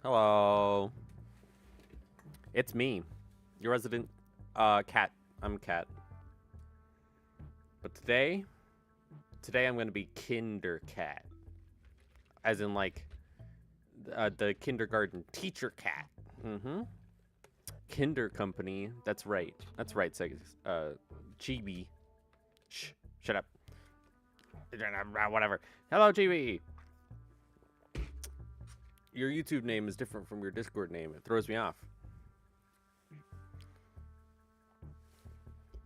Hello. It's me, your resident cat. I'm Cat. But today I'm going to be Kinder Cat. As in like the kindergarten teacher cat. Kinder Company. That's right. That's right, Chibi. Shh. Shut up. Whatever. Hello, Chibi. Your YouTube name is different from your Discord name. It throws me off.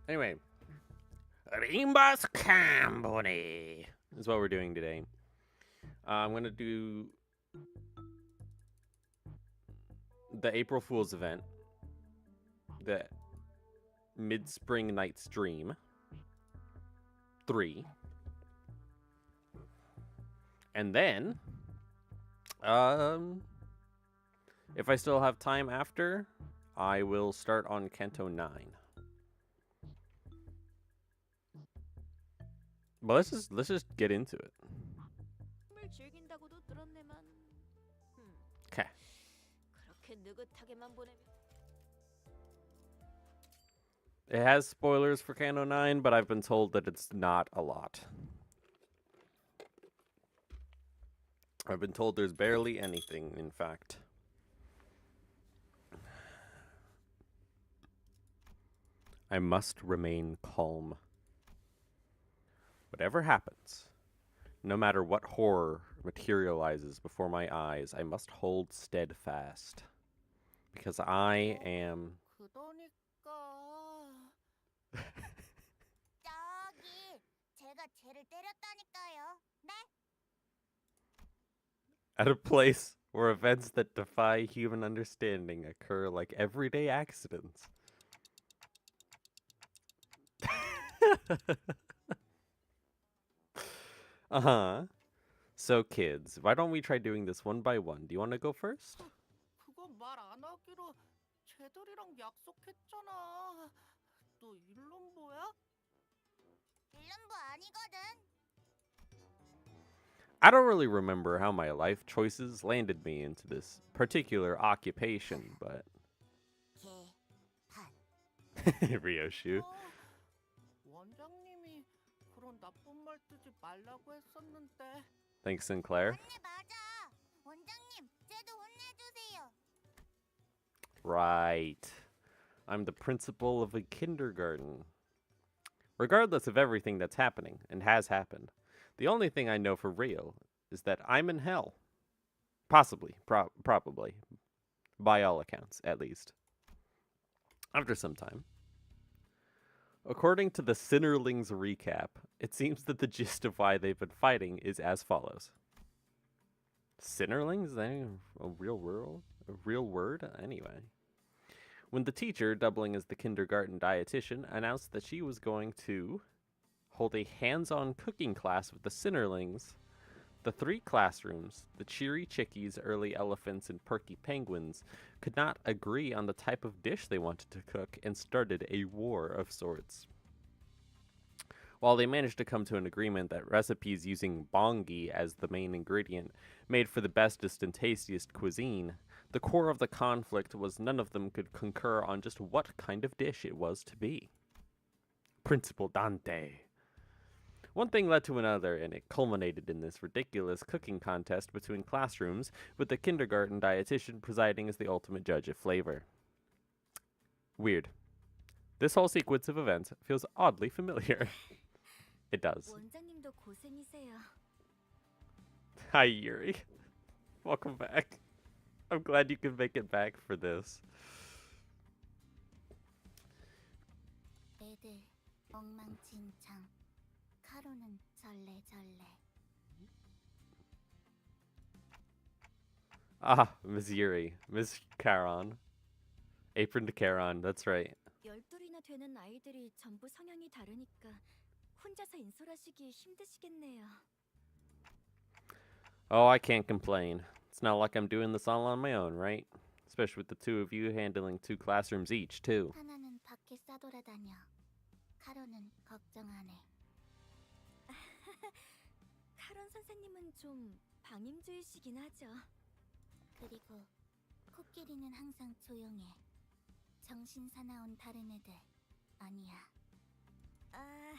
Anyway, Limbus Company is what we're doing today. I'm going to do the April Fool's event, the Mid-Spring Night's Dream 3, and then, if I still have time after, I will start on Canto 9. But let's just get into it. Okay. It has spoilers for Canto 9, but I've been told that it's not a lot. I've been told there's barely anything, in fact. I must remain calm. Whatever happens, no matter what horror materializes before my eyes, I must hold steadfast. Because I am... At a place where events that defy human understanding occur like everyday accidents. So kids, why don't we try doing this one by one? Do you want to go first? 그거 말 안 하기로 쟤들이랑 약속했잖아. 너 일름보야? 일름보 아니거든. I don't really remember how my life choices landed me into this particular occupation, but... Ryoshu. 원장님이 그런 나쁜 말 쓰지 말라고 했었는데. Thanks, Sinclair. 맞아. 원장님, 쟤도 혼내주세요. Right. I'm the principal of a kindergarten. Regardless of everything that's happening, and has happened, the only thing I know for real is that I'm in hell. Possibly. Probably. By all accounts, at least. After some time. According to the Sinnerlings recap, it seems that the gist of why they've been fighting is as follows. Sinnerlings? Is that a real word? Anyway. When the teacher, doubling as the kindergarten dietitian, announced that she was going to hold a hands-on cooking class with the Sinnerlings, the three classrooms, the cheery chickies, early elephants, and perky penguins, could not agree on the type of dish they wanted to cook and started a war of sorts. While they managed to come to an agreement that recipes using bongi as the main ingredient made for the bestest and tastiest cuisine, the core of the conflict was none of them could concur on just what kind of dish it was to be. Principal Dante. One thing led to another, and it culminated in this ridiculous cooking contest between classrooms, with the kindergarten dietitian presiding as the ultimate judge of flavor. Weird. This whole sequence of events feels oddly familiar. It does. Hi, Yuri. Welcome back. I'm glad you can make it back for this. Ah, Ms. Yuri. Ms. Charon. Apron to Charon, that's right. 12이나 되는 아이들이 전부 성향이 다르니까 혼자서 인솔하시기 힘드시겠네요. Oh, I can't complain. It's not like I'm doing this all on my own, right? Especially with the two of you handling 2 classrooms each, too. 하나는 밖에 싸돌아다녀. 카로는 걱정 안 해. 카론 선생님은 좀 방임주의시긴 하죠. 그리고 코끼리는 항상 조용해. 정신 사나운 다른 애들 아니야. 아,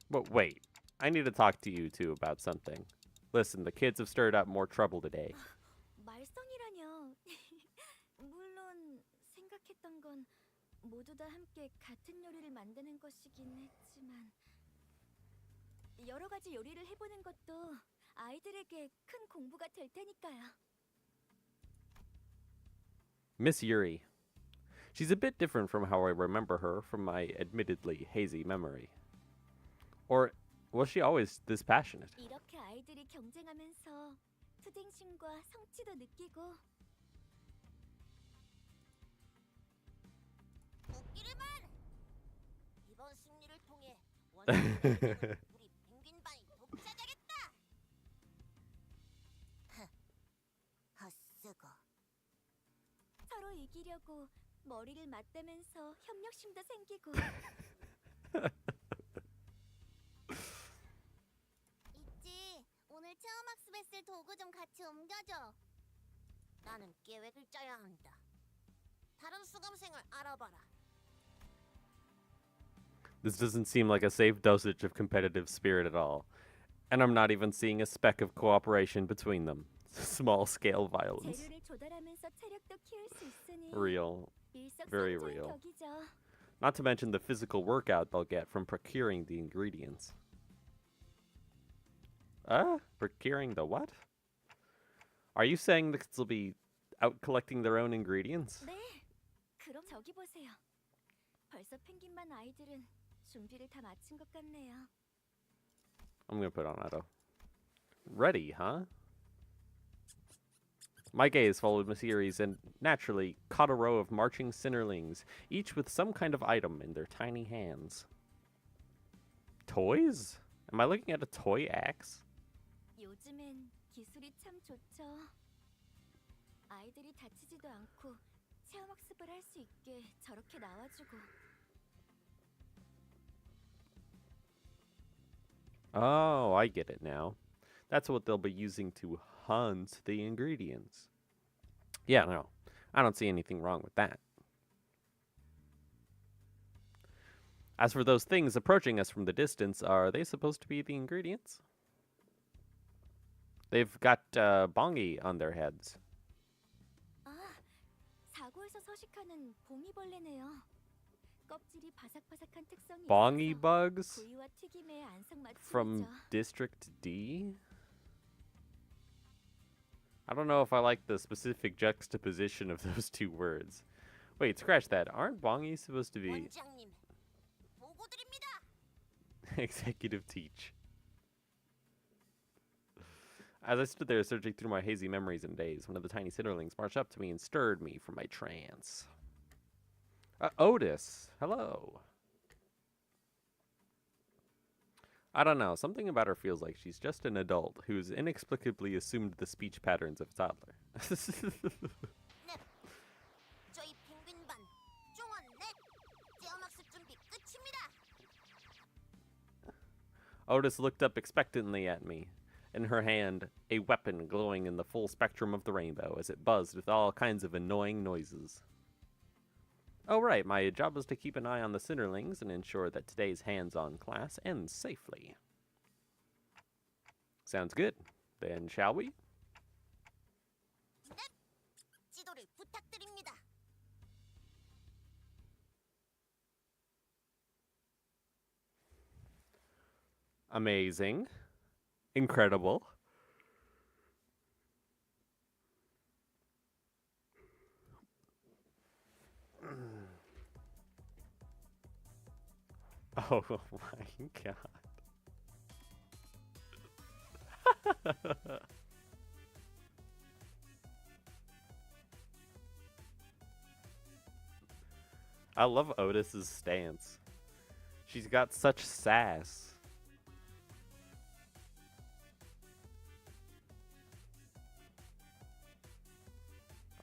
But wait, I need to talk to you two about something. Listen, the kids have stirred up more trouble today. 말썽이라뇨. 물론 생각했던 건 모두 다 함께 같은 요리를 만드는 것이긴 했지만 여러 가지 요리를 해보는 것도 아이들에게 큰 공부가 될 테니까요. Miss Yuri. She's a bit different from how I remember her from my admittedly hazy memory. Or was she always this passionate? 이렇게 아이들이 경쟁하면서 투쟁심과 성취도 느끼고 코끼리만! 이번 승리를 통해 원래 우리 펭귄반이 독차지하겠다. 헛쓰고. 서로 이기려고 머리를 맞대면서 협력심도 생기고 있지. 오늘 체험학습에 쓸 도구 좀 같이 옮겨줘. 나는 계획을 짜야 한다. 다른 수강생을 알아봐라. This doesn't seem like a safe dosage of competitive spirit at all. And I'm not even seeing a speck of cooperation between them. Small scale violence. 재료를 조달하면서 체력도 키울 수 있으니 Real. Very 일석삼조의 real. 격이죠. Not to mention the physical workout they'll get from procuring the ingredients. Procuring the what? Are you saying the kids will be out collecting their own ingredients? 네, 그럼 저기 보세요. 벌써 펭귄반 아이들은 준비를 다 마친 것 같네요. I'm gonna put on auto. Ready, huh? My gaze followed Miss Erie's and naturally caught a row of marching sinnerlings, each with some kind of item in their tiny hands. Toys? Am I looking at a toy axe? 요즘엔 기술이 참 좋죠. 아이들이 다치지도 않고 체험학습을 할 수 있게 저렇게 나와주고. Oh, I get it now. That's what they'll be using to hunt the ingredients. Yeah, no. I don't see anything wrong with that. As for those things approaching us from the distance, are they supposed to be the ingredients? They've got bongi on their heads. 아, 사고에서 서식하는 봉이벌레네요. 껍질이 바삭바삭한 특성이 Bongi 있어서 bugs 구이와 튀김에 안성맞춤이죠. from District D? I don't know if I like the specific juxtaposition of those two words. Wait, scratch that. Aren't bongi supposed to be 원장님, 보고 드립니다. executive teach? As I stood there searching through my hazy memories and days, one of the tiny sinnerlings marched up to me and stirred me from my trance. Otis, hello. I don't know, something about her feels like she's just an adult who's inexplicably assumed the speech patterns of a toddler. 넵. 저희 펭귄반 종원 넷. 체험학습 준비 끝입니다. Otis looked up expectantly at me, in her hand, a weapon glowing in the full spectrum of the rainbow as it buzzed with all kinds of annoying noises. Oh, right, my job was to keep an eye on the sinnerlings and ensure that today's hands-on class ends safely. Sounds good. Then shall we? 넷. 지도를 부탁드립니다. Amazing. Incredible. Oh my god. I love Otis's stance. She's got such sass.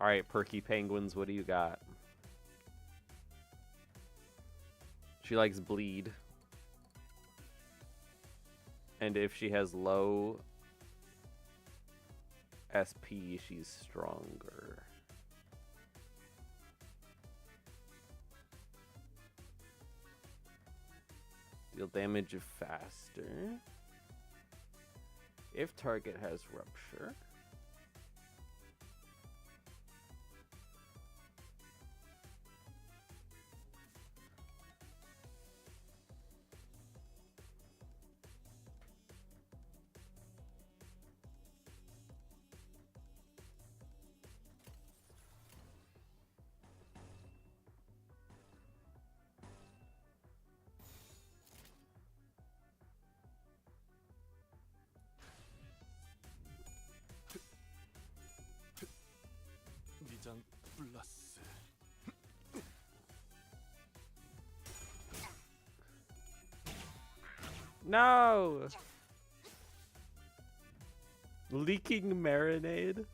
All right, perky penguins, what do you got? She likes bleed. And if she has low SP, she's stronger. Deal damage faster. If target has rupture. 미장 플러스. No! Leaking marinade?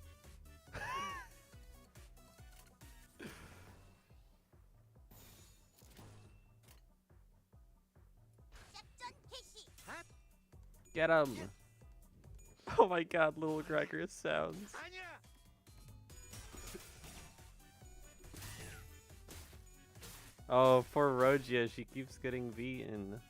작전 개시. Get him! Oh my god, little Gregor sounds. 아니야. Oh, poor Rogia, she keeps getting beaten.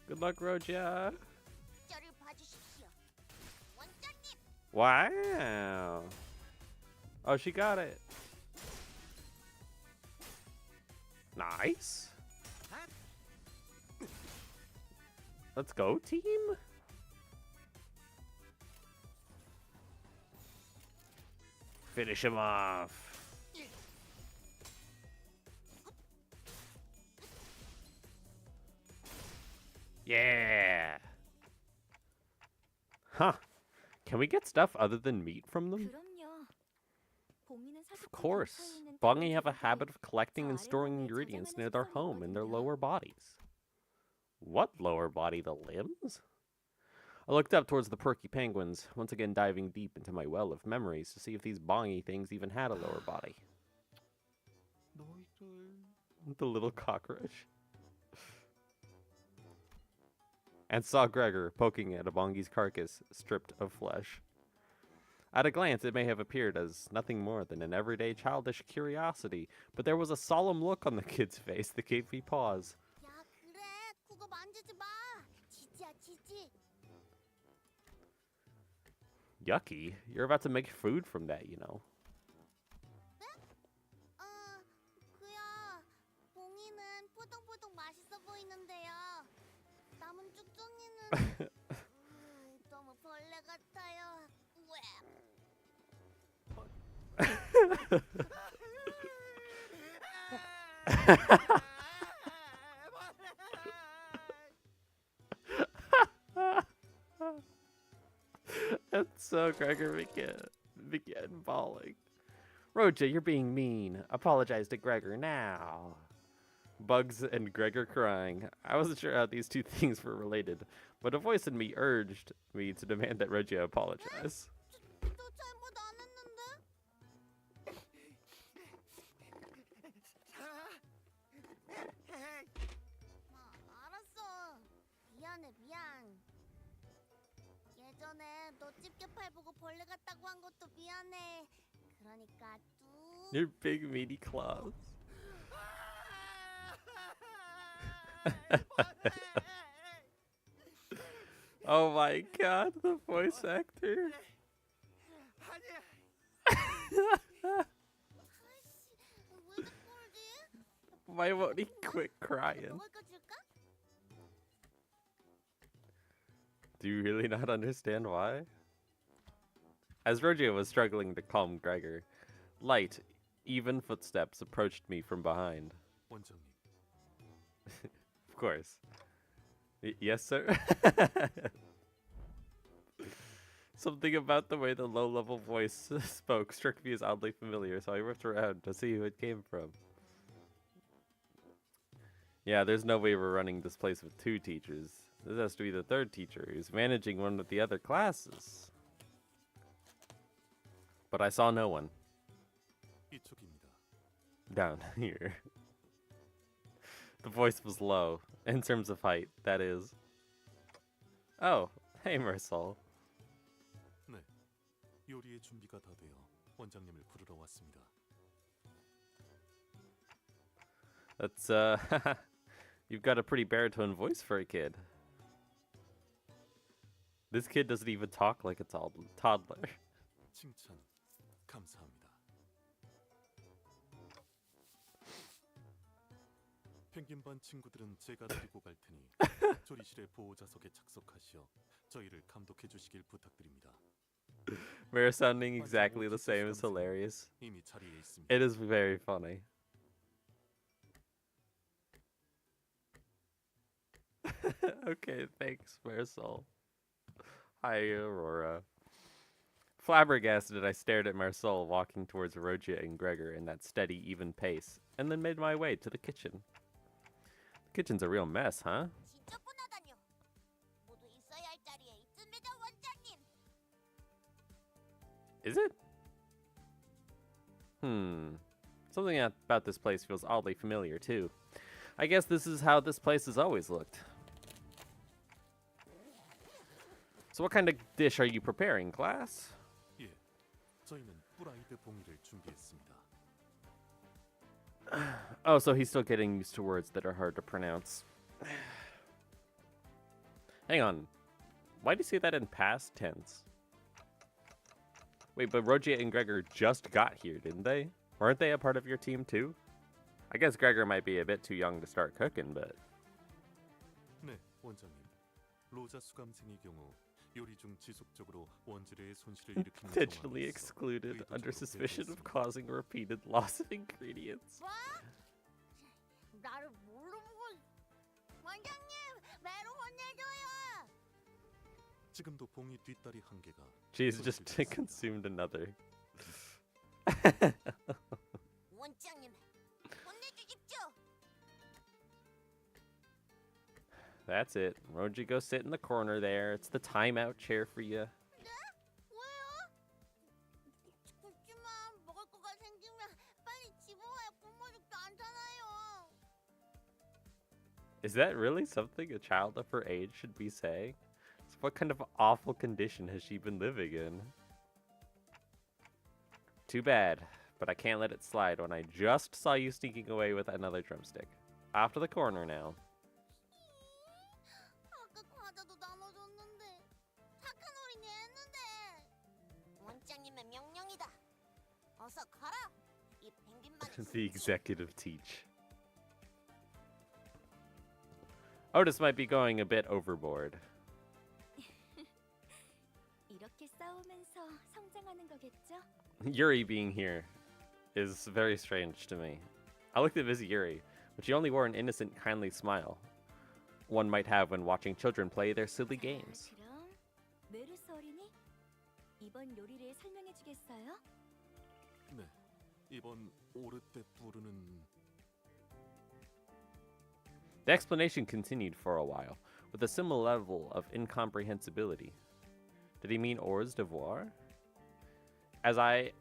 Good luck, Rogia. 저를 봐주십시오. 원장님. Wow. Oh, she got it. Nice. Let's go, team. Finish him off. Yeah. Huh. Can we get stuff other than meat from them? 그럼요. 봉이는 Of 사슴 course. 근처에 있는 Bongi have a 동물들에게 habit of collecting and 저 storing 아래쪽에 ingredients 저장하는 near their 습성이 home in their 있거든요. lower bodies. What lower body? The limbs? I looked up towards the perky penguins, once again diving deep into my well of memories to see if these bongy things even had a lower body. 너희들 The little cockroach. And saw Gregor poking at a bongi's carcass, stripped of flesh. At a glance, it may have appeared as nothing more than an everyday childish curiosity, but there was a solemn look on the kid's face that gave me pause. 야 그래. 그거 만지지 마. 지지야 지지. Yucky. You're about to make food from that, you know. 그야. 봉이는 포동포동 맛있어 보이는데요. 남은 쭉쭉이는 너무 벌레 같아요. 왜? And so Gregor began bawling. Roja, you're being mean. Apologize to Gregor now. Bugs and Gregor crying. I wasn't sure how these two things were related, but a voice in me urged me to demand that Roja apologize. 너 잘못 안 했는데? 알았어. 미안해, 미안. 예전에 너 집게팔 보고 벌레 같다고 한 것도 미안해. 그러니까 뚝. Your big meaty claws. Oh my god, the voice actor. 아이씨, 왜 자꾸 울지? Why won't he quit crying? 먹을 거 줄까? Do you really not understand why? As Rogia was struggling to calm Gregor, light, even footsteps approached me from behind. 원장님. Of course. Yes, sir. Something about the way the low-level voice spoke struck me as oddly familiar, so I looked around to see who it came from. Yeah, there's no way we're running this place with 2 teachers. This has to be the 3rd teacher who's managing one of the other classes. But I saw no one. 이쪽입니다. Down here. The voice was low, in terms of height, that is. Oh, hey Marisol. 네, 요리의 준비가 다 되어 원장님을 부르러 왔습니다. That's, you've got a pretty baritone voice for a kid. This kid doesn't even talk like a toddler. 칭찬 감사합니다. 펭귄 반 친구들은 제가 데리고 갈 테니 조리실의 보호자석에 착석하시어 저희를 감독해 주시길 부탁드립니다. We're sounding exactly the same is hilarious. 이미 자리에 있습니다. It is very funny. Okay, thanks, Marisol. Hi, Aurora. Flabbergasted, I stared at Marisol walking towards Rogia and Gregor in that steady, even pace, and then made my way to the kitchen. The kitchen's a real mess, huh? 지저분하다뇨. 모두 있어야 할 자리에 있습니다, 원장님. Is it? Something about this place feels oddly familiar, too. I guess this is how this place has always looked. So what kind of dish are you preparing, class? 예, 저희는 프라이드 봉이를 준비했습니다. Oh, so he's still getting used to words that are hard to pronounce. Hang on. Why do you say that in past tense? Wait, but Rogia and Gregor just got here, didn't they? Weren't they a part of your team too? I guess Gregor might be a bit too young to start cooking, but... 네, 원장님. 로자 수감생의 경우 요리 중 지속적으로 원질의 손실을 일으키는 Intentionally 정황이 있어 excluded under 의도적으로 suspicion of 배제했습니다. causing repeated loss of ingredients. 뭐? 나를 뭘로 보고? 원장님, 매로 혼내줘요. 지금도 봉이 뒷다리 한 개가 She's just 손실됐습니다. consumed another. 원장님, 혼내주십시오. That's it. Roji, go sit in the corner there. It's the timeout chair for you. 네? 왜요? 그렇지만 먹을 거가 생기면 빨리 집어와야 굶어죽도 않잖아요. Is that really something a child of her age should be saying? So what kind of awful condition has she been living in? Too bad, but I can't let it slide when I just saw you sneaking away with another drumstick. Off to the corner now. 아까 과자도 나눠줬는데 착한 어린이 했는데. 원장님의 명령이다. 어서 가라. 이 펭귄만을 The executive teach. Otis might be going a bit overboard. 이렇게 싸우면서 성장하는 거겠죠? Yuri being here is very strange to me. I looked at Miss Yuri, but she only wore an innocent, kindly smile one might have when watching children play their silly games. 그럼 메르스 어린이 이번 요리를 설명해 주겠어요? 네, 이번 오르 때 부르는 The explanation continued for a while, with a similar level of incomprehensibility. Did he mean hors d'oeuvre? As I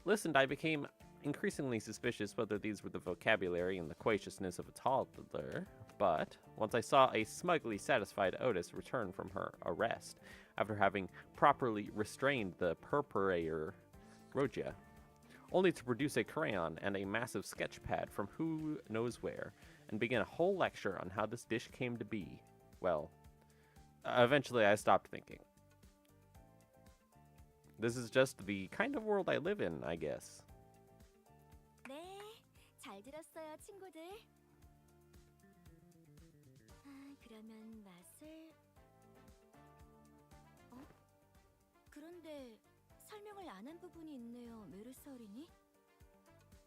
listened, I became increasingly suspicious whether these were the vocabulary and loquaciousness of a toddler, but once I saw a smugly satisfied Otis return from her arrest, after having properly restrained the purpurator Rogia, only to produce a crayon and a massive sketch pad from who knows where, and begin a whole lecture on how this dish came to be, well, eventually I stopped thinking. This is just the kind of world I live in, I guess. 네, 잘 들었어요, 친구들. 그러면 맛을... 그런데 설명을 안 한 부분이 있네요, 메르스 어린이.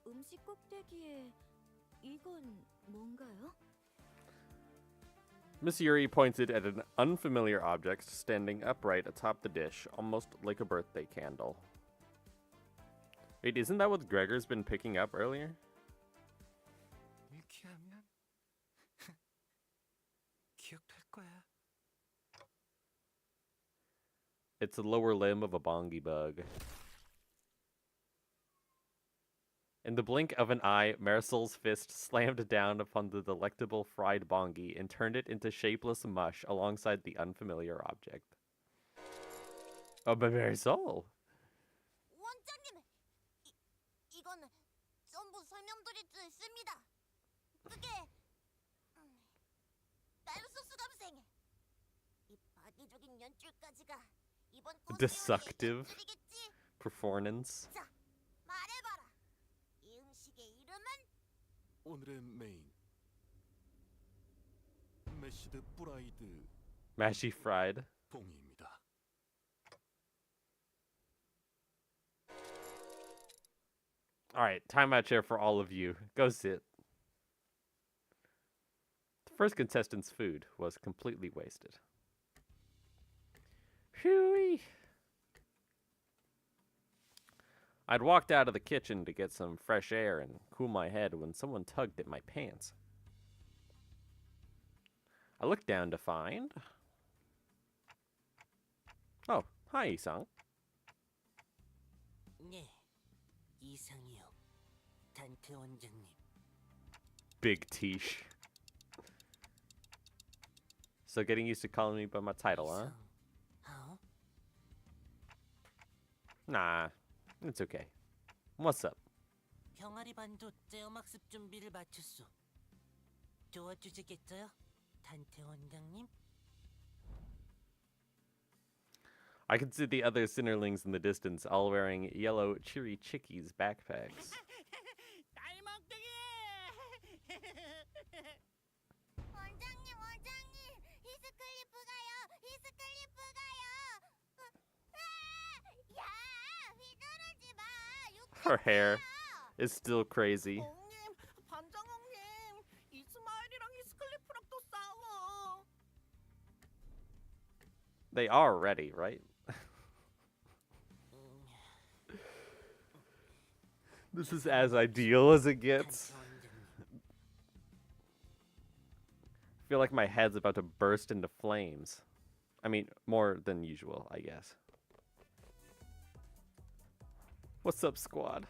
음식 꼭대기에 이건 뭔가요? Miss Yuri pointed at an unfamiliar object standing upright atop the dish, almost like a birthday candle. Wait, isn't that what Gregor's been picking up earlier? 이렇게 하면 기억할 거야. It's the lower limb of a bongy bug. In the blink of an eye, Marisol's fist slammed down upon the delectable fried bongy and turned it into shapeless mush alongside the unfamiliar object. Oh, but Marisol! 원장님, 이건 전부 설명드릴 수 있습니다. 그게 나루소 수감생. 이 파괴적인 연출까지가 이번 Destructive 드리겠지. performance. 자, 말해봐라. 이 음식의 이름은 오늘의 메인 메시드 프라이드 Mashy fried. 봉입니다. Alright, timeout chair for all of you. Go sit. The first contestant's food was completely wasted. Phew. I'd walked out of the kitchen to get some fresh air and cool my head when someone tugged at my pants. I looked down to find... Oh, hi, Isang. 네, 이상이요. 단테 원장님. Big Tish. So getting used to calling me by my title, huh? 어? Nah, it's okay. What's up? 병아리 반도 떼어막습 준비를 마쳤소. 도와주시겠어요? 단테 원장님? I can see the other Sinnerlings in the distance, all wearing yellow Cheery Chickies backpacks. 딸먹둥이! 원장님, 히스클리프 가요. 히스클리프 가요. 야, 휘두르지 마. Her hair is still crazy. 엉님, 반장엉님, 이스마일이랑 히스클리프랑 또 싸워. They are ready, right? This is as ideal as it gets. 단테 원장님. I feel like my head's about to burst into flames. I mean, more than usual, I guess. What's up, squad?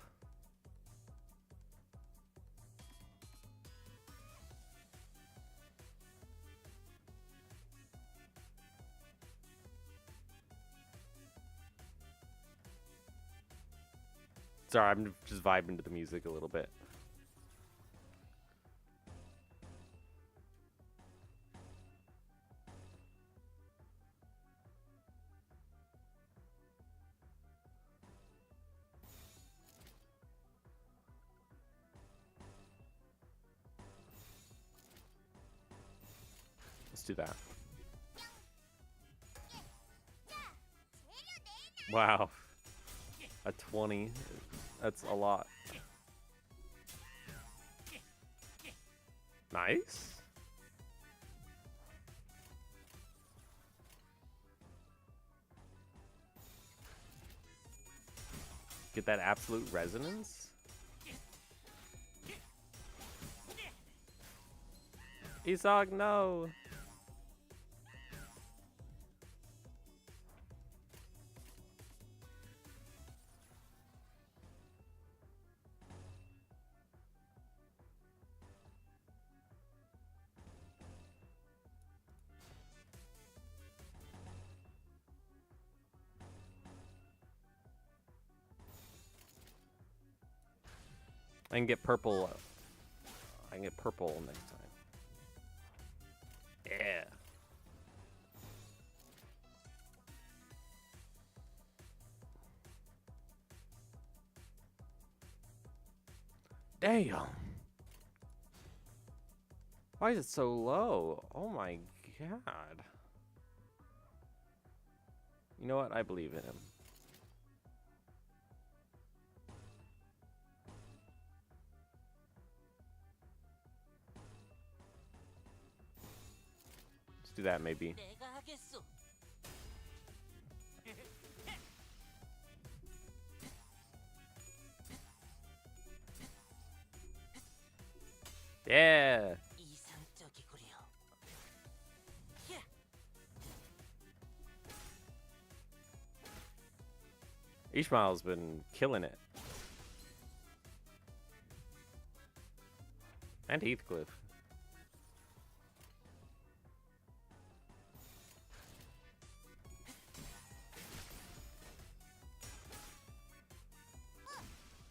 Sorry, I'm just vibing to the music a little bit. Let's do that. Wow. A 20. That's a lot. Nice. Get that absolute resonance. Isaac, no. I can get purple. I can get purple next time. Yeah. Damn. Why is it so low? Oh my god. You know what? I believe in him. do that maybe. 내가 하겠소. Yeah. 이상적이구려. Ishmael's been killing it. And Heathcliff.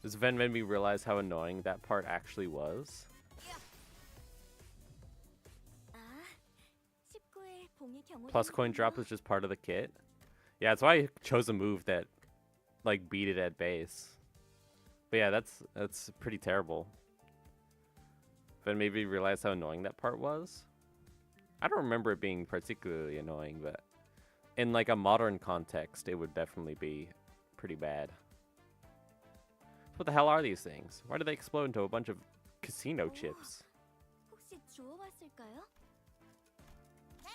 This event made me realize how annoying that part actually was. Plus coin drop was just part of the kit. Yeah, that's why I chose a move that like beat it at base. But yeah, that's pretty terrible. But made me realize how annoying that part was. I don't remember it being particularly annoying, but in like a modern context, it would definitely be pretty bad. What the hell are these things? Why do they explode into a bunch of casino chips? 혹시 주워왔을까요? 네,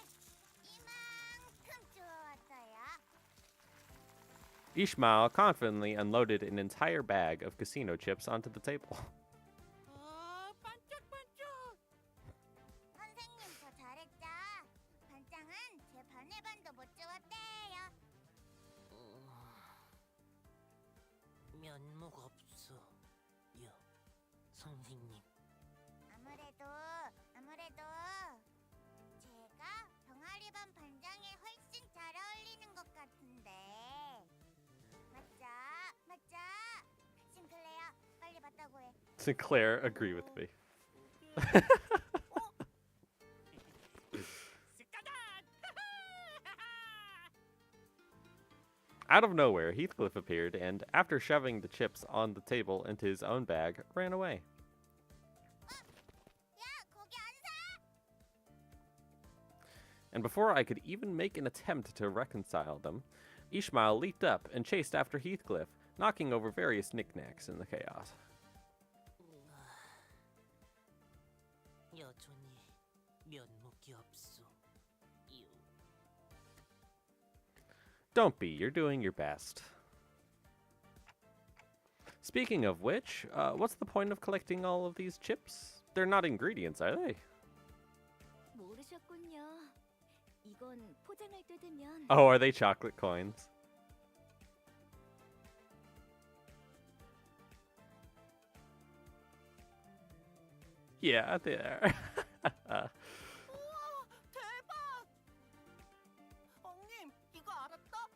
이만큼 주워왔어요. Ishmael confidently unloaded an entire bag of casino chips onto the table. 반짝반짝. 선생님 저 잘했죠? 반장은 제 반의 반도 못 주웠대요. 면목 없어. 요, 선생님. 아무래도 제가 병아리 반 반장에 훨씬 잘 어울리는 것 같은데. 맞죠? 싱클레어 빨리 봤다고 해. Sinclair, agree with me. Out of nowhere, Heathcliff appeared and, after shoving the chips on the table into his own bag, ran away. 야, 거기 안 사! And before I could even make an attempt to reconcile them, Ishmael leaped up and chased after Heathcliff, knocking over various knickknacks in the chaos. 여전히 면목이 없어. 요. Don't be, you're doing your best. Speaking of which, what's the point of collecting all of these chips? They're not ingredients, are they? 모르셨군요. 이건 포장을 뜯으면 Oh, are they chocolate coins? Yeah, they are. 우와, 대박! 엉님, 이거 알았다?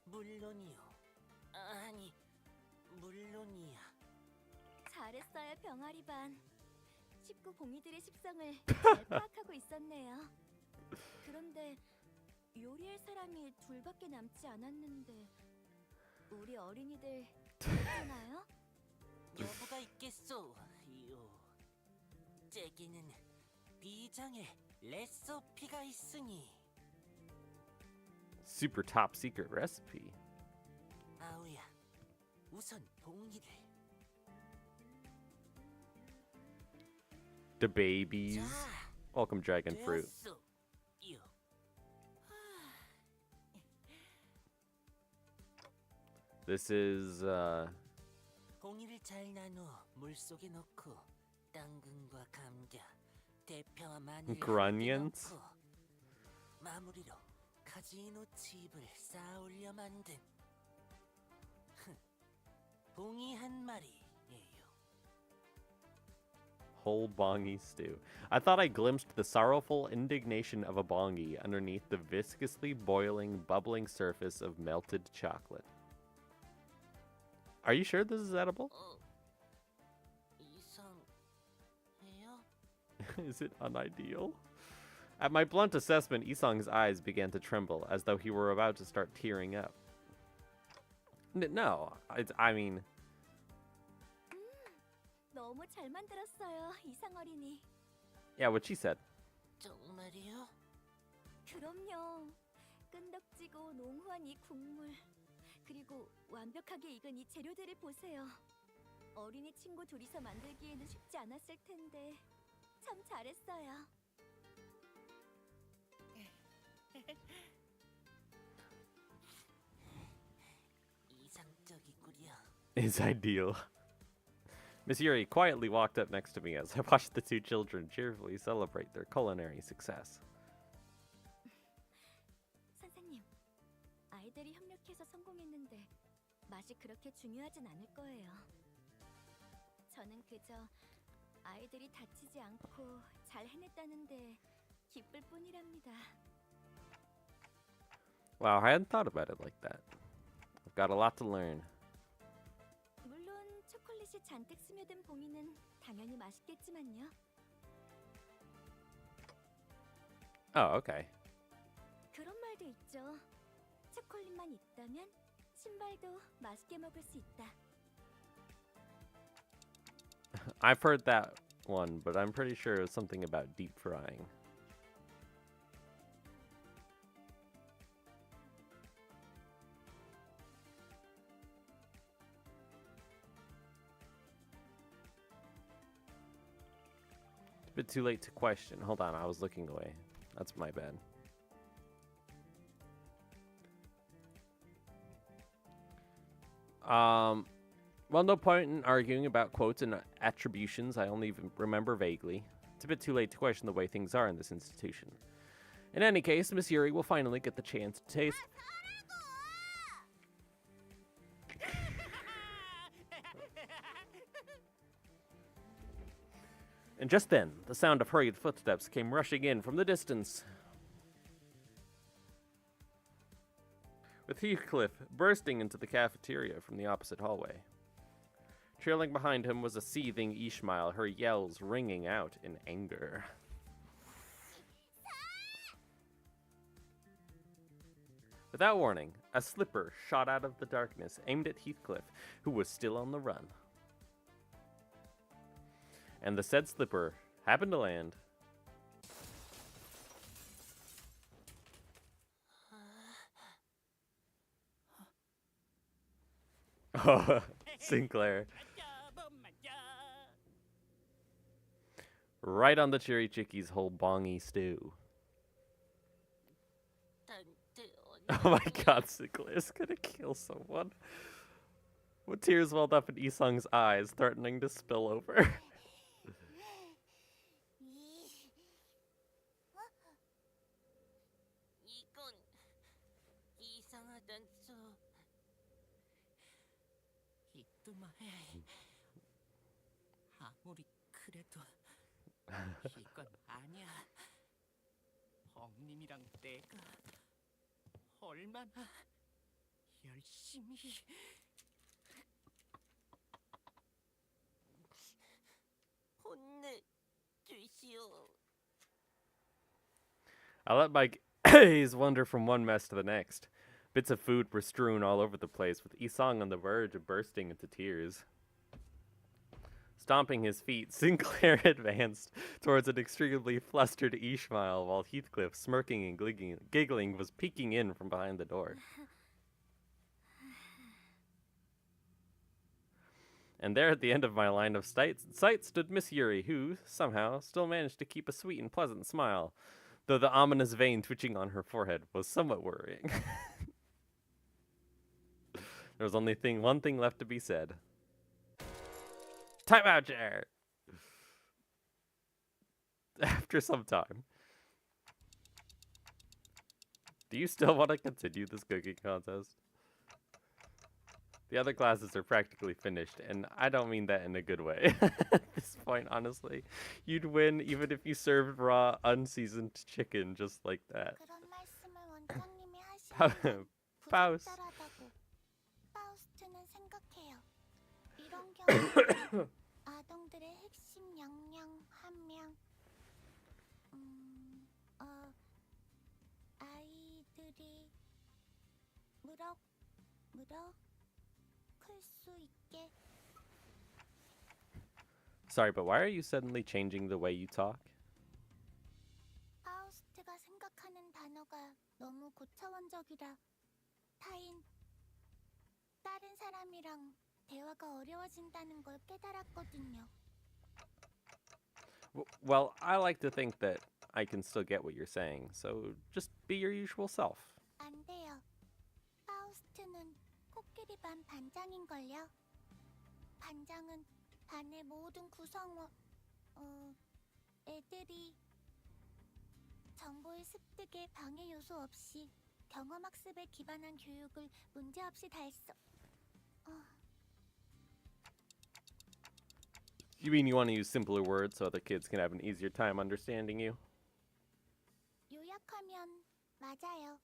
물론이요. 아니, 물론이야. 잘했어요, 병아리 반. 식구 봉이들의 식성을 잘 파악하고 있었네요. 그런데 요리할 사람이 둘밖에 남지 않았는데 우리 어린이들 괜찮아요? 여부가 있겠소. 요. 제게는 비장의 레시피가 있으니. Super top secret recipe. 아우야, 우선 봉이를. The babies. 자, Welcome, dragon fruit. 되었소. 요. This is, 봉이를 잘 나누어 물 속에 넣고 당근과 감자, 대파와 마늘을 Grunions? 넣고 마무리로 카지노 칩을 쌓아올려 만든 봉이 한 마리예요. whole bongy stew. I thought I glimpsed the sorrowful indignation of a bongy underneath the viscously boiling, bubbling surface of melted chocolate. Are you sure this is edible? 이상해요? Is it unideal? At my blunt assessment, Isong's eyes began to tremble, as though he were about to start tearing up. No, I mean... 너무 잘 만들었어요, 이상 어린이. Yeah, what she said. 정말이요? 그럼요. 끈덕지고 농후한 이 국물, 그리고 완벽하게 익은 이 재료들을 보세요. 어린이 친구 둘이서 만들기에는 쉽지 않았을 텐데 참 잘했어요. 이상적이구려. Is ideal. Miss Yuri quietly walked up next to me as I watched the two children cheerfully celebrate their culinary success. 선생님, 아이들이 협력해서 성공했는데 맛이 그렇게 중요하진 않을 거예요. 저는 그저 아이들이 다치지 않고 잘 해냈다는데 기쁠 뿐이랍니다. Wow, I hadn't thought about it like that. I've got a lot to learn. 물론 초콜릿이 잔뜩 스며든 봉이는 당연히 맛있겠지만요. Oh, okay. 그런 말도 있죠. 초콜릿만 있다면 신발도 맛있게 먹을 수 있다. I've heard that one, but I'm pretty sure it was something about deep frying. It's a bit too late to question. Hold on, I was looking away. That's my bad. Well, no point in arguing about quotes and attributions I only even remember vaguely. It's a bit too late to question the way things are in this institution. In any case, Miss Yuri will finally get the chance to taste... And just then, the sound of hurried footsteps came rushing in from the distance. With Heathcliff bursting into the cafeteria from the opposite hallway. Trailing behind him was a seething Ishmael, her yells ringing out in anger. Without warning, a slipper shot out of the darkness, aimed at Heathcliff, who was still on the run. And the said slipper happened to land Sinclair. Right on the Cherry Chickies' whole bongy stew. Oh my god, Sinclair's gonna kill someone. With tears welled up in Isung's eyes, threatening to spill over. 이건 이상하단소. 이뚜마해. 아무리 그래도 이건 아니야. 엉님이랑 내가 얼마나 열심히 혼내주시오. I let my gaze wander from one mess to the next. Bits of food were strewn all over the place, with Isong on the verge of bursting into tears. Stomping his feet, Sinclair advanced towards an extremely flustered Ishmael, while Heathcliff, smirking and giggling, was peeking in from behind the door. And there at the end of my line of sight stood Miss Yuri, who, somehow, still managed to keep a sweet and pleasant smile, though the ominous vein twitching on her forehead was somewhat worrying. There was only one thing left to be said. Time out, chair! After some time. Do you still want to continue this cooking contest? The other classes are practically finished, and I don't mean that in a good way. At this point, honestly, you'd win even if you served raw, unseasoned chicken just like that. 그런 말씀을 원장님이 하시면 Faust. 부적절하다고 파우스트는 생각해요. 이런 경우 아동들의 핵심 역량 함량 아이들이 무럭 클 수 있게 Sorry, but why are you suddenly changing the way you talk? 파우스트가 생각하는 단어가 너무 고차원적이라 다른 사람이랑 대화가 어려워진다는 걸 깨달았거든요. Well, I like to think that I can still get what you're saying, so just be your usual self. 안 돼요. 파우스트는 코끼리 반 반장인걸요. 반장은 반의 모든 구성원, 애들이 정보의 습득에 방해 요소 없이 경험학습에 기반한 교육을 문제없이 달성. You mean you want to use simpler words so other kids can have an easier time understanding you? 요약하면 맞아요.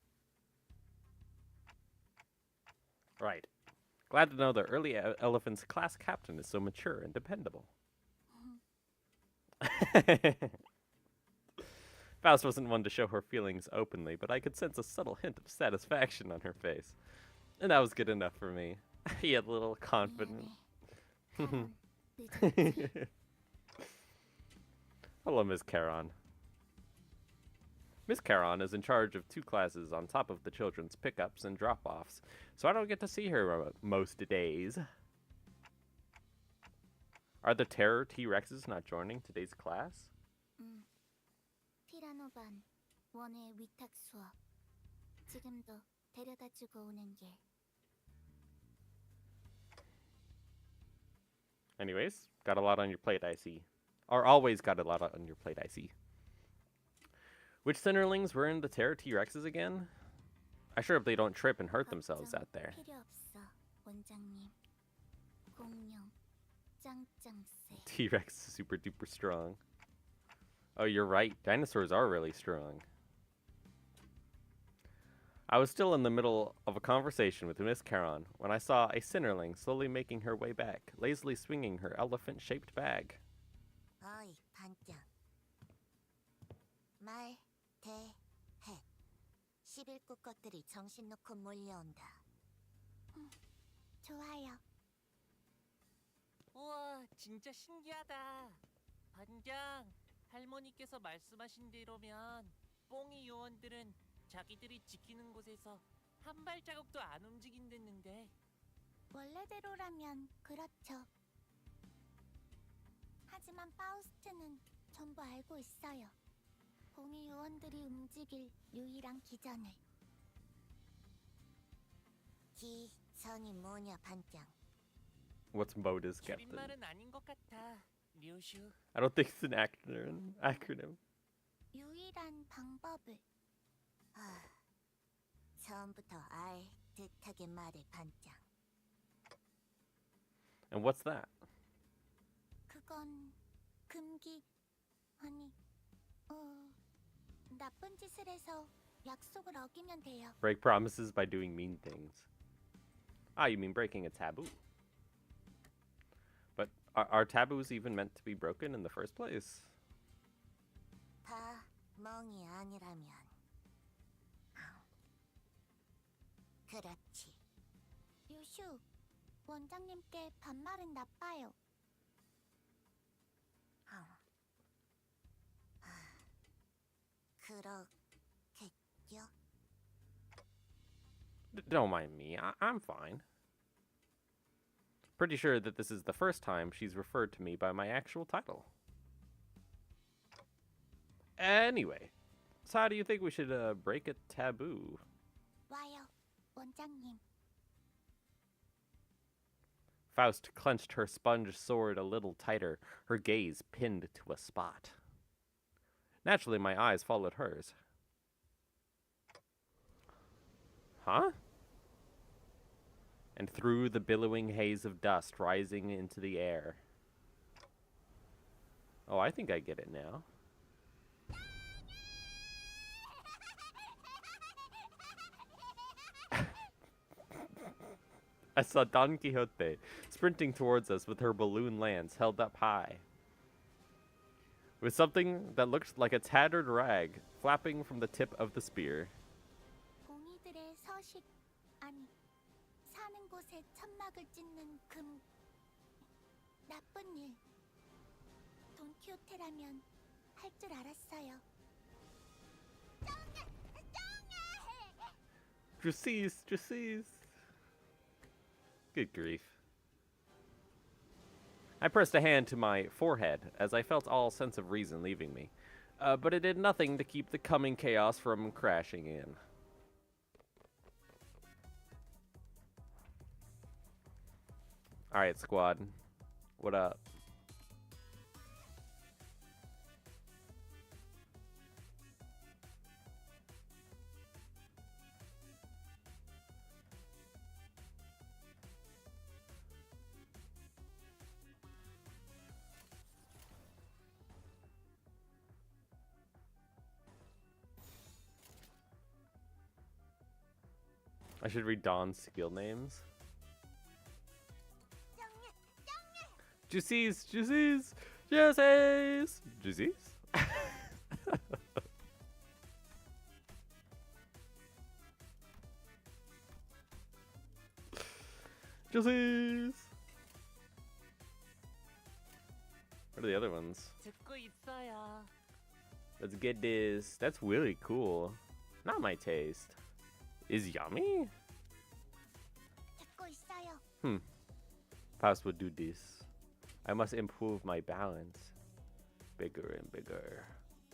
Right. Glad to know the early elephant's class captain is so mature and dependable. Faust wasn't one to show her feelings openly, but I could sense a subtle hint of satisfaction on her face. And that was good enough for me. He had a little confidence. 미안해. 늦었지? Hello, Miss Caron. Miss Caron is in charge of 2 classes on top of the children's pickups and drop-offs, so I don't get to see her most days. Are the Terror T-Rexes not joining today's class? 티라노 반 원의 위탁 수업. 지금도 데려다주고 오는 길. Anyways, got a lot on your plate, I see. Or always got a lot on your plate, I see. Which Cinderlings were in the Terror T-Rexes again? I sure hope they don't trip and hurt themselves out there. 필요 없어, 원장님. 공룡, 짱짱 쎄. T-Rex is super duper strong. Oh, you're right. Dinosaurs are really strong. I was still in the middle of a conversation with Miss Caron when I saw a Cinderling slowly making her way back, lazily swinging her elephant-shaped bag. 어이, 반장. 말, 대, 해. 11구 것들이 정신 놓고 몰려온다. 좋아요. 우와, 진짜 신기하다. 반장, 할머니께서 말씀하신 대로면 뽕이 요원들은 자기들이 지키는 곳에서 한 발자국도 안 움직인댔는데. 원래대로라면 그렇죠. 하지만 파우스트는 전부 알고 있어요. 봉이 요원들이 움직일 유일한 기전을. 기전이 뭐냐, 반장? What's modus, Captain? 줄임말은 아닌 것 같아, 류슈. I don't think it's an acronym. 유일한 방법을. 처음부터 알 듯하게 말해, 반장. And what's that? 그건 금기 아니 나쁜 짓을 해서 약속을 어기면 돼요. Break promises by doing mean things. Ah, you mean breaking a taboo. But are taboos even meant to be broken in the first place? 다 멍이 아니라면. 그렇지. 유슈, 원장님께 반말은 나빠요. 그렇겠죠? Don't mind me. I'm fine. Pretty sure that this is the first time she's referred to me by my actual title. Anyway, so how do you think we should break a taboo? 와요, 원장님. Faust clenched her sponge sword a little tighter, her gaze pinned to a spot. Naturally, my eyes followed hers. Huh? And through the billowing haze of dust rising into the air. Oh, I think I get it now. I saw Don Quixote sprinting towards us with her balloon lance held up high, with something that looked like a tattered rag flapping from the tip of the spear. 봉이들의 서식 아니 사는 곳에 천막을 찢는 나쁜 일. 돈키호테라면 할 줄 알았어요. Just cease. Good grief. I pressed a hand to my forehead as I felt all sense of reason leaving me. But it did nothing to keep the coming chaos from crashing in. Alright, squad. What up? I should read Dawn's skill names. Juicies! Juicies! Juicies! Juicies? Juicies! What are the other ones? 듣고 있어요. Let's get this. That's really cool. Not my taste. Is yummy? 듣고 있어요. Faust would do this. I must improve my balance. Bigger and bigger.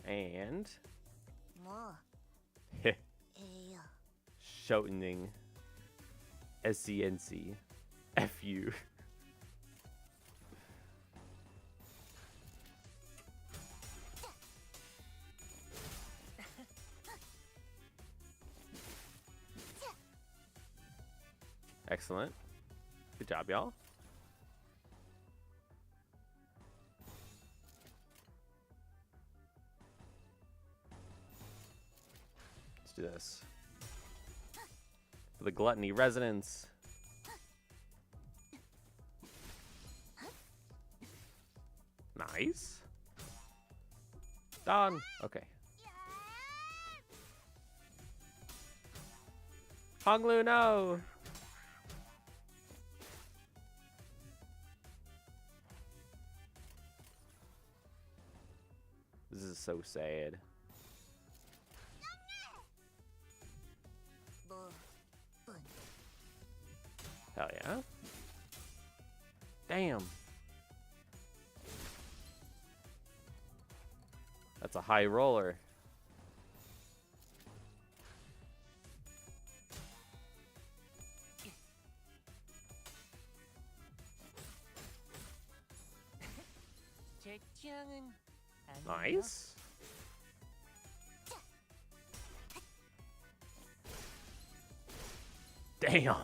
And 뭐? 에요. shortening. SCNC. FU. Excellent. Good job, y'all. Let's do this. For the gluttony resonance. Nice. Done. Okay. Honglu, no. This is so sad. 뭐? 분. Hell yeah. Damn. That's a high roller. 제 취향은 아니에요. Nice. Damn.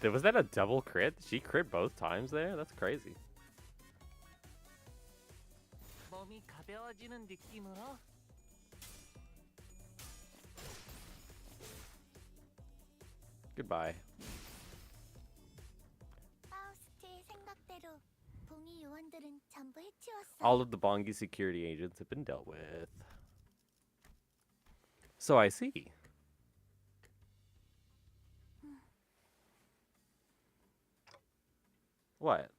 Was that a double crit? Did she crit both times there? That's crazy. 몸이 가벼워지는 느낌으로 Goodbye. 파우스트의 생각대로 봉이 요원들은 전부 해치웠어. All of the Bongi security agents have been dealt with. So I see. What?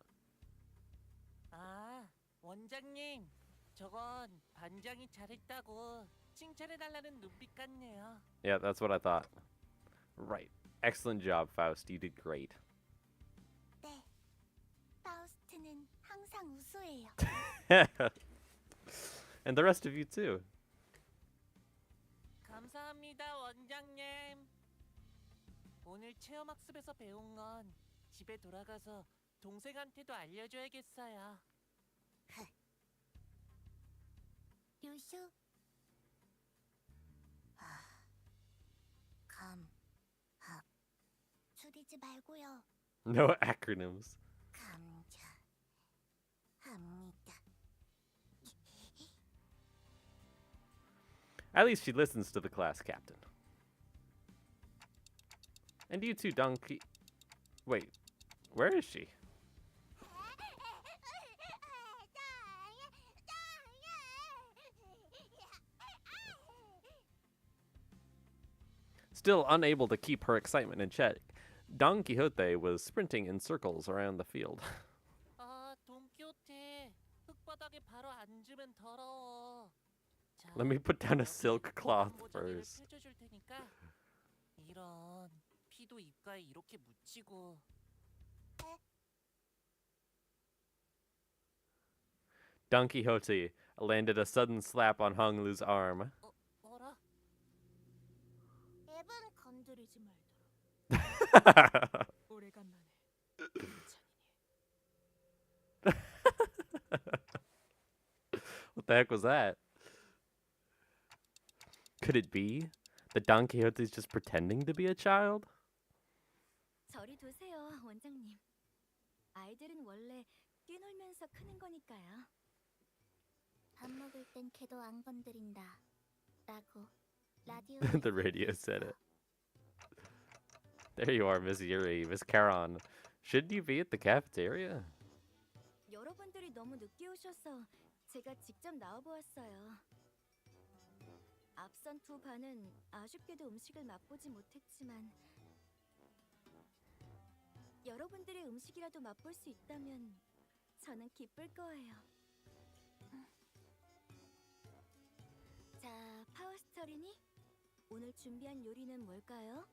아, 원장님. 저건 반장이 잘했다고 칭찬해달라는 눈빛 같네요. Yeah, that's what I thought. Right. Excellent job, Faust. You did great. 네. 파우스트는 항상 우수해요. And the rest of you too. 감사합니다, 원장님. 오늘 체험학습에서 배운 건 집에 돌아가서 동생한테도 알려줘야겠어요. 류슈. 감. 합. 줄이지 말고요. No acronyms. 감자. 합니다. At least she listens to the class captain. And you too, Donkey. Wait, where is she? Still unable to keep her excitement in check, Don Quixote was sprinting in circles around the field. 아, 돈키호테. 흙바닥에 바로 앉으면 더러워. 자, Let me put down a silk 여기 cloth 모자리를 first. 펼쳐줄 테니까. 이런 피도 입가에 이렇게 묻히고. Don Quixote landed a sudden slap on Honglu's arm. 어라? 앱은 건드리지 말도록. 오래간만에 What the heck was that? Could it be that Don Quixote's just pretending to be a child? 저리 두세요, 원장님. 아이들은 원래 뛰놀면서 크는 거니까요. 밥 먹을 땐 걔도 안 건드린다. 라고 라디오. The radio said it. There you are, Miss Yuri, Miss Charon. Shouldn't you be at the cafeteria? 여러분들이 너무 늦게 오셔서 제가 직접 나와보았어요. 앞선 두 반은 아쉽게도 음식을 맛보지 못했지만 여러분들의 음식이라도 맛볼 수 있다면 저는 기쁠 거예요. 자, 파워스터리니? 오늘 준비한 요리는 뭘까요?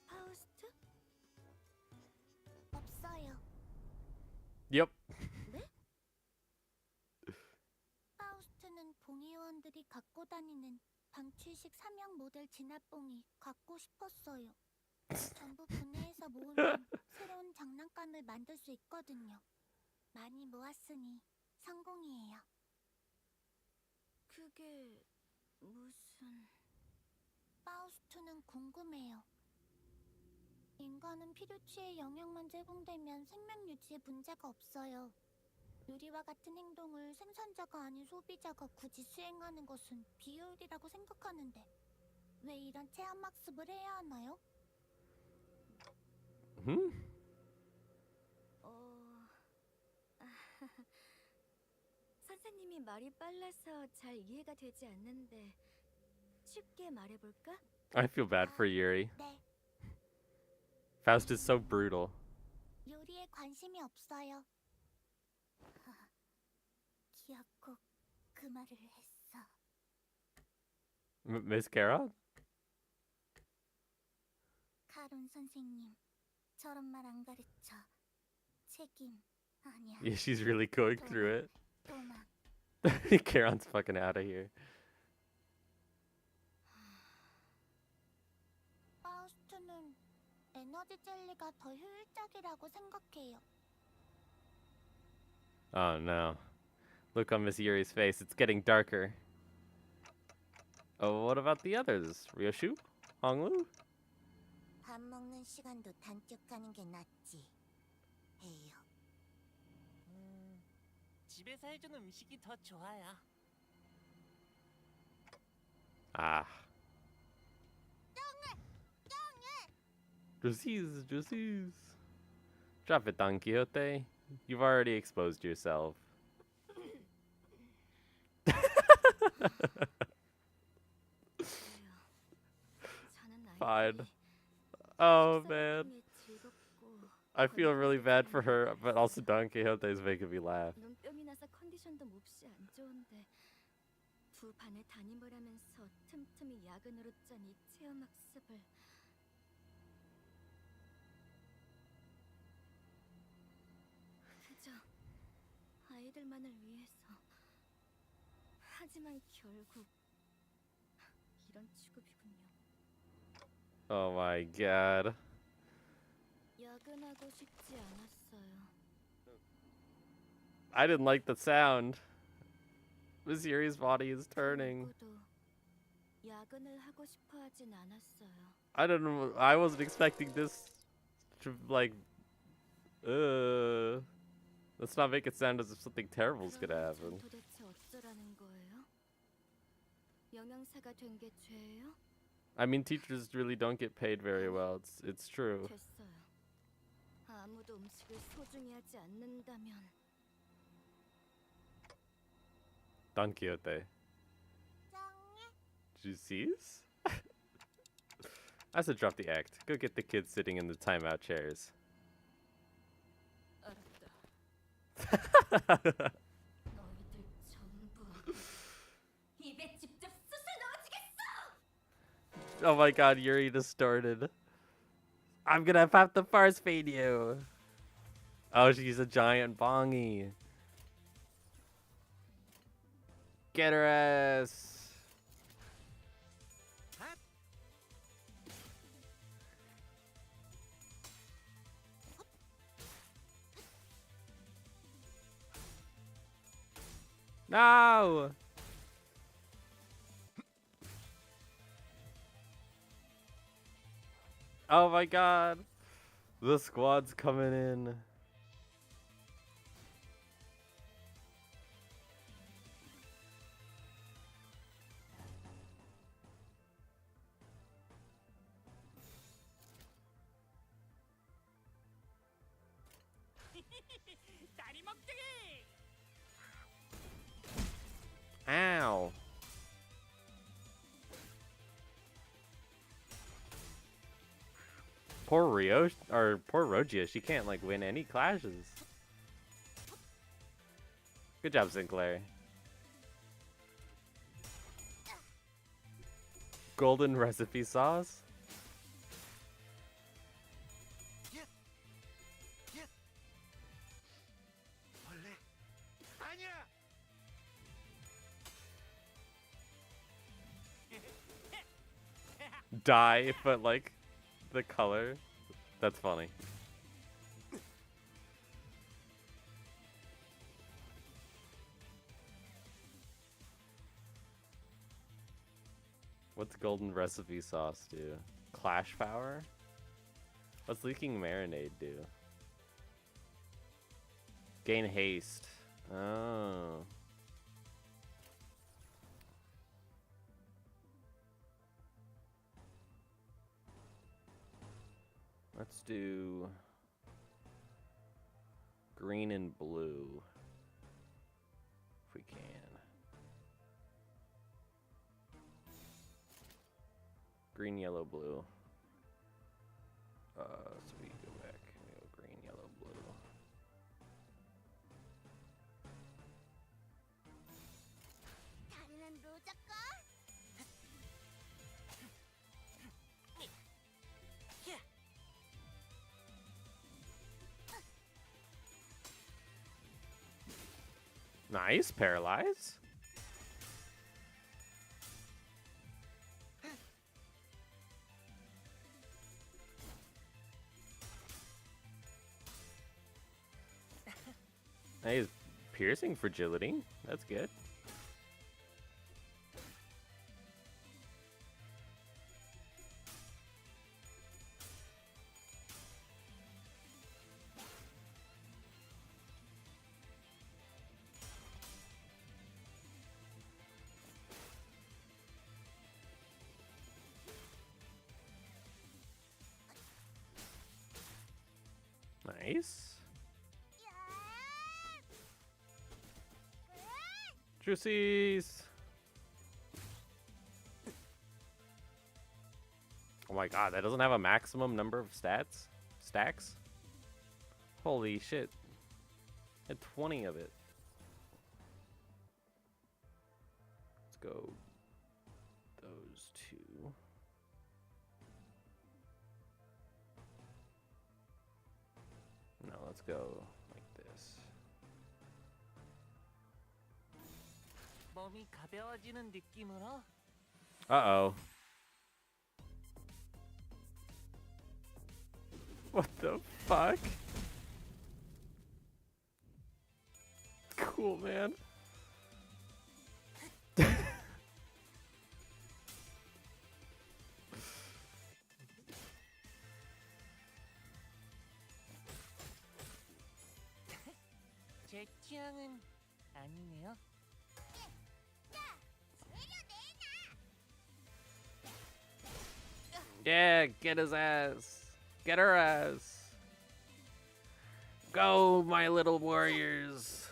파우스트? 없어요. Yep. 파우스트는 봉의원들이 갖고 다니는 방출식 삼형 모델 진압봉이 갖고 싶었어요. 전부 분해해서 모으면 새로운 장난감을 만들 수 있거든요. 많이 모았으니 성공이에요. 그게 무슨... 파우스트는 궁금해요. 인간은 피루치의 영향만 제공되면 생명 유지에 문제가 없어요. 유리와 같은 행동을 생산자가 아닌 소비자가 굳이 수행하는 것은 비효율이라고 생각하는데 왜 이런 체험학습을 해야 하나요? 선생님이 말이 빨라서 잘 이해가 되지 않는데 쉽게 말해볼까? I feel bad for Yuri. 네, Faust is so brutal. 요리에 관심이 없어요. 기어코 그 말을 했어. Miss Charon? 카론 선생님, 저런 말 안 가르쳐. 책임 아니야. Yeah, she's really going through it. 도망. Charon's fucking out of here. 파우스트는 에너지 젤리가 더 효율적이라고 생각해요. Oh no. Look on Miss Yuri's face. It's getting darker. Oh, what about the others? Ryoshu? Honglu? 밥 먹는 시간도 단축하는 게 낫지. 해요. 집에서 해준 음식이 더 좋아요. Ah. Juices. Drop it, Don Quixote. You've already exposed yourself. Fine. Oh man. I feel really bad for her, but also Don Quixote is making me laugh. 눈병이 나서 컨디션도 몹시 안 좋은데 두 반을 담임을 하면서 틈틈이 야근으로 짠 이 체험학습을 그저 아이들만을 위해서. 하지만 결국 이런 취급이군요. Oh my god. 야근하고 싶지 않았어요. I didn't like the sound. Miss Yuri's body is turning. 누구도 야근을 하고 싶어 하진 않았어요. I don't know. I wasn't expecting this to like. Let's not make it sound as if something terrible is gonna 그러면 happen. 전 도대체 어쩌라는 거예요? 영양사가 된 게 죄예요? I mean, teachers really don't get paid very well. It's true. 됐어요. 아무도 음식을 소중히 하지 않는다면 Don Quixote. 짱해. Juicies? I said drop the act. Go get the kids sitting in the timeout chairs. 알았다. 너희들 전부 입에 직접 숯을 넣어주겠어! Oh my god, Yuri distorted. I'm gonna have to force feed you. Oh, she's a giant bongy. Get her ass. No. Oh my god. The squad's coming in. Ow. Poor Rio, or poor Rogia, she can't like win any clashes. Good job, Sinclair. Golden recipe sauce? Die, but like the color. That's funny. What's golden recipe sauce do? Clash power? What's leaking marinade do? Gain haste. Oh. Let's do green and blue. If we can. Green, yellow, blue. So we go back. We go green, yellow, blue. Nice, paralyze. Nice, piercing fragility. That's good. Nice. Juicies. Oh my god, that doesn't have a maximum number of stacks? Holy shit. Had 20 of it. Let's go those two. No, let's go like this. 몸이 가벼워지는 느낌으로. Uh-oh. What the fuck? Cool, man. 제 취향은 아니네요. Yeah, get his ass. Get her ass. Go, my little warriors.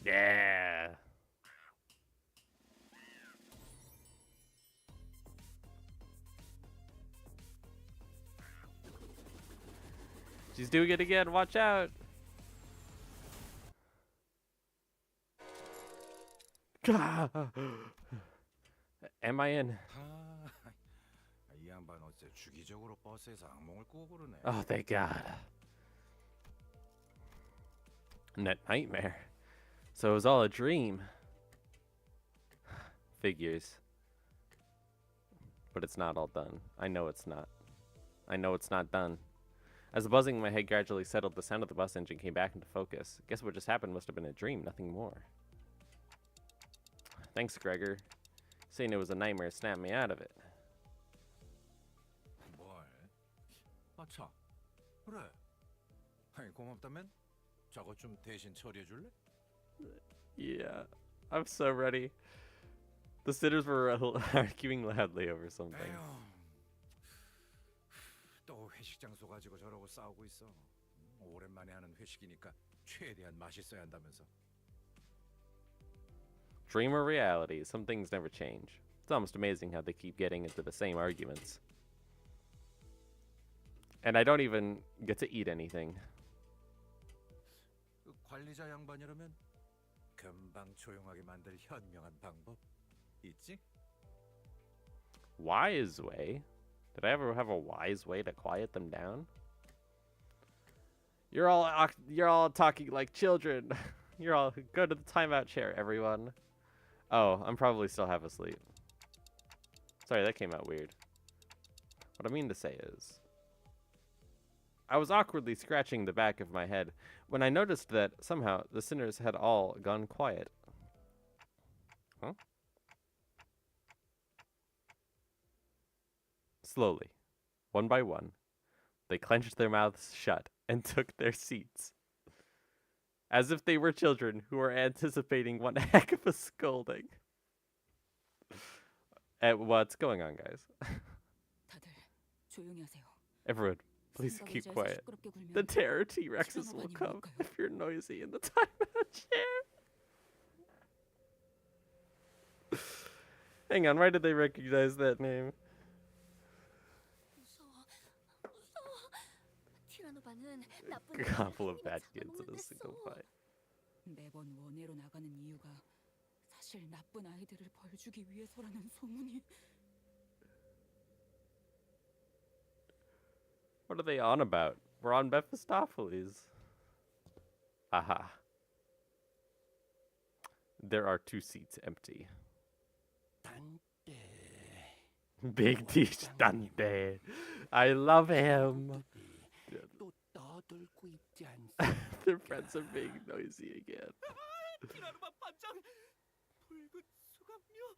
Yeah. She's doing it again. Watch out. Am I in? 이 양반 어째 주기적으로 버스에서 악몽을 꾸고 그러네. Oh, thank God. Net nightmare. So it was all a dream. Figures. But it's not all done. I know it's not. I know it's not done. As the buzzing in my head gradually settled, the sound of the bus engine came back into focus. Guess what just happened must have been a dream, nothing more. Thanks, Gregor. Saying it was a nightmare snapped me out of it. 뭘? 아차. 그래. 아니 고맙다면 저것 좀 대신 처리해 줄래? Yeah, I'm so ready. The sitters were arguing loudly over something. 에휴. 또 회식 장소 가지고 저러고 싸우고 있어. 오랜만에 하는 회식이니까 최대한 맛있어야 한다면서. Dream or reality, some things never change. It's almost amazing how they keep getting into the same arguments. And I don't even get to eat anything. 그 관리자 양반이라면 금방 조용하게 만들 현명한 방법 있지? Wise way? Did I ever have a wise way to quiet them down? You're all talking like children. You're all go to the timeout chair, everyone. Oh, I'm probably still half asleep. Sorry, that came out weird. What I mean to say is, I was awkwardly scratching the back of my head when I noticed that somehow the sinners had all gone quiet. Huh? Slowly, one by one, they clenched their mouths shut and took their seats. As if they were children who were anticipating one heck of a scolding. What's going on, guys? 다들 조용히 하세요. Everyone, please 상가 keep 의자에서 quiet. 시끄럽게 굴면 The terror T-Rexes will 시간어간이 come 뭘까요? if you're noisy in the timeout chair. Hang on, why did they recognize that name? 무서워. 무서워. 티라노바는 나쁜 A couple of 놈들을 bad 한입에 kids in a single 잡아먹는댔어. fight. 매번 원해로 나가는 이유가 사실 나쁜 아이들을 벌주기 위해서라는 소문이. What are they on about? We're on Mephistopheles. Aha. There are 2 seats empty. 단때 Big Teach Dante. I love him. 또 떠들고 있지 않습니까? Their friends are being noisy again. 티라노마 반장 붉은 수감료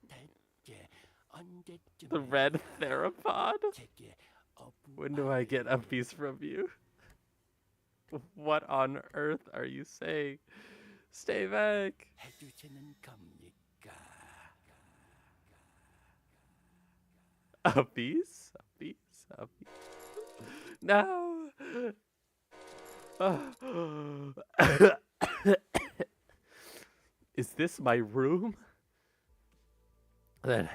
대체 언제쯤 The red theropod? 제게 When do I get a piece from you? What on earth are you saying? Stay back. 해주시는 겁니까? A piece? A piece? A piece? No. Is this my room? Then,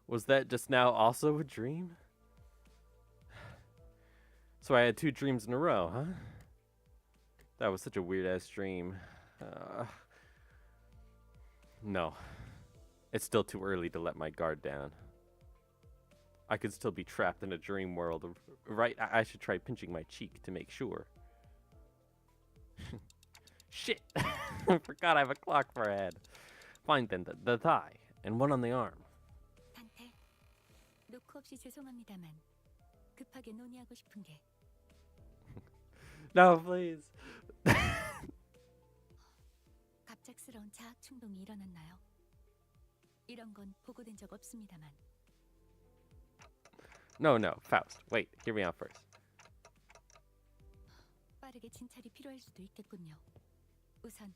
was that just now also a dream? So I had 2 dreams in a row, huh? That was such a weird-ass dream. No. It's still too early to let my guard down. I could still be trapped in a dream world. Right, I should try pinching my cheek to make sure. Shit! I forgot I have a clock for a head. Fine then, the thigh, and one on the arm. 단테, 놓고 없이 죄송합니다만 급하게 논의하고 싶은 게 No, please. 갑작스러운 자학 충동이 일어났나요? 이런 건 보고된 적 없습니다만 No, Faust. Wait, hear me out first. 빠르게 진찰이 필요할 수도 있겠군요. 우선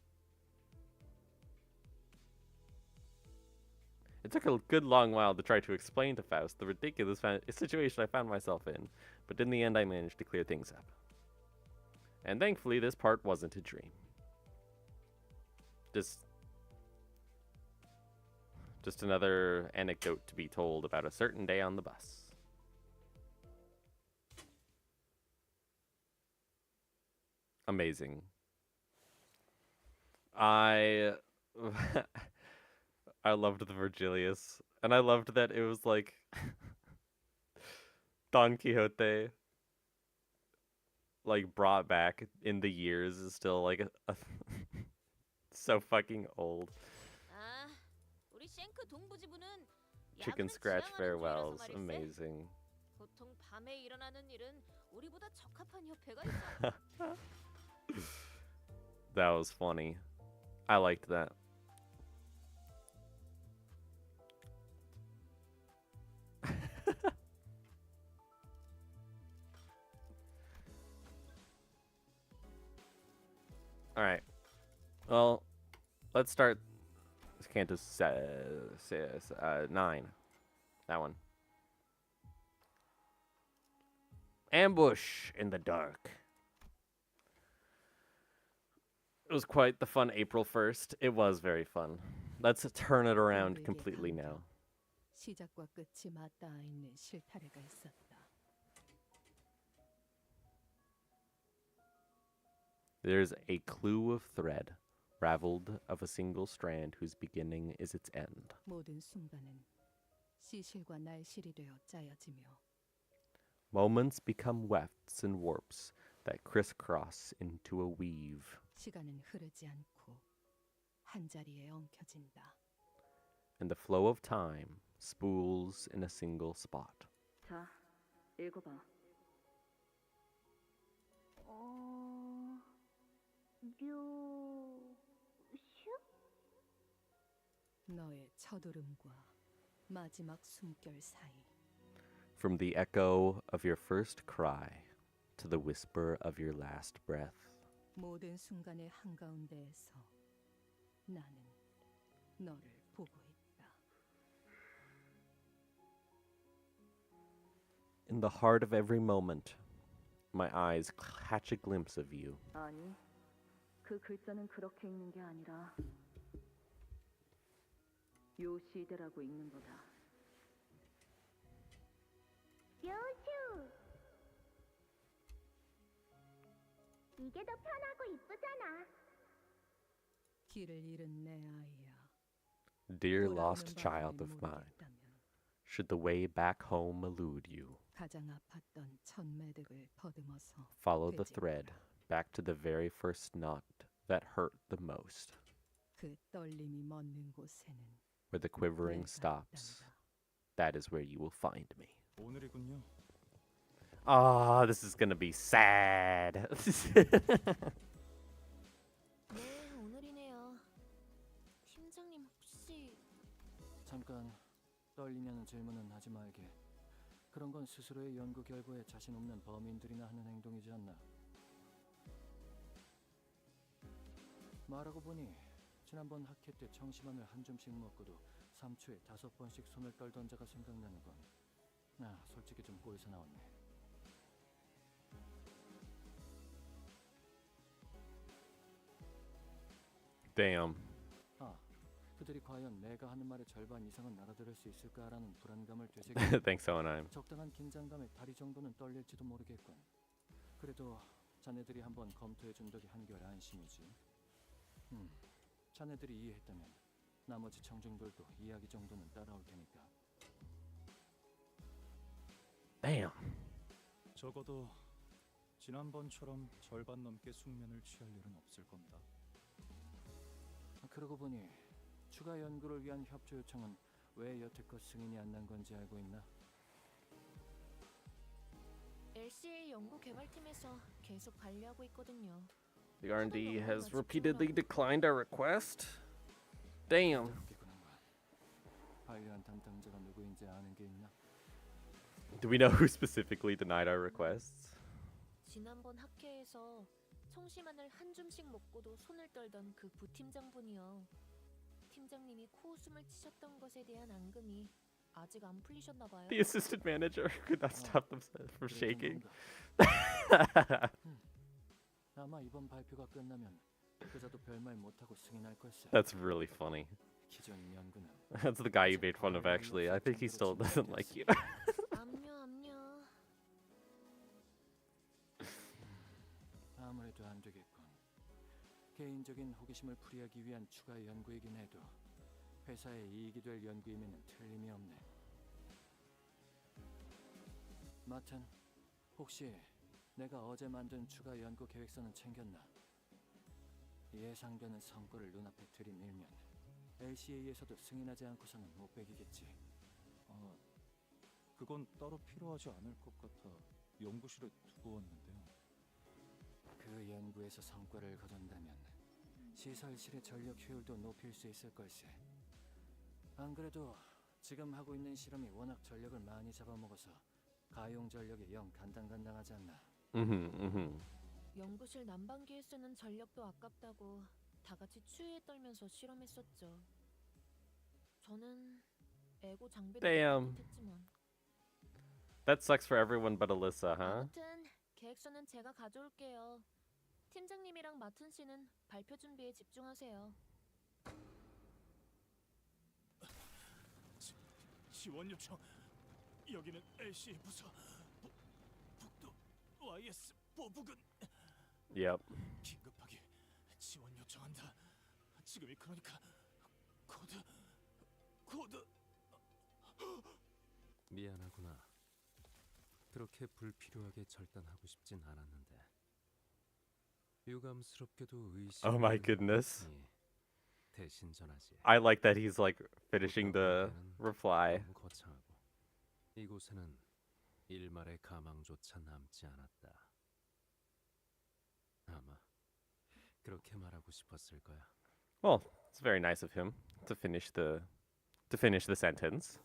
It took a good long while to try to explain to Faust the ridiculous situation I found myself in, but in the end I managed to clear things up. And thankfully this part wasn't a dream. Just another anecdote to be told about a certain day on the bus. Amazing. I I loved the Virgilius, and I loved that it was like Don Quixote, like brought back in the years, is still like so fucking old. 아, 우리 쉔크 동부지부는 Chicken 야근을 scratch 지향하는 farewells, 조이라서 말일세. amazing. 보통 밤에 일어나는 일은 우리보다 적합한 협회가 있어. That was funny. I liked that. All right. Well, let's start Canto 9. That one. Ambush in the dark. It was quite the fun April 1st. It was very fun. Let's turn it around completely now. 시작과 끝이 맞닿아 있는 실타래가 있었다. There's a clue of thread, raveled of a single strand whose beginning is its end. 모든 순간은 시실과 날실이 되어 짜여지며 Moments become wefts and warps that crisscross into a weave. 시간은 흐르지 않고 한 자리에 엉켜진다. And the flow of time spools in a single spot. 자, 읽어봐. 너의 첫울음과 마지막 숨결 사이 From the echo of your first cry to the whisper of your last breath. 모든 순간의 한가운데에서 나는 너를 보고 있다. In the heart of every moment, my eyes catch a glimpse of you. 아니, 그 글자는 그렇게 읽는 게 아니라 요시대라고 읽는 거다. 요슈! 이게 더 편하고 이쁘잖아. 길을 잃은 내 아이야. Dear 돌아오는 lost 방법을 child of mine, 모르겠다면 should the way back home elude you, 가장 아팠던 첫 매듭을 더듬어서 follow the 되짚어라. thread back to the very first knot that hurt the most, 그 떨림이 멎는 곳에는 where the quivering 내가 stops. 있단다. That is where you will find me. 오늘이군요. Ah, this is gonna be sad. 네, 오늘이네요. 팀장님 혹시 잠깐 떨리냐는 질문은 하지 말게. 그런 건 스스로의 연구 결과에 자신 없는 범인들이나 하는 행동이지 않나. 말하고 보니 지난번 학회 때 청심환을 한 줌씩 먹고도 3초에 5번씩 손을 떨던 자가 생각나는건 솔직히 좀 꼴에서 나왔네. Damn. 그들이 과연 내가 하는 말의 절반 이상은 알아들을 수 있을까라는 불안감을 되새기고 Thanks, Owenheim. 적당한 긴장감에 다리 정도는 떨릴지도 모르겠군. 그래도 자네들이 한번 검토해 준 덕이 한결 안심이지. 자네들이 이해했다면 나머지 청중들도 이야기 정도는 따라올 테니까. Damn. 적어도 지난번처럼 절반 넘게 숙면을 취할 일은 없을 겁니다. 그러고 보니 추가 연구를 위한 협조 요청은 왜 여태껏 승인이 안 난 건지 알고 있나? LCA 연구 개발팀에서 계속 관리하고 있거든요. The R&D has repeatedly declined our request. Damn. 웃기구나만. 관리한 담당자가 누구인지 아는 게 있나? Do we know who specifically denied our requests? 지난번 학회에서 청심환을 한 줌씩 먹고도 손을 떨던 그 부팀장분이요. 팀장님이 코웃음을 치셨던 것에 대한 앙금이 아직 안 풀리셨나 봐요. The assistant manager could not stop themselves from 그럴 shaking. 정도인가? 아마 이번 발표가 끝나면 그자도 별말 못하고 승인할 걸세. That's really funny. 기존 연구는 That's the guy you made fun of, actually. I think he still doesn't like you. 암요. 아무래도 안 되겠군. 개인적인 호기심을 풀이하기 위한 추가 연구이긴 해도 회사에 이익이 될 연구이면 틀림이 없네. 마튼, 혹시 내가 어제 만든 추가 연구 계획서는 챙겼나? 예상되는 성과를 눈앞에 들이밀면 LCA에서도 승인하지 않고서는 못 빼기겠지. 그건 따로 필요하지 않을 것 같아 연구실에 두고 왔는데요. 그 연구에서 성과를 거둔다면 시설실의 전력 효율도 높일 수 있을 걸세. 안 그래도 지금 하고 있는 실험이 워낙 전력을 많이 잡아먹어서 가용 전력에 영 간당간당하지 않나. 연구실 난방기에 쓰는 전력도 아깝다고 다 같이 추위에 떨면서 실험했었죠. 저는 에고 장비도 Damn. 못했지만. That sucks for everyone but Alyssa, huh? 아무튼 계획서는 제가 가져올게요. 팀장님이랑 마튼 씨는 발표 준비에 집중하세요. 지원 요청. 여기는 LCA 부서. 북도 YS 보부근. Yep. 긴급하게 지원 요청한다. 지금이 그러니까 코드. 미안하구나. 그렇게 불필요하게 절단하고 싶진 않았는데. 유감스럽게도 의심. Oh my goodness. 대신 전하지. I like that he's like finishing the reply. 너무 거창하고 이곳에는 일말의 가망조차 남지 않았다. 아마 그렇게 말하고 싶었을 거야. Well, it's very nice of him to finish the sentence.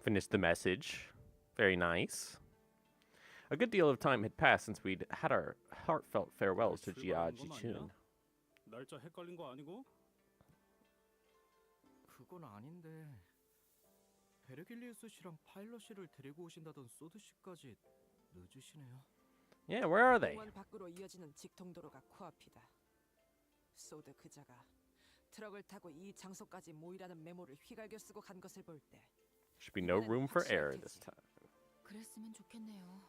Finish the message. Very nice. A good deal of time had passed since we'd had our heartfelt farewells to Jia Ji-chun. 날짜 헷갈린 거 아니고? 그건 아닌데 베르길리우스 씨랑 파일럿 씨를 데리고 오신다던 소드 씨까지 늦으시네요. Yeah, where are they? 공원 밖으로 이어지는 직통도로가 코앞이다. 소드 그자가 트럭을 타고 이 장소까지 모이라는 메모를 휘갈겨 쓰고 간 것을 볼 때 Should be no room for error this time. 그랬으면 좋겠네요.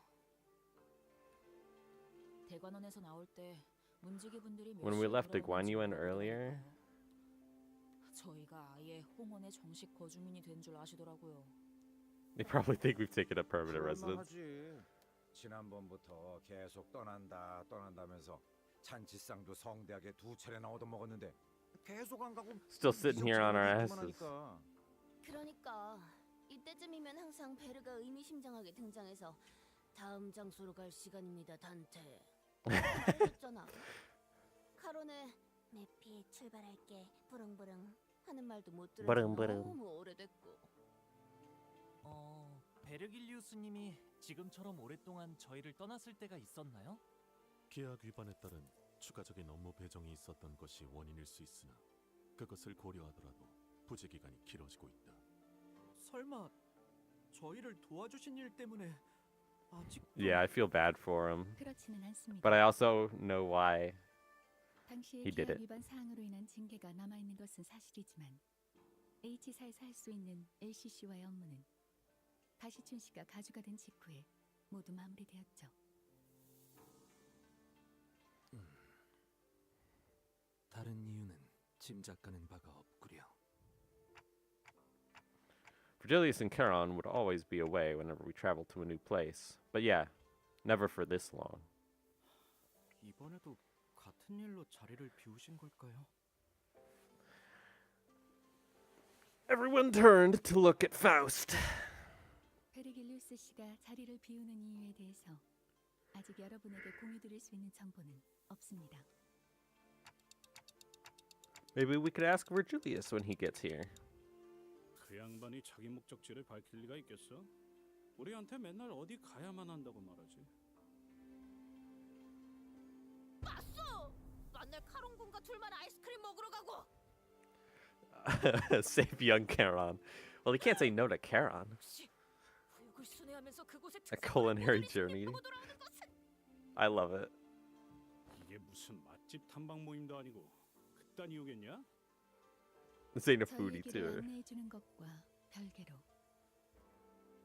대관원에서 나올 때 문지기 분들이 When we left the Guanyuan earlier, 저희가 아예 홍원의 정식 거주민이 된 줄 아시더라고요. they probably think we've taken up permanent residence. 그럴만하지. 지난번부터 계속 떠난다면서 잔치상도 성대하게 2차례나 얻어먹었는데 계속 안 가고 Still sitting here on our asses. 그러니까 이때쯤이면 항상 베르가 의미심장하게 등장해서 다음 장소로 갈 시간입니다, 단테. 말해줬잖아. 카론은 내피 출발할게, 부릉부릉 하는 말도 못 들은 지 부릉부릉. 너무 오래됐고. 베르길리우스님이 지금처럼 오랫동안 저희를 떠났을 때가 있었나요? 계약 위반에 따른 추가적인 업무 배정이 있었던 것이 원인일 수 있으나 그것을 고려하더라도 부재 기간이 길어지고 있다. 설마 저희를 도와주신 일 때문에 아직도 Yeah, I feel bad for him. 그렇지는 않습니다. But I also know why 당시의 he did 계약 it. 위반 사항으로 인한 징계가 남아 있는 것은 사실이지만 H사에서 할 수 있는 LCC와의 업무는 가시춘 씨가 가주가 된 직후에 모두 마무리되었죠. 다른 이유는 짐작가는 바가 없구려. Virgilius and Charon would always be away whenever we traveled to a new place. But yeah, never for this long. 이번에도 같은 일로 자리를 비우신 걸까요? Everyone turned to look at Faust. 베르길리우스 씨가 자리를 비우는 이유에 대해서 아직 여러분에게 공유드릴 수 있는 정보는 없습니다. Maybe we could ask Virgilius when he gets here. 그 양반이 자기 목적지를 밝힐 리가 있겠어? 우리한테 맨날 어디 가야만 한다고 말하지. 맞소! 만날 카론군과 둘만 아이스크림 먹으러 가고. Save young Charon. Well, he can't say no to Charon. 구역을 순회하면서 그곳에 A culinary journey. I love it. 이게 무슨 맛집 탐방 모임도 아니고 그딴 이유겠냐? This ain't a 저희 foodie 길을 tour. 안내해 주는 것과 별개로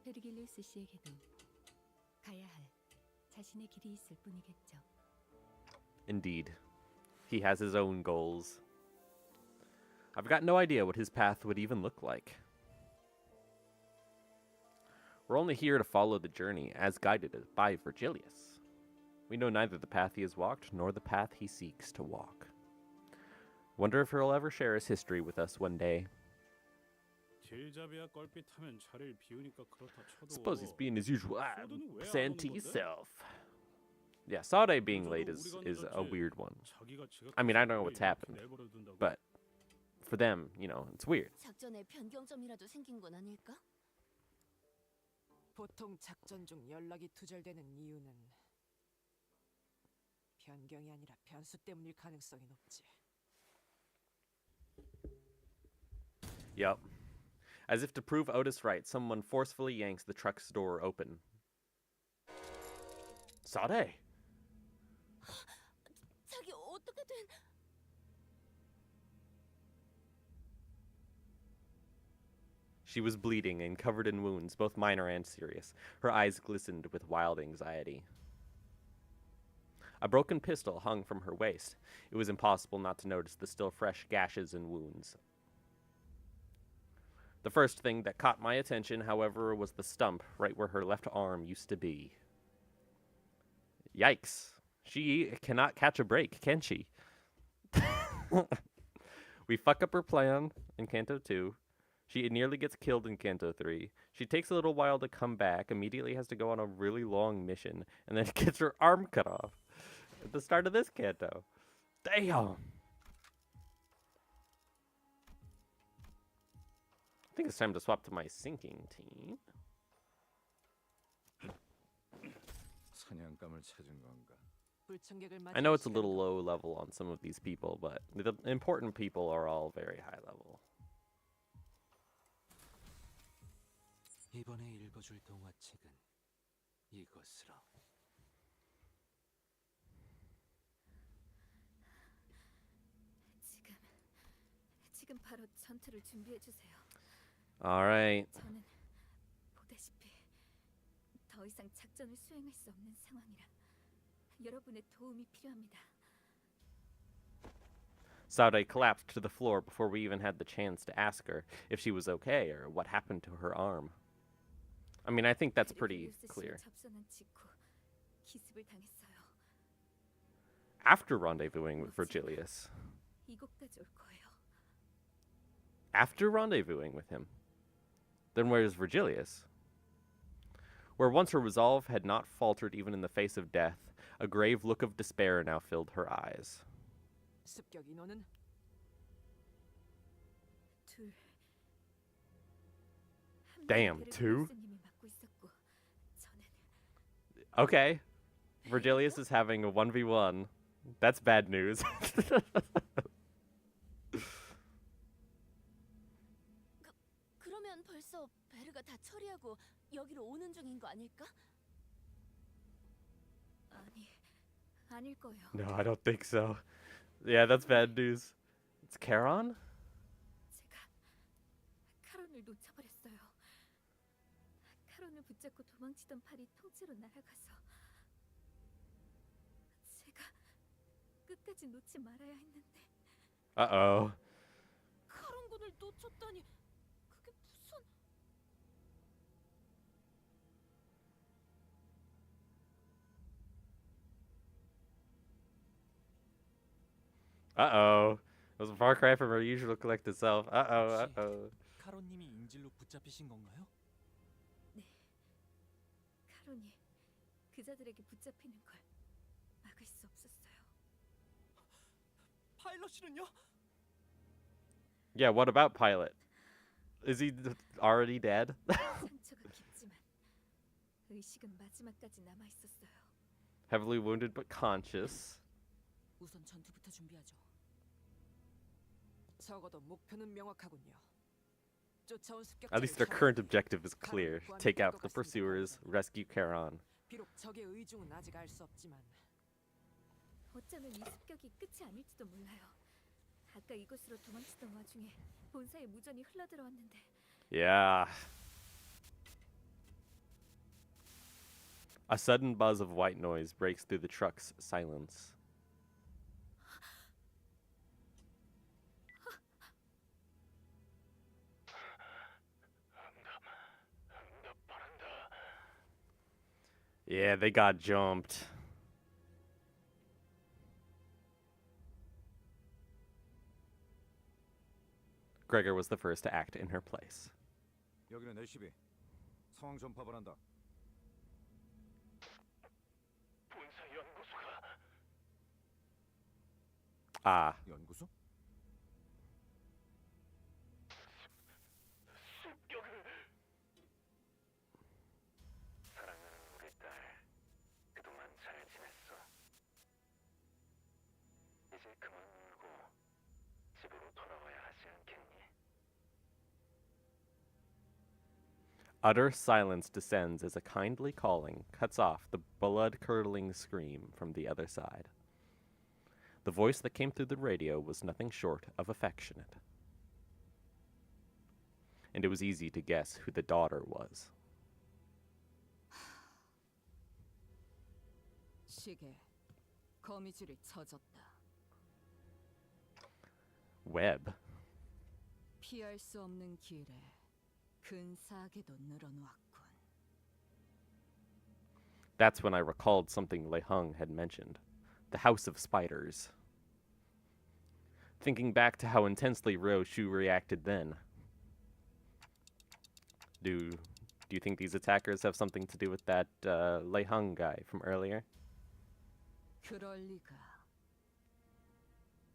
베르길리우스 씨에게도 가야 할 자신의 길이 있을 뿐이겠죠. Indeed. He has his own goals. I've got no idea what his path would even look like. We're only here to follow the journey as guided by Virgilius. We know neither the path he has walked nor the path he seeks to walk. Wonder if he'll ever share his history with us one day. Suppose he's being his usual Santee self. Yeah, Sade being late is a weird one. I mean, I don't know what's happened, but for them, you know, it's weird. 작전에 변경점이라도 생긴 건 아닐까? 보통 작전 중 연락이 두절되는 이유는 변경이 아니라 변수 때문일 가능성이 높지. Yep. As if to prove Otis right, someone forcefully yanks the truck's door open. Sade! 자기 어떻게든 She was bleeding and covered in wounds, both minor and serious. Her eyes glistened with wild anxiety. A broken pistol hung from her waist. It was impossible not to notice the still fresh gashes and wounds. The first thing that caught my attention, however, was the stump right where her left arm used to be. Yikes. She cannot catch a break, can she? We fuck up her plan in Canto 2. She nearly gets killed in Canto 3. She takes a little while to come back, immediately has to go on a really long mission, and then gets her arm cut off at the start of this canto. Damn! I think it's time to swap to my sinking team. 사냥감을 찾은 건가? I know it's a little low level on some of these people, but the important people are all very high level. 이번에 읽어줄 동화책은 이것으로. 지금 바로 전투를 준비해 주세요. All right. 저는 보다시피 더 이상 작전을 수행할 수 없는 상황이라 여러분의 도움이 필요합니다. Sade collapsed to the floor before we even had the chance to ask her if she was okay or what happened to her arm. I mean, I think that's pretty clear. After rendezvousing with Virgilius. After rendezvousing with him. Then where's Virgilius? Where once her resolve had not faltered even in the face of death, a grave look of despair now filled her eyes. 습격 인원은? 둘. Damn, two? Okay. Virgilius is having a 1v1. That's bad news. 그러면 벌써 베르가 다 처리하고 여기로 오는 중인 거 아닐까? 아닐 거예요. No, I don't think so. Yeah, that's bad news. It's Charon? 제가 카론을 놓쳐버렸어요. 카론을 붙잡고 도망치던 팔이 통째로 날아가서 제가 끝까지 놓지 말아야 했는데. Uh-oh. 카론군을 놓쳤다니 그게 무슨... Uh-oh. It was a far cry from her usual collected self. Uh-oh, uh-oh. 카론님이 인질로 붙잡히신 건가요? 네. 카론이 그자들에게 붙잡히는 걸 막을 수 없었어요. 파일럿이는요? Yeah, what about Pilot? Is he already dead? 상처가 깊지만 의식은 마지막까지 남아 있었어요. Heavily wounded but conscious. 우선 전투부터 준비하죠. 적어도 목표는 명확하군요. 쫓아온 습격자를 At least their current objective is clear. Take out the pursuers, rescue Charon. 비록 적의 의중은 아직 알 수 없지만 어쩌면 이 습격이 끝이 아닐지도 몰라요. 아까 이곳으로 도망치던 와중에 본사에 무전이 흘러들어왔는데. Yeah. A sudden buzz of white noise breaks through the truck's silence. Yeah, they got jumped. Gregor was the first to act in her place. 여기는 LCB. 상황 전파를 한다. Ah. 연구소? Utter silence descends as a kindly calling cuts off the blood-curdling scream from the other side. The voice that came through the radio was nothing short of affectionate. And it was easy to guess who the daughter was. 시계, 거미줄이 쳐졌다. Web. 피할 수 없는 길에 근사하게도 늘어놓았군. That's when I recalled something Lei Hung had mentioned. The House of Spiders. Thinking back to how intensely Ryo Shu reacted then. Do you think these attackers have something to do with that Lei Hung guy from earlier? 그럴 리가.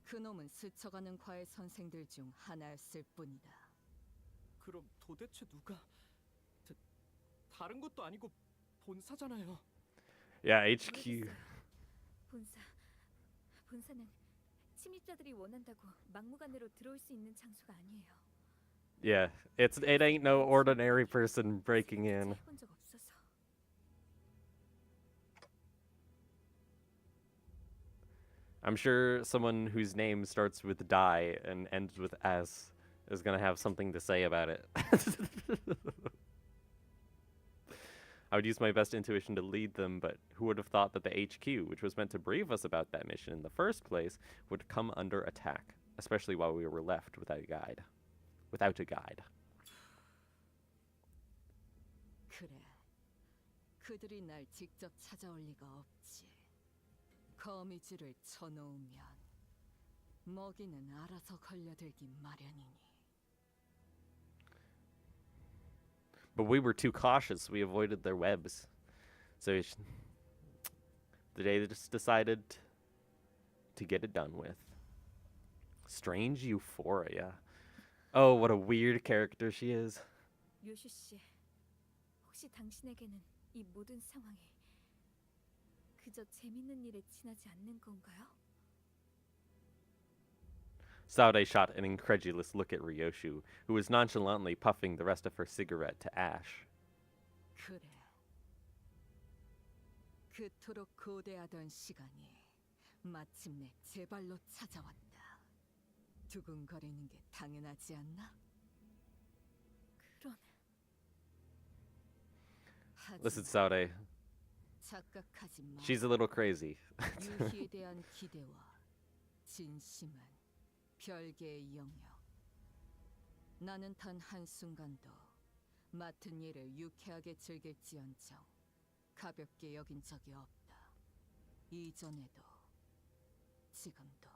그놈은 스쳐가는 과외 선생들 중 하나였을 뿐이다. 그럼 도대체 누가? 다른 것도 아니고 본사잖아요. Yeah, HQ. 본사는 침입자들이 원한다고 막무가내로 들어올 수 있는 장소가 아니에요. Yeah, it ain't no ordinary person breaking in. 해본 적 없어서. I'm sure someone whose name starts with die and ends with S is gonna have something to say about it. I would use my best intuition to lead them, but who would have thought that the HQ, which was meant to brief us about that mission in the first place, would come under attack, especially while we were left without a guide. 그래, 그들이 날 직접 찾아올 리가 없지. 거미줄을 쳐놓으면 먹이는 알아서 걸려들기 마련이니. But we were too cautious. We avoided their webs. So they just decided to get it done with. Strange euphoria. Oh, what a weird character she is. 요슈 씨, 혹시 당신에게는 이 모든 상황이 그저 재밌는 일에 지나지 않는 건가요? Saude shot an incredulous look at Ryoshu, who was nonchalantly puffing the rest of her cigarette to ash. 그래. 그토록 고대하던 시간이 마침내 제 발로 찾아왔다. 두근거리는 게 당연하지 않나? 그런... Listen, Saude. 착각하지 마. She's a little crazy. 유희에 대한 기대와 진심은 별개의 영역. 나는 단 한순간도 맡은 일을 유쾌하게 즐길지언정 가볍게 여긴 적이 없다. 이전에도 지금도.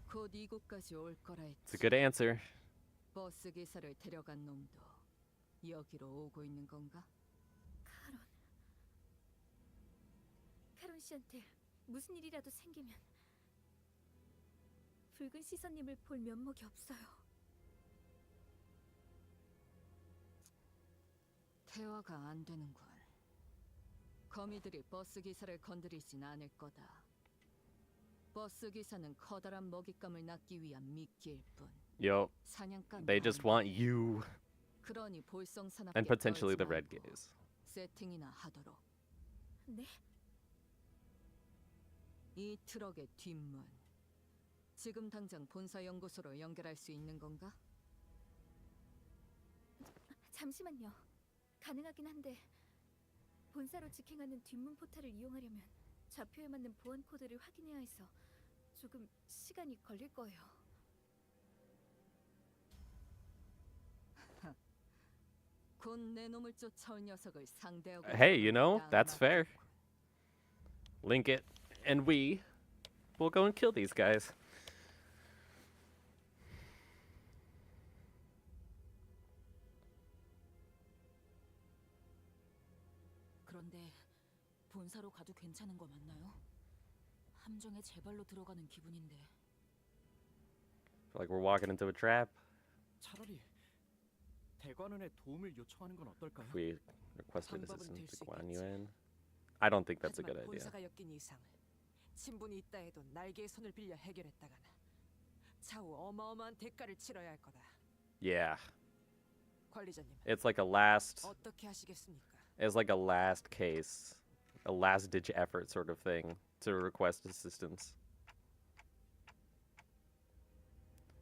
곧 이곳까지 올 거라 했지. It's a good answer. 버스 기사를 데려간 놈도 여기로 오고 있는 건가? 카론 씨한테 무슨 일이라도 생기면 붉은 시선님을 볼 면목이 없어요. 대화가 안 되는군. 거미들이 버스 기사를 건드리진 않을 거다. 버스 기사는 커다란 먹잇감을 낳기 위한 미끼일 뿐. Yo, 사냥감이 they just 아니다. want you 그러니 볼성사납게 and potentially the 떨지 red 말고 gaze. 세팅이나 하도록. 네? 이 트럭의 뒷문. 지금 당장 본사 연구소로 연결할 수 있는 건가? 잠시만요. 가능하긴 한데 본사로 직행하는 뒷문 포탈을 이용하려면 좌표에 맞는 보안 코드를 확인해야 해서 조금 시간이 걸릴 거예요. 곧 내 놈을 쫓아올 녀석을 상대하고 Hey, you know, 있다는 that's 말. fair. Link it, and we will go and kill these guys. 그런데 본사로 가도 괜찮은 거 맞나요? 함정에 제 발로 들어가는 기분인데. Feel like we're walking into a trap. 차라리 대관원에 도움을 요청하는 건 어떨까요? If we requested 방법은 assistance 될 to 수 Guan 있겠지. Yuan. I don't think that's a 하지만 good idea. 본사가 엮인 이상 친분이 있다 해도 날개의 손을 빌려 해결했다간 차후 어마어마한 대가를 치러야 할 거다. Yeah. 관리자님, It's like a last 어떻게 하시겠습니까? it's like a last case, a last ditch effort sort of thing to request assistance.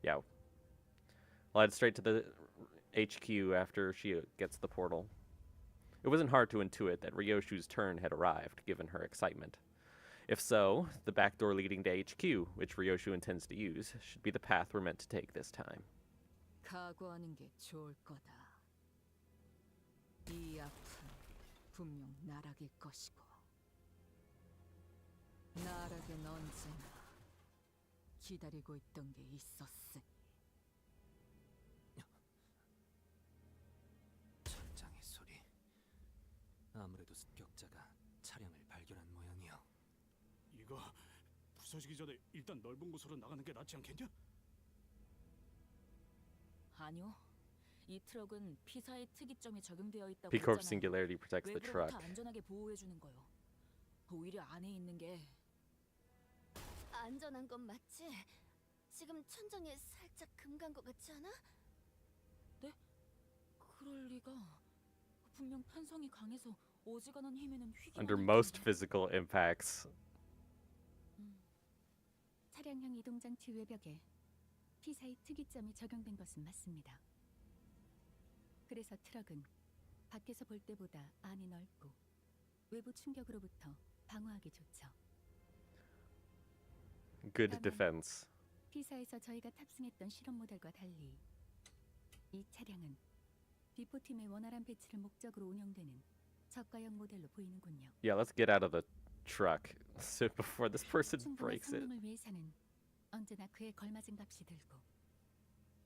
Yeah. I'll head straight to the HQ after she gets the portal. It wasn't hard to intuit that Ryoshu's turn had arrived, given her excitement. If so, the back door leading to HQ, which Ryoshu intends to use, should be the path we're meant to take this time. 각오하는 게 좋을 거다. 이 앞은 분명 나락일 것이고 나락엔 언제나 기다리고 있던 게 있었으니. 천장의 소리. 아무래도 습격자가 차량을 발견한 모양이야. 이거 부서지기 전에 일단 넓은 곳으로 나가는 게 낫지 않겠냐? 아니요. 이 트럭은 피사의 특이점이 적용되어 있다고 B Corp 했잖아요. singularity protects the truck. 외부로부터 안전하게 보호해 주는 거요. 오히려 안에 있는 게 안전한 건 맞지? 지금 천장에 살짝 금 간 것 같지 않아? 네? 그럴 리가. 분명 탄성이 강해서 어지간한 힘에는 휘기만 Under 할 most 텐데. physical impacts. 차량형 이동장치 외벽에 피사의 특이점이 적용된 것은 맞습니다. 그래서 트럭은 밖에서 볼 때보다 안이 넓고 외부 충격으로부터 방어하기 좋죠. Good 다만 defense. 피사에서 저희가 탑승했던 실험 모델과 달리 이 차량은 비포팀의 원활한 배치를 목적으로 운영되는 저가형 모델로 보이는군요. Yeah, let's get out of the truck so before this person 충분한 breaks it. 성능을 위해서는 언제나 그에 걸맞은 값이 들고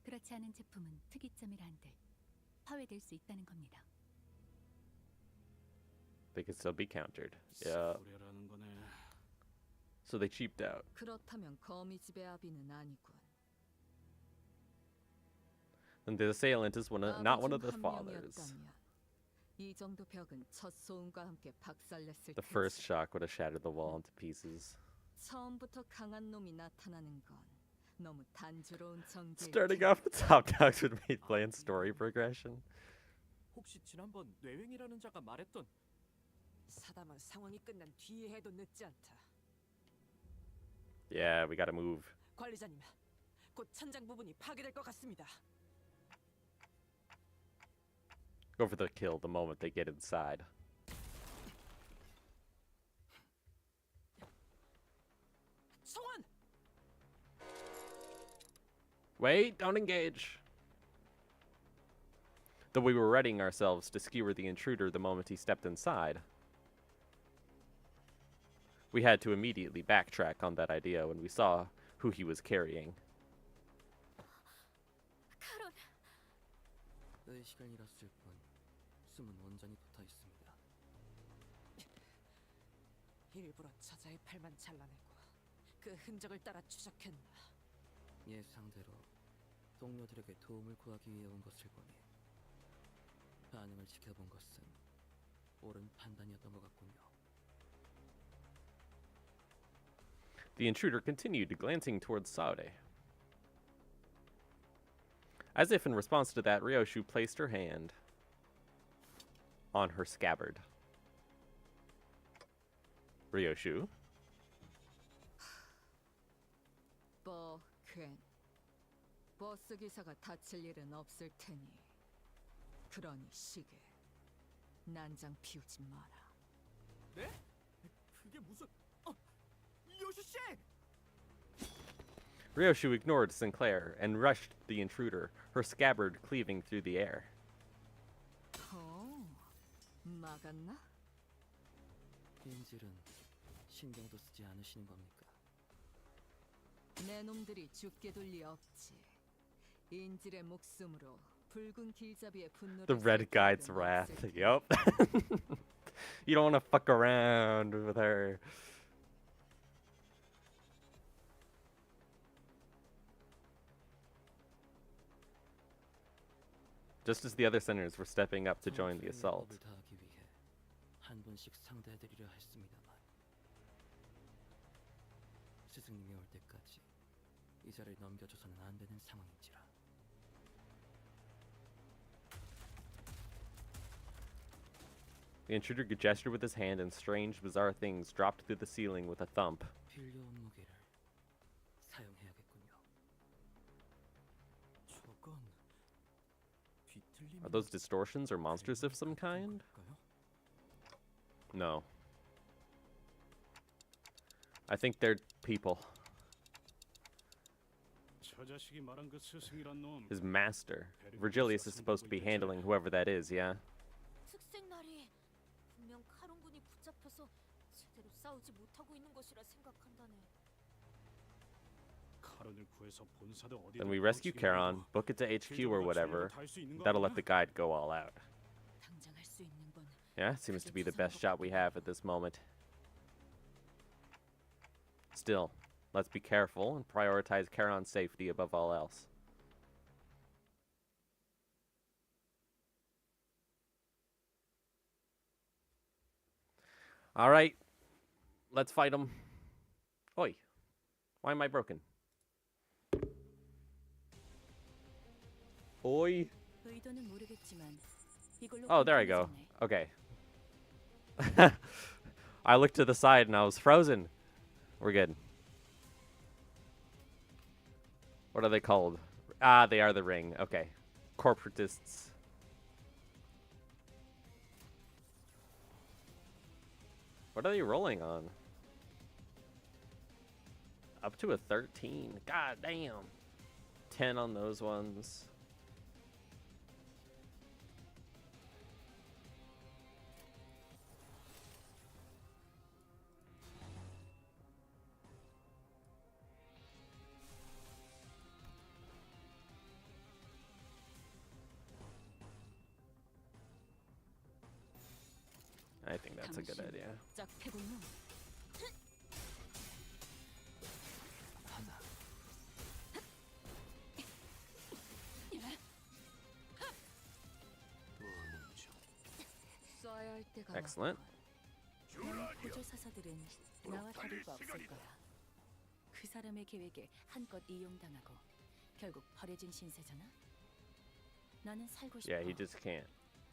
그렇지 않은 제품은 특이점이라 한들 파괴될 수 있다는 겁니다. They can still be countered. Yeah. 소리라는 거네. So they cheaped out. 그렇다면 거미집의 아비는 아니군. And the assailant is not one of the 아비 중 한 fathers. 명이었다면 이 정도 벽은 첫 소음과 함께 박살냈을 The 테지. first shock would have shattered the wall into pieces. 처음부터 강한 놈이 나타나는 건 너무 단조로운 전개. Starting off with top dogs would make bland story progression. 혹시 지난번 뇌횡이라는 자가 말했던 사담은 상황이 끝난 뒤에 해도 늦지 않다. Yeah, we gotta move. 관리자님, 곧 천장 부분이 파괴될 것 같습니다. Go for the kill the moment they get inside. 송환! Wait, don't engage. Though we were readying ourselves to skewer the intruder the moment he stepped inside, we had to immediately backtrack on that idea when we saw who he was carrying. 카론, 시간이랐을 뿐 숨은 원전이 붙어 있습니다. 일부러 저자의 팔만 잘라내고 그 흔적을 따라 추적했나. 예상대로 동료들에게 도움을 구하기 위해 온 것을 보니 반응을 지켜본 것은 옳은 판단이었던 것 같군요. The intruder continued, glancing towards Saode. As if in response to that, Ryoshu placed her hand on her scabbard. Ryoshu? 버퀸. 버스 기사가 다칠 일은 없을 테니 그러니 시계 난장 피우지 마라. 네? 그게 무슨... 요슈 씨! Ryoshu ignored Sinclair and rushed the intruder, her scabbard cleaving through the air. 막았나? 인질은 신경도 쓰지 않으시는 겁니까? 내 놈들이 죽게 둘 리 없지. 인질의 목숨으로 붉은 길잡이의 분노를 The red 살 guide's 필요는 wrath. 없을 Yup. You don't want to fuck around with her. Just as the other sinners were stepping up to join the assault. 법을 다하기 위해 한 번씩 상대해드리려 했습니다만 스승님이 올 때까지 이 자리를 넘겨줘서는 안 되는 상황인지라. The intruder gestured with his hand, and strange, bizarre things dropped through the ceiling with a thump. 빌려온 무기를 사용해야겠군요. 저건 Are those distortions or monsters of some kind? No. I think they're people. 저 자식이 말한 그 스승이란 놈. His master. Virgilius is supposed to be handling whoever that is, yeah? 특색 날이 분명 카론군이 붙잡혀서 제대로 싸우지 못하고 있는 것이라 생각한다네. 카론을 구해서 본사도 어디. Then we rescue Charon, book it to HQ or whatever. That'll let the guide go all out. 당장 할 수 있는 건 Yeah, seems to be the best shot we have at this moment. Still, let's be careful and prioritize Charon's safety above all else. Alright, let's fight him. Oi, why am I broken? Oi. 의도는 모르겠지만 이걸로 Oh, there I go. Okay. I looked to the side and I was frozen. We're good. What are they called? Ah, they are the ring. Okay. Corporatists. What are they rolling on? Up to a 13. God damn. 10 on those ones. I think that's a good idea. Excellent. 보조 사사들은 나와 다를 바 없을 거야. 그 사람의 계획에 한껏 이용당하고 결국 버려진 신세잖아. 나는 살고 싶어. Yeah, he just can't.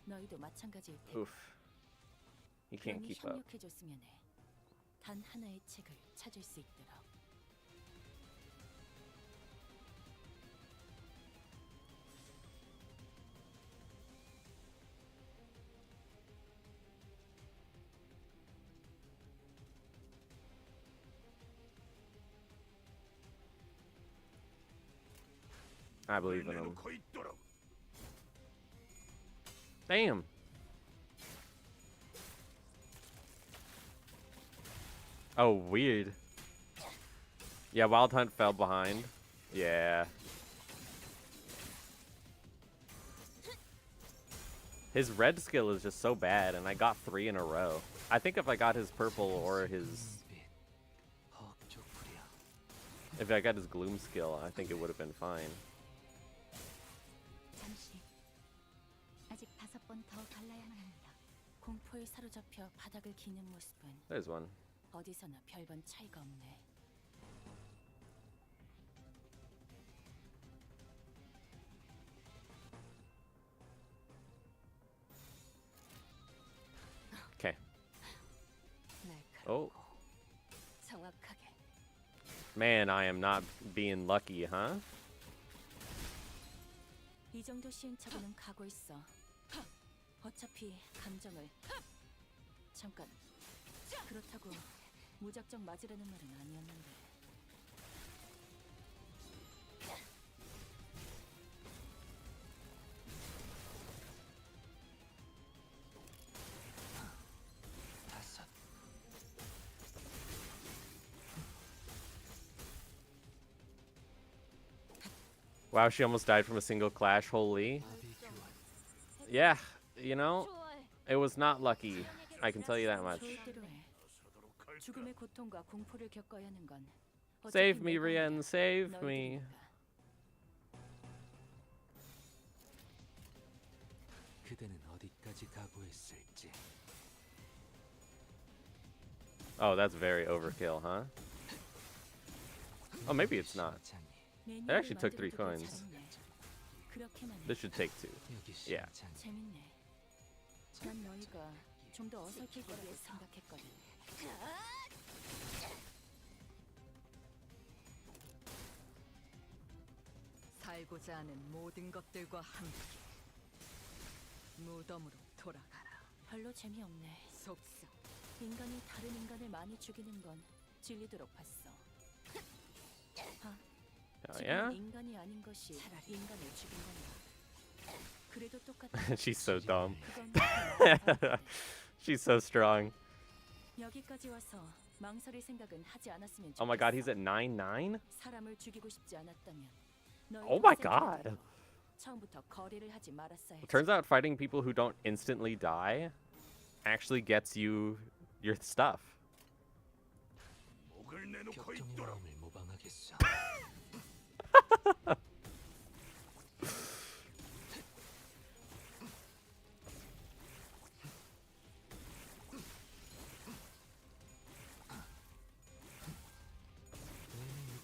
너희도 마찬가지일 테고. Oof. He can't 그러니 keep up. 협력해줬으면 해. 단 하나의 책을 찾을 수 있도록. I believe in him. Damn. Oh, weird. Yeah, Wild Hunt fell behind. Yeah. His red skill is just so bad, and I got 3 in a row. I think if I got his purple or his... If I got his gloom skill, I think it would have been fine. 잠시. 아직 5번 더 갈라야만 합니다. 공포에 사로잡혀 바닥을 기는 모습은 There's one. 어디서나 별반 차이가 없네. Okay. Oh. 정확하게. Man, I am not being lucky, huh? 이 정도 시행착오는 가고 있어. 어차피 감정을 잠깐. 그렇다고 무작정 맞으라는 말은 아니었는데. Wow, she almost died from a single clash. Holy. Yeah, you know, it was not lucky. I can tell you that much. 좋을 대로 해. 죽음의 고통과 공포를 겪어야 하는 건 Save 어차피 me, 내가 Rian, 아니야. save me. 너희들이니까. 그대는 어디까지 각오했을지. Oh, that's very overkill, huh? Oh, maybe it's not. It actually took 3 coins. 그렇게만 해. This should take 2. Yeah. 재밌네. 난 너희가 좀 더 어설플 거라고 생각했거든. 살고자 하는 모든 것들과 함께 무덤으로 돌아가라. 별로 재미없네. 속삭. 인간이 다른 인간을 많이 죽이는 건 질리도록 봤어. Oh, yeah? 인간이 아닌 것이 차라리 인간을 죽인 건가? 그래도 똑같아. She's so dumb. 그건 그렇게 She's so strong. 여기까지 와서 망설일 생각은 하지 않았으면 좋겠어. Oh my god, he's at 9-9? 사람을 죽이고 싶지 않았다면 Oh my god. 처음부터 거래를 하지 말았어야지. Turns out fighting people who don't instantly die actually gets you your stuff. 격정의 마음을 모방하겠어.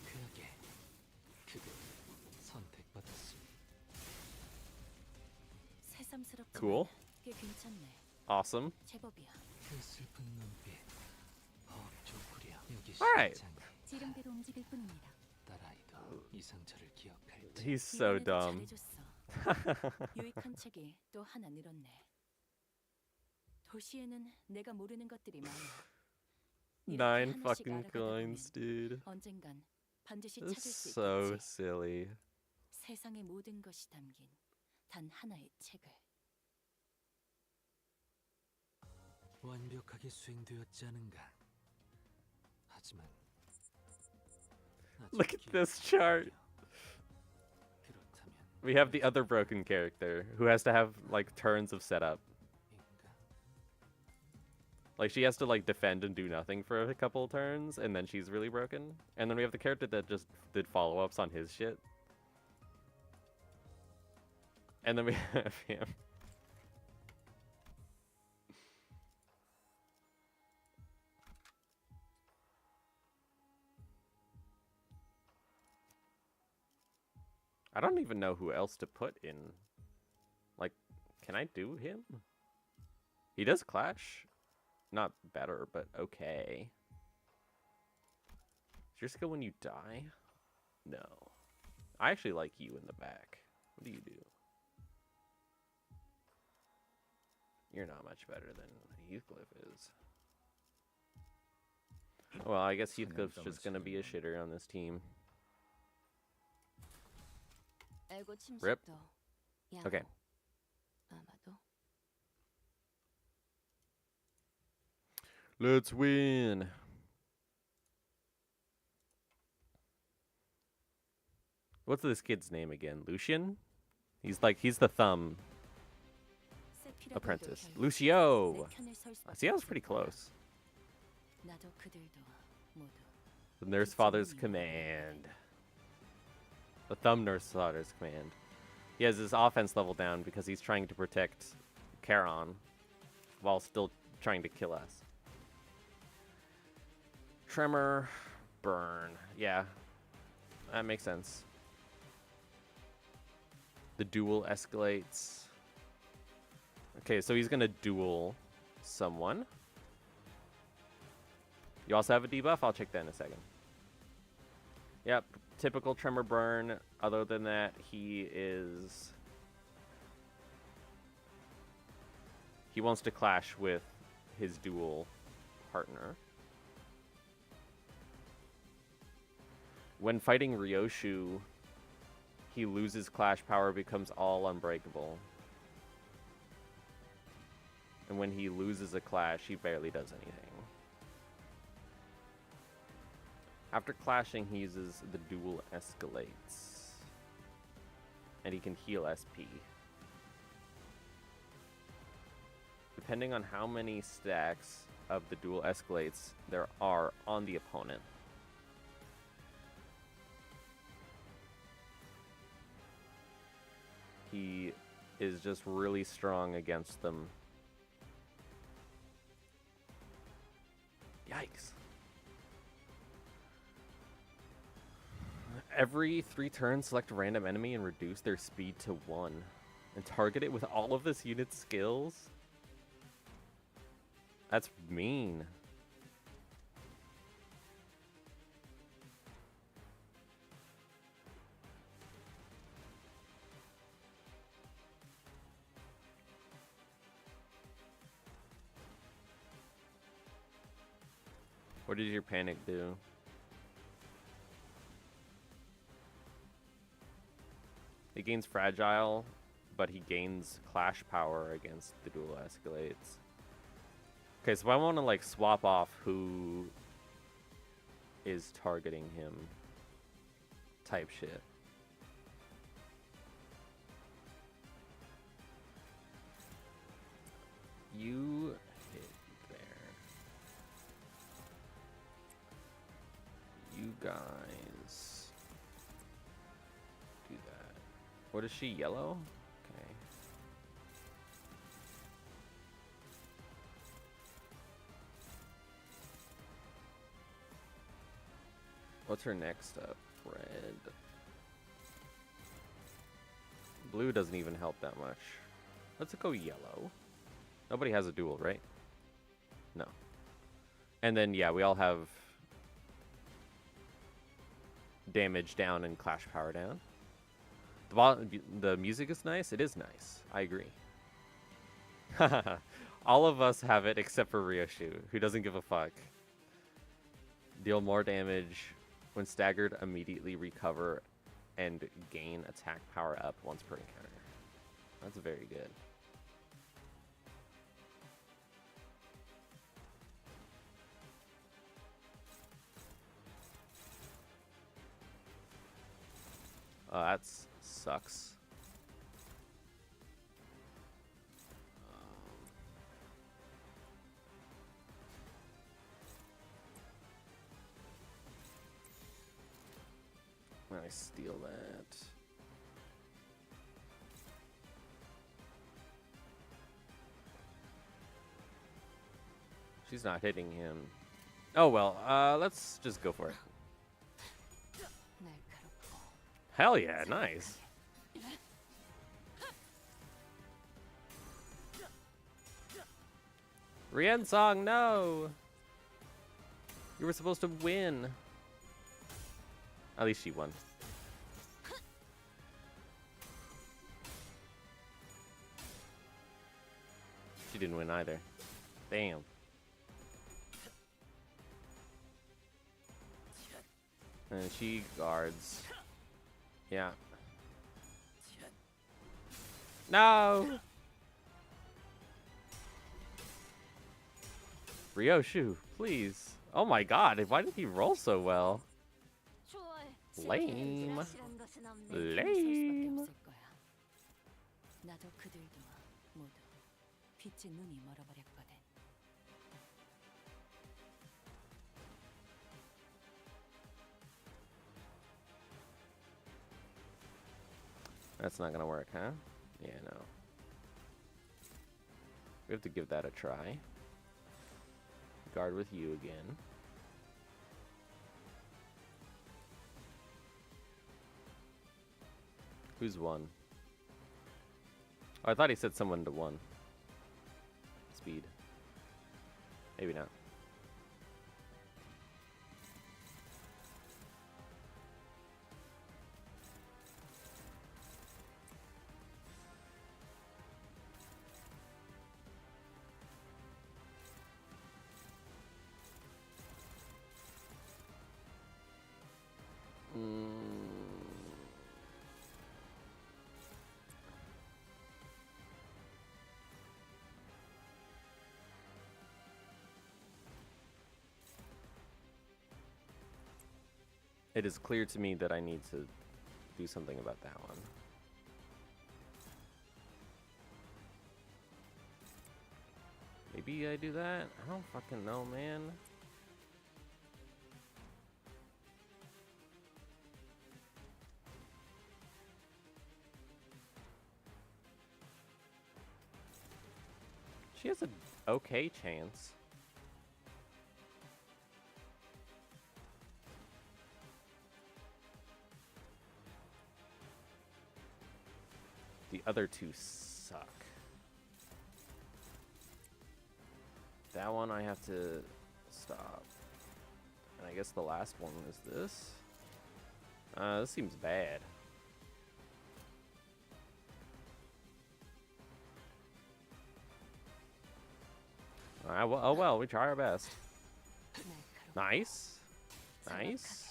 유쾌하게 그대 선택받았음. 새삼스럽지만 Cool. 꽤 괜찮네. Awesome. 제법이야. 그 슬픈 눈빛. 좋구려. 여기 Alright. 심장이 지름대로 움직일 뿐입니다. 딸아이도 이 상처를 기억할 테. He's so dumb. 잘해줬어. 유익한 책이 또 하나 늘었네. 도시에는 내가 모르는 것들이 많아. 9 하나씩 fucking 알아가다 coins, dude. 언젠간 반드시 This 찾을 is 수 so 있겠지. silly. 세상의 모든 것이 담긴 단 하나의 책을. 완벽하게 수행되었지 않은가. 하지만 Look at this chart. We have the other broken character who has to have like turns of setup. Like she has to like defend and do nothing for a couple turns and then she's really broken. And then we have the character that just did follow-ups on his shit. And then we have him. I don't even know who else to put in. Like, can I do him? He does clash. Not better, but okay. Is your skill when you die? No. I actually like you in the back. What do you do? You're not much better than Heathcliff is. Well, I guess Heathcliff's just gonna be a shitter on this team. Rip. Okay. Let's win. What's this kid's name again? Lucian? He's the thumb apprentice. Lucio! See, I was pretty close. The Nurse Father's command. The Thumb Nurse Father's command. He has his offense level down because he's trying to protect Charon while still trying to kill us. Tremor, burn. Yeah, that makes sense. The duel escalates. Okay, so he's gonna duel someone. You also have a debuff? I'll check that in a second. Yep, typical tremor burn. Other than that, he wants to clash with his duel partner. When fighting Ryoshu, he loses clash power, becomes all unbreakable. And when he loses a clash, he barely does anything. After clashing, he uses the duel escalates. and he can heal SP. Depending on how many stacks of the dual escalates there are on the opponent. He is just really strong against them. Yikes. Every 3 turns, select a random enemy and reduce their speed to 1. And target it with all of this unit's skills? That's mean. What did your panic do? He gains fragile, but he gains clash power against the dual escalates. Okay, so I want to like swap off who is targeting him type shit. You hit there. You guys do that. What is she, yellow? Okay. What's her next up? Red. Blue doesn't even help that much. Let's go yellow. Nobody has a duel, right? No. And then, yeah, we all have damage down and clash power down. The music is nice. It is nice. I agree. All of us have it except for Ryoshu, who doesn't give a fuck. Deal more damage when staggered, immediately recover, and gain attack power up once per encounter. That's very good. Oh, that sucks. I steal that. She's not hitting him. Oh well, let's just go for it. Hell yeah, nice. Rien Song, no! You were supposed to win. At least she won. She didn't win either. Damn. And she guards. Yeah. No! Ryoshu, please. Oh my god, why did he roll so well? Lame. Lame. 나도 그들도 모두 빛의 눈이 멀어버렸거든. That's not gonna work, huh? Yeah, no. We have to give that a try. Guard with you again. Who's won? Oh, I thought he said someone to 1. Speed. Maybe not. It is clear to me that I need to do something about that one. Maybe I do that? I don't fucking know, man. She has an okay chance. The other two suck. That one I have to stop. And I guess the last one is this. This seems bad. Alright, well, oh well, we try our best. Nice. Nice.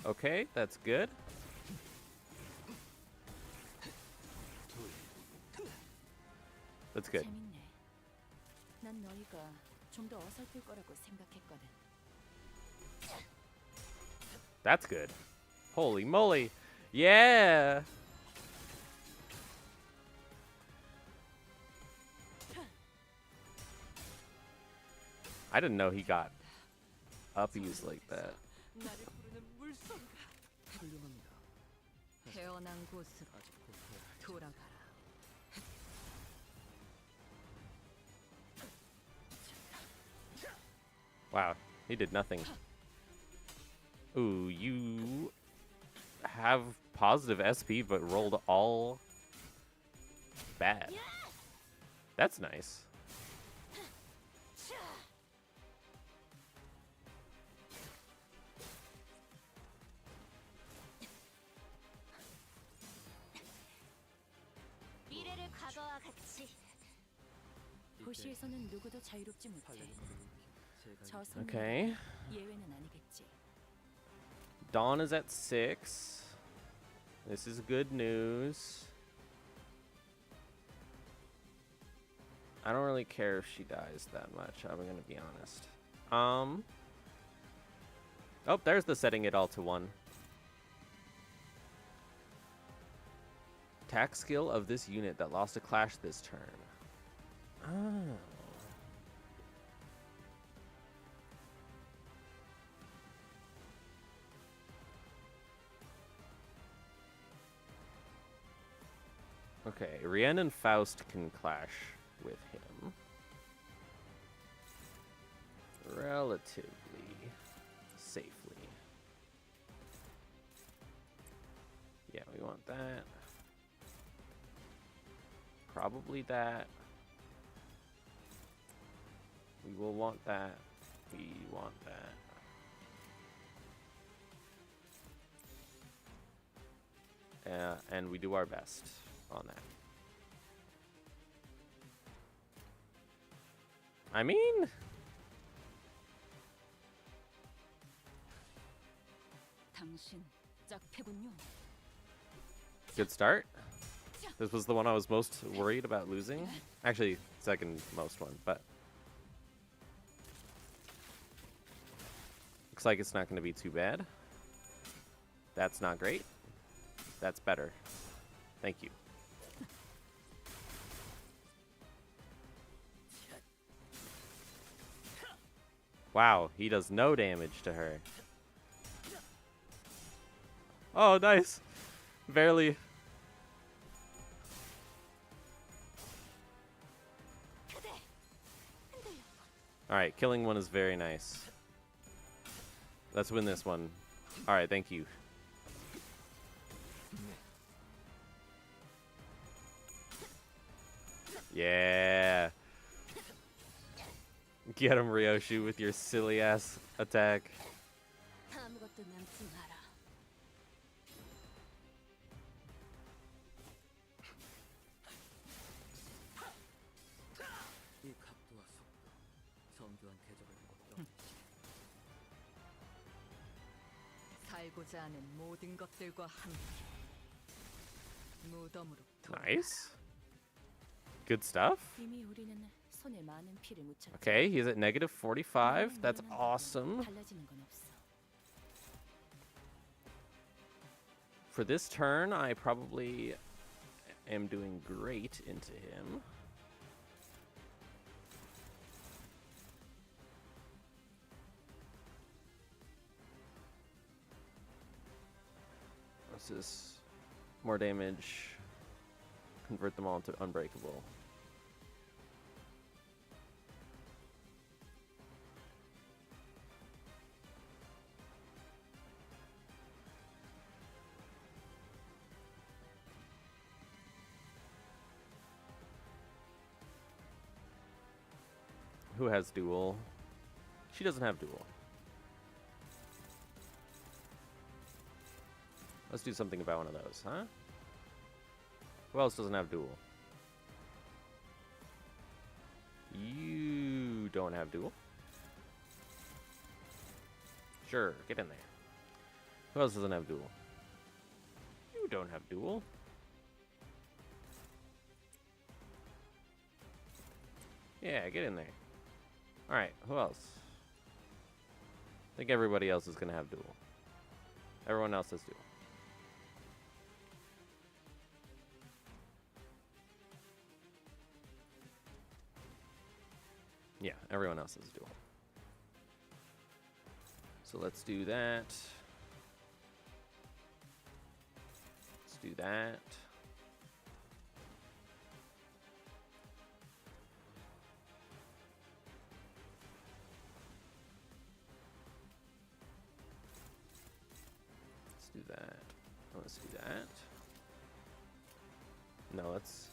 Okay, that's good. That's good. 재밌네. 난 너희가 좀 더 어설플 거라고 생각했거든. That's good. Holy moly. Yeah. I didn't know he got uppies like that. 나를 부르는 물소리가. 훌륭합니다. 태어난 곳으로 돌아가라. Wow, he did nothing. Ooh, you have positive SP but rolled all bad. That's nice. 미래를 과거와 같이. 도시에서는 누구도 자유롭지 못해. 저 Okay. 예외는 아니겠지. Dawn is at 6. This is good news. I don't really care if she dies that much, I'm gonna be honest. Oh, there's the setting it all to 1. Attack skill of this unit that lost a clash this turn. Oh. Okay, Rien and Faust can clash with him. Relatively safely. Yeah, we want that. Probably that. We will want that. We want that. And we do our best on that. I mean, 당신 짝패군요. good start. This was the one I was most worried about losing. Actually, second most one, but looks like it's not going to be too bad. That's not great. That's better. Thank you. Wow, he does no damage to her. Oh, nice. Barely. Alright, killing one is very nice. Let's win this one. Alright, thank you. Yeah. Get him, Ryoshu, with your silly ass attack. 아무것도 남지 마라. 이 각도와 속도, 정교한 궤적을 두고 살고자 하는 모든 것들과 함께 무덤으로 Nice. Good stuff. 이미 우리는 손에 많은 피를 묻혔지. Okay, he's at negative 45. That's awesome. 달라지는 건 없어. For this turn, I probably am doing great into him. What's this? More damage. Convert them all into unbreakable. Who has dual? She doesn't have dual. Let's do something about one of those, huh? Who else doesn't have dual? You don't have dual. Sure, get in there. Who else doesn't have dual? You don't have dual. Yeah, get in there. Alright, who else? I think everybody else is going to have dual. Everyone else has dual. Yeah, everyone else has dual. So let's do that. Let's do that. Let's do that. Let's do that. No, let's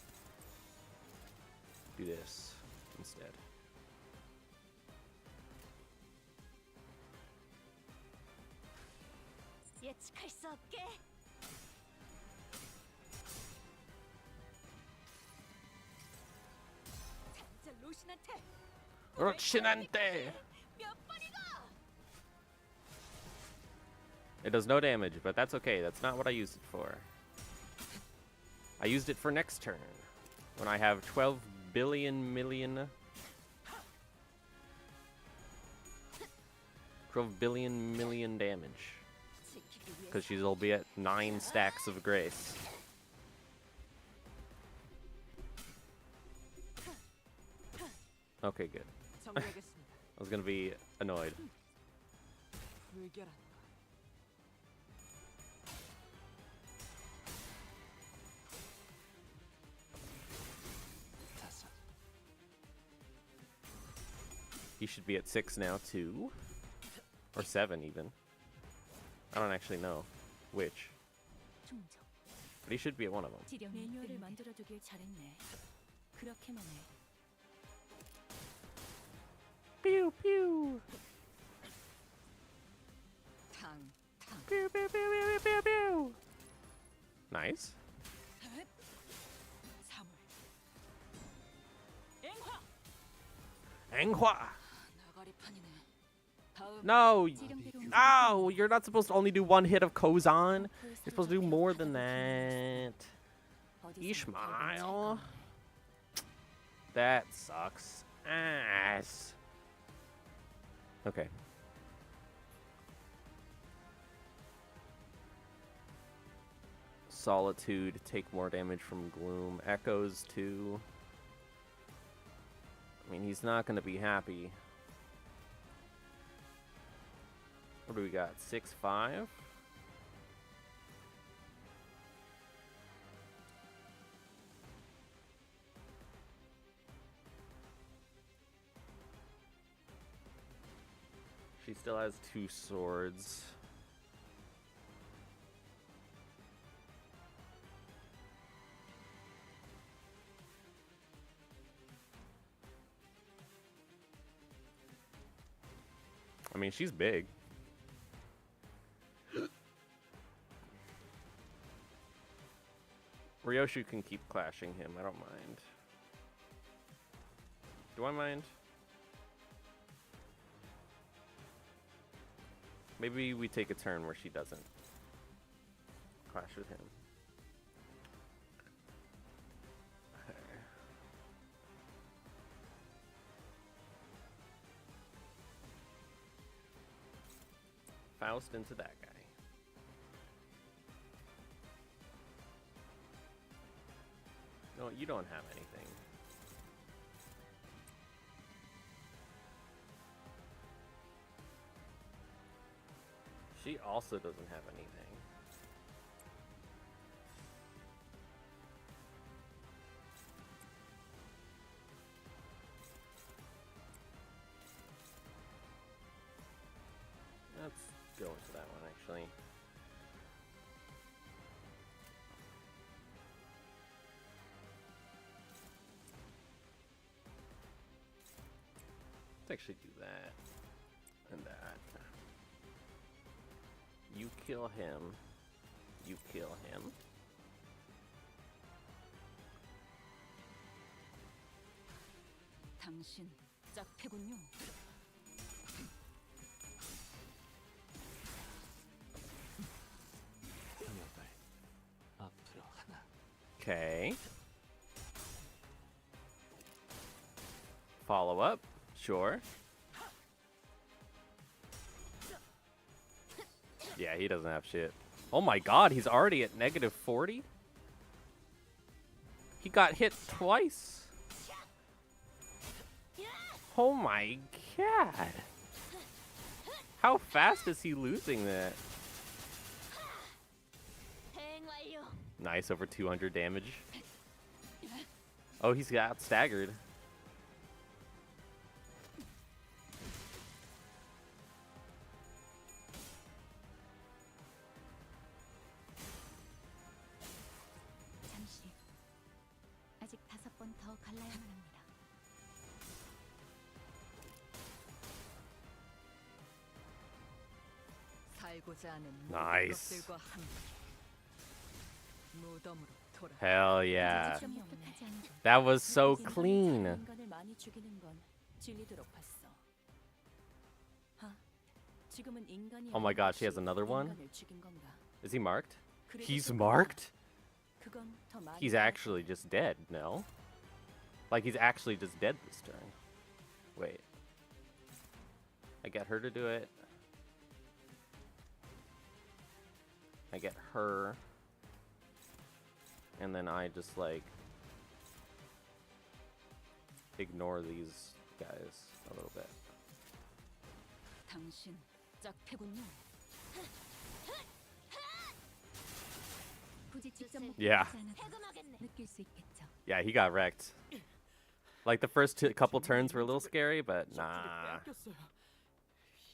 do this instead. 예측할 수 없게. 진짜 로신한테 Rochinante! It does no damage, but that's okay. That's not what I used it for. I used it for next turn, when I have 12 billion million... 12 billion million damage. Because she'll be at 9 stacks of grace. Okay, good. I was gonna be annoyed. He should be at 6 now too, or 7 even. I don't actually know which, but he should be at one of them. 매뉴얼을 만들어두길 잘했네. 그렇게만 해. Pew pew. Pew pew pew pew pew pew. Nice. Enghua. No, no, you're not supposed to only do 1 hit of Kozan. You're supposed to do more than that. Ishmael. That sucks ass. Okay. Solitude, take more damage from Gloom. Echoes too. I mean, he's not going to be happy. What do we got? 6-5? She still has 2 swords. I mean, she's big. Ryoshu can keep clashing him, I don't mind. Do I mind? Maybe we take a turn where she doesn't clash with him. Okay. Faust into that guy. No, you don't have anything. She also doesn't have anything. actually do that and that. You kill him. You kill him. 당신 짝패군요. 병역을 앞으로 하나. Okay. Follow up. Sure. Yeah, he doesn't have shit. Oh my god, he's already at negative 40? He got hit twice. Oh my god. How fast is he losing that? Nice, over 200 damage. Oh, he's got staggered. 잠시. 아직 5번 더 갈라야만 합니다. 살고자 하는 Nice. 것들과 함께 무덤으로 돌아. Hell yeah. That was so clean. 인간을 많이 죽이는 건 진리도록 봤어. 지금은 인간이 Oh my god, she has another one? 인간을 죽인 건가? Is he marked? 그래도 He's 좀 marked? 그건 더 많이 He's actually just dead, no? Like he's actually just dead this turn. Wait. I get her to do it. I get her. And then I just like ignore these guys a little bit. 당신 짝패군요. 굳이 직접 Yeah. 느낄 수 있겠죠. Yeah, he got wrecked. Like the first couple turns were a little scary, but nah.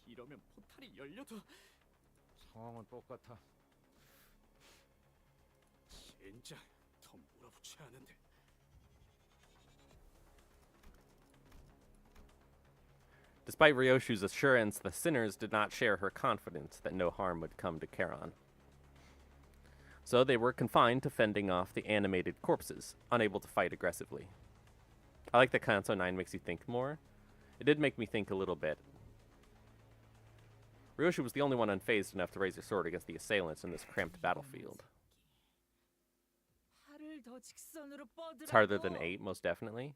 이러면 포탈이 열려도 상황은 똑같아. 젠장 더 몰아붙여야 하는데. Despite Ryoshu's assurance, the sinners did not share her confidence that no harm would come to Charon. So they were confined to fending off the animated corpses, unable to fight aggressively. I like that Kanso 9 makes you think more. It did make me think a little bit. Ryoshu was the only one unfazed enough to raise her sword against the assailants in this cramped battlefield. It's harder than 8, most definitely.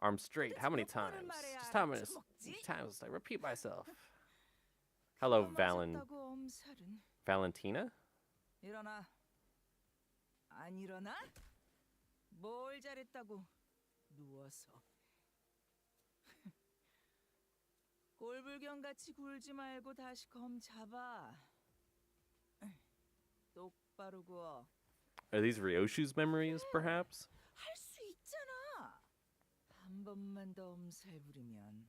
Arms straight, how many times? Just how many times I repeat myself? Hello, Valentina? 일어나. 안 일어나? 뭘 잘했다고 누워서. 꼴불견같이 굴지 말고 다시 검 잡아. 똑바로 구워. Are these Ryoshu's memories, perhaps? 할 수 있잖아. 한 번만 더 엄살 부리면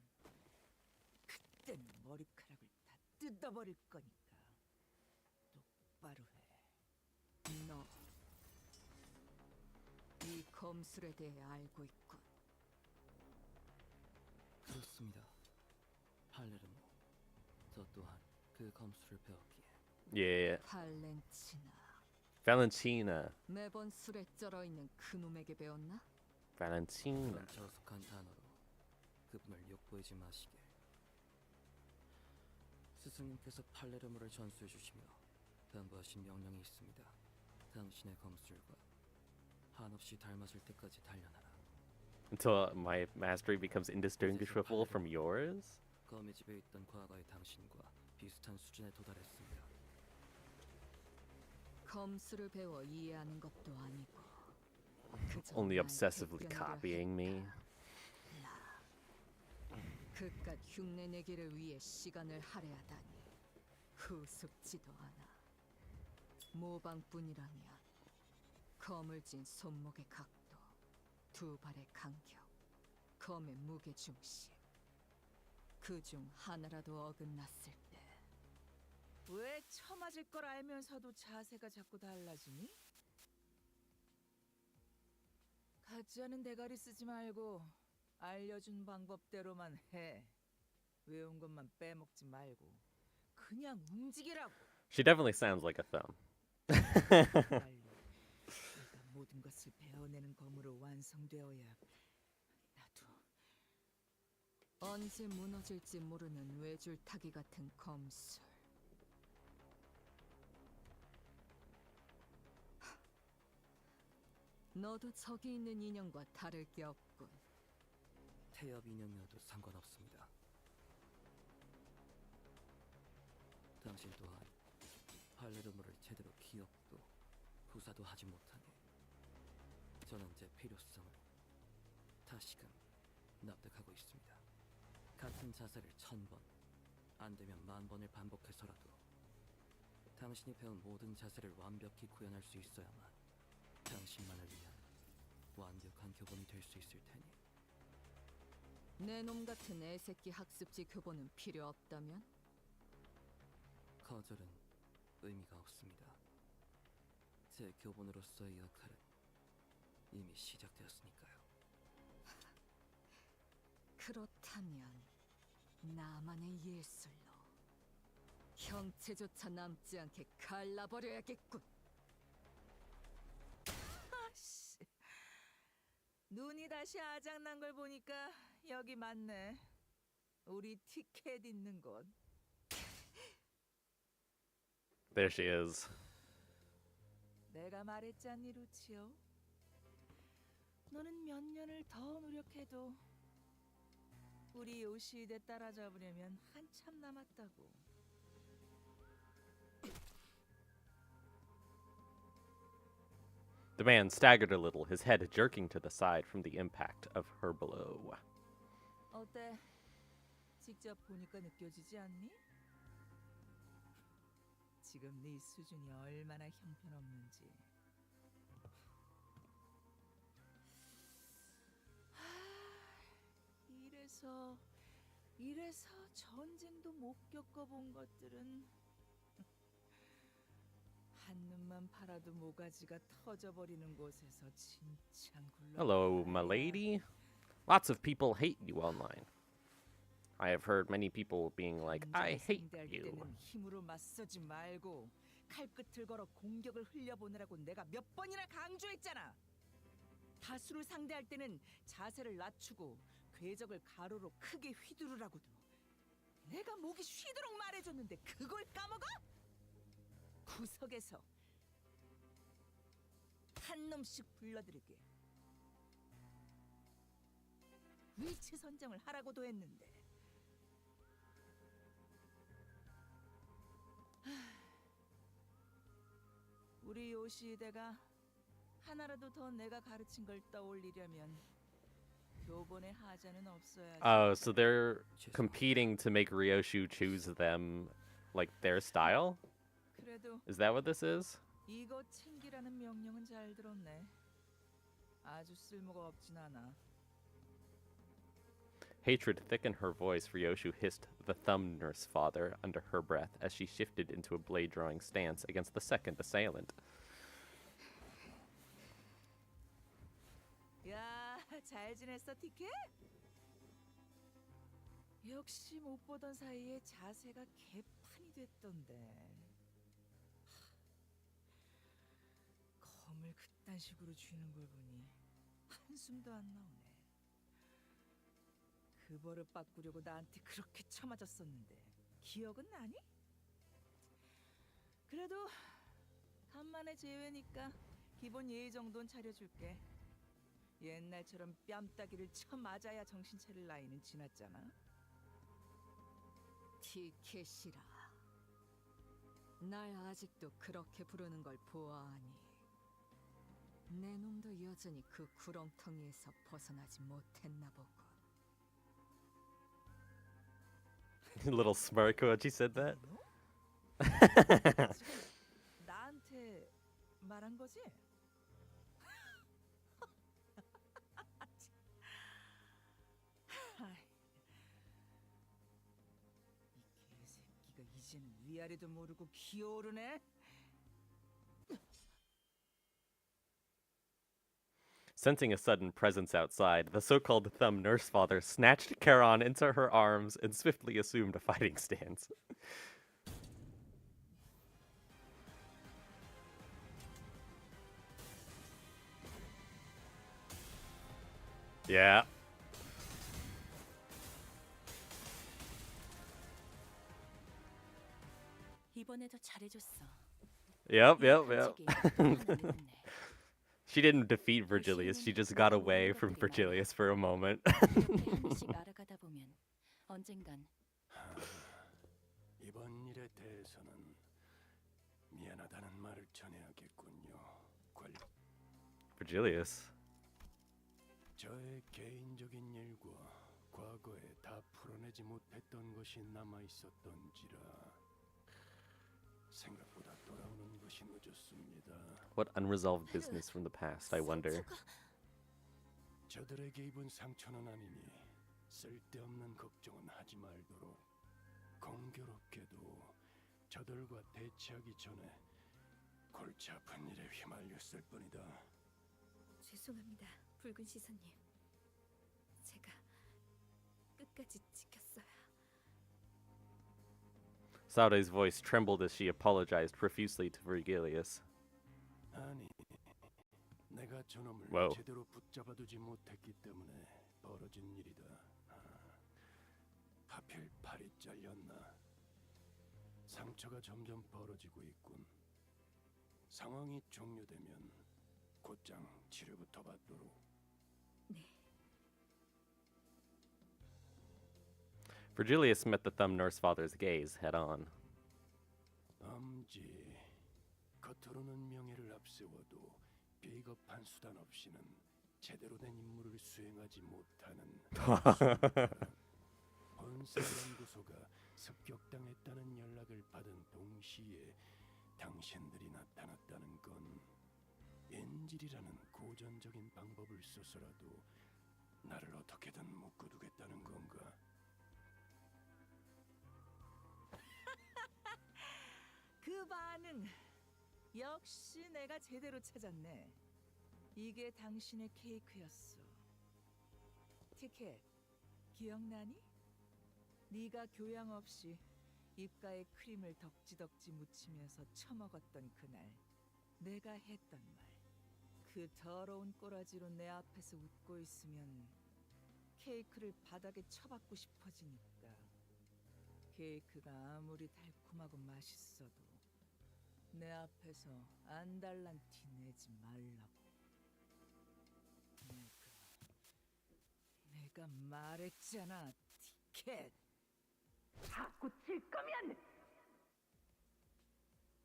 그땐 머리카락을 다 뜯어버릴 거니까 똑바로 해. 너 이 검술에 대해 알고 있군. 그렇습니다. 팔레르모. 저 또한 그 검술을 배웠기에. Yeah. 발렌치나. Valentina. 매번 술에 쩔어 있는 그놈에게 배웠나? Valentina. 그런 저속한 단어로 그분을 욕보이지 마시게. 스승님께서 팔레르모를 전수해 주시며 당부하신 명령이 있습니다. 당신의 검술과 한없이 닮았을 때까지 단련하라. Until my mastery becomes indistinguishable from yours? 검의 집에 있던 과거의 당신과 비슷한 수준에 도달했습니다. 검술을 배워 이해하는 것도 아니고 Only obsessively copying me. 그깟 흉내 내기를 위해 시간을 할애하다니 우습지도 않아. 모방뿐이라면 검을 쥔 손목의 각도, 두 발의 간격, 검의 무게 중심, 그중 하나라도 어긋났을 때 왜 처맞을 걸 알면서도 자세가 자꾸 달라지니? 같지 않은 대가리 쓰지 말고 알려준 방법대로만 해. 외운 것만 빼먹지 말고 그냥 움직이라고. She definitely sounds like a thumb. 내가 모든 것을 베어내는 검으로 완성되어야 나도. 언제 무너질지 모르는 외줄타기 같은 검술. 너도 저기 있는 인형과 다를 게 없군. 태엽 인형이어도 상관없습니다. 당신 또한 팔레르모를 제대로 기억도 구사도 하지 못하니 저는 제 필요성을 다시금 납득하고 있습니다. 같은 자세를 1000번, 안 되면 10,000번을 반복해서라도 당신이 배운 모든 자세를 완벽히 구현할 수 있어야만 당신만을 위한 완벽한 교본이 될 수 있을 테니. 내 놈 같은 애새끼 학습지 교본은 필요 없다면? 거절은 의미가 없습니다. 제 교본으로서의 역할은 이미 시작되었으니까요. 그렇다면 나만의 예술로 형체조차 남지 않게 갈라버려야겠군. 아씨, 눈이 다시 아작난 걸 보니까 여기 맞네. 우리 티켓 있는 곳. There she is. 내가 말했잖니, 루치오. 너는 몇 년을 더 노력해도 우리 요시히데 따라잡으려면 한참 남았다고. The man staggered a little, his head jerking to the side from the impact of her blow. 어때? 직접 보니까 느껴지지 않니? 지금 네 수준이 얼마나 형편없는지. 이래서 전쟁도 못 겪어본 것들은 한눈만 팔아도 모가지가 터져버리는 곳에서 진짜 굴러. Hello, my lady. Lots of people hate you online. I have heard many people being like, I hate you. 힘으로 맞서지 말고 칼끝을 걸어 공격을 흘려보내라고 내가 몇 번이나 강조했잖아. 다수를 상대할 때는 자세를 낮추고 궤적을 가로로 크게 휘두르라고도. 내가 목이 쉬도록 말해줬는데 그걸 까먹어? 구석에서 한 놈씩 불러들이게. 위치 선정을 하라고도 했는데. 우리 요시히데가 하나라도 더 내가 가르친 걸 떠올리려면 교본의 하자는 없어야지. Oh, so they're competing to make Ryoshu choose them, like their style? 그래도 Is that what this is? 이거 챙기라는 명령은 잘 들었네. 아주 쓸모가 없진 않아. Hatred thickened her voice. Ryoshu hissed the thumb nurse father under her breath as she shifted into a blade-drawing stance against the second assailant. 야, 잘 지냈어, 티켓? 역시 못 보던 사이에 자세가 개판이 됐던데. 검을 그딴 식으로 쥐는 걸 보니 한숨도 안 나오네. 그 버릇 바꾸려고 나한테 그렇게 쳐맞았었는데 기억은 나니? 그래도 간만에 제외니까 기본 예의 정도는 차려줄게. 옛날처럼 뺨따기를 쳐맞아야 정신 차릴 나이는 지났잖아. 티켓이라. 날 아직도 그렇게 부르는 걸 보아하니 내 놈도 여전히 그 구렁텅이에서 벗어나지 못했나 보군. Little smirk when she said that. 나한테 말한 거지? 이 개새끼가 이제는 위아래도 모르고 기어오르네. Sensing a sudden presence outside, the so-called thumb nurse father snatched Charon into her arms and swiftly assumed a fighting stance. Yeah. 이번에도 잘해줬어. Yep. She didn't defeat Virgilius, she just got away from Virgilius for a moment. 알아가다 보면 언젠간 이번 일에 대해서는 미안하다는 말을 전해야겠군요. Virgilius. 저의 개인적인 일과 과거에 다 풀어내지 못했던 것이 남아 있었던지라 생각보다 돌아오는 것이 늦었습니다. What unresolved business from the past, I wonder. 저들에게 입은 상처는 아니니 쓸데없는 걱정은 하지 말도록. 공교롭게도 저들과 대치하기 전에 골치 아픈 일에 휘말렸을 뿐이다. 죄송합니다, 붉은 시선님. 제가 끝까지 지켰어야. Saude's voice trembled as she apologized profusely to Virgilius. 아니, 내가 저놈을 Whoa. 제대로 붙잡아두지 못했기 때문에 벌어진 일이다. 하필 팔이 잘렸나. 상처가 점점 벌어지고 있군. 상황이 종료되면 곧장 치료부터 받도록. 네. Virgilius met the thumb nurse father's gaze head on. 엄지, 겉으로는 명예를 앞세워도 비겁한 수단 없이는 제대로 된 임무를 수행하지 못하는 본사연구소가 습격당했다는 연락을 받은 동시에 당신들이 나타났다는 건 인질이라는 고전적인 방법을 써서라도 나를 어떻게든 묶어두겠다는 건가? 그 반응 역시 내가 제대로 찾았네. 이게 당신의 케이크였어. 티켓 기억나니? 네가 교양 없이 입가에 크림을 덕지덕지 묻히면서 처먹었던 그날 내가 했던 말. 그 더러운 꼬라지로 내 앞에서 웃고 있으면 케이크를 바닥에 쳐박고 싶어지니까. 케이크가 아무리 달콤하고 맛있어도 내 앞에서 안달난 티 내지 말라고. 내가 말했잖아, 티켓. 자꾸 질 거면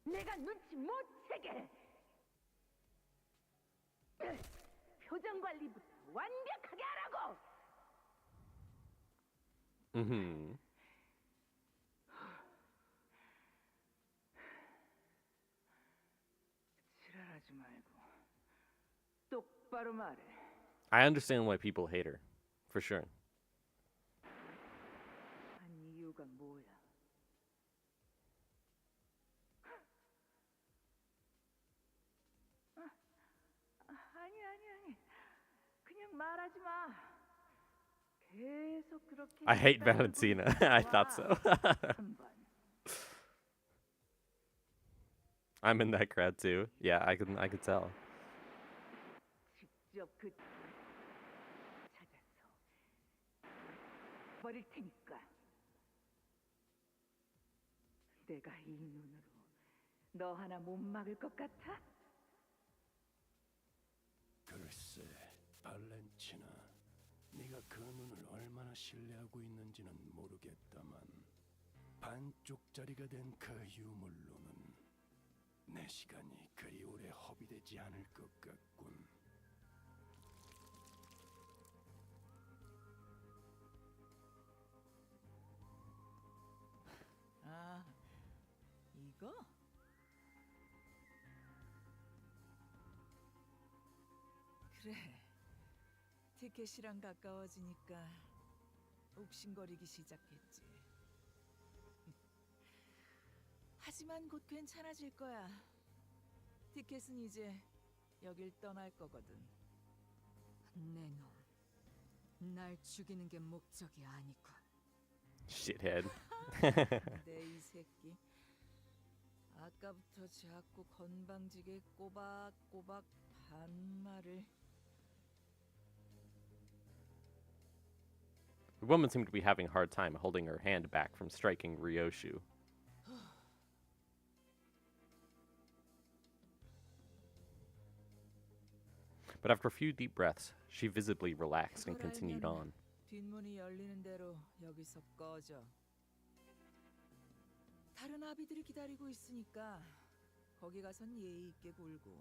내가 눈치 못 채게. 표정 관리부터 완벽하게 하라고. 지랄하지 말고 똑바로 말해. I understand why people hate her, for sure. 한 이유가 뭐야? 아니. 그냥 말하지 마. 계속 그렇게. I hate Valentina. I thought so. I'm in that crowd too. Yeah, I could tell. 직접 그 찾아서 버릴 테니까. 내가 이 눈으로 너 하나 못 막을 것 같아? 글쎄, 발렌치나, 네가 그 눈을 얼마나 신뢰하고 있는지는 모르겠다만 반쪽짜리가 된 그 유물로는 내 시간이 그리 오래 허비되지 않을 것 같군. 아, 이거? 그래, 티켓이랑 가까워지니까 욱신거리기 시작했지. 하지만 곧 괜찮아질 거야. 티켓은 이제 여길 떠날 거거든. 내 놈, 날 죽이는 게 목적이 아니군. Shithead. 내 이 새끼. 아까부터 자꾸 건방지게 꼬박꼬박 반말을. The woman seemed to be having a hard time holding her hand back from striking Ryoshu. But after a few deep breaths, she visibly relaxed and continued on. 뒷문이 열리는 대로 여기서 꺼져. 다른 아비들이 기다리고 있으니까 거기 가선 예의 있게 굴고.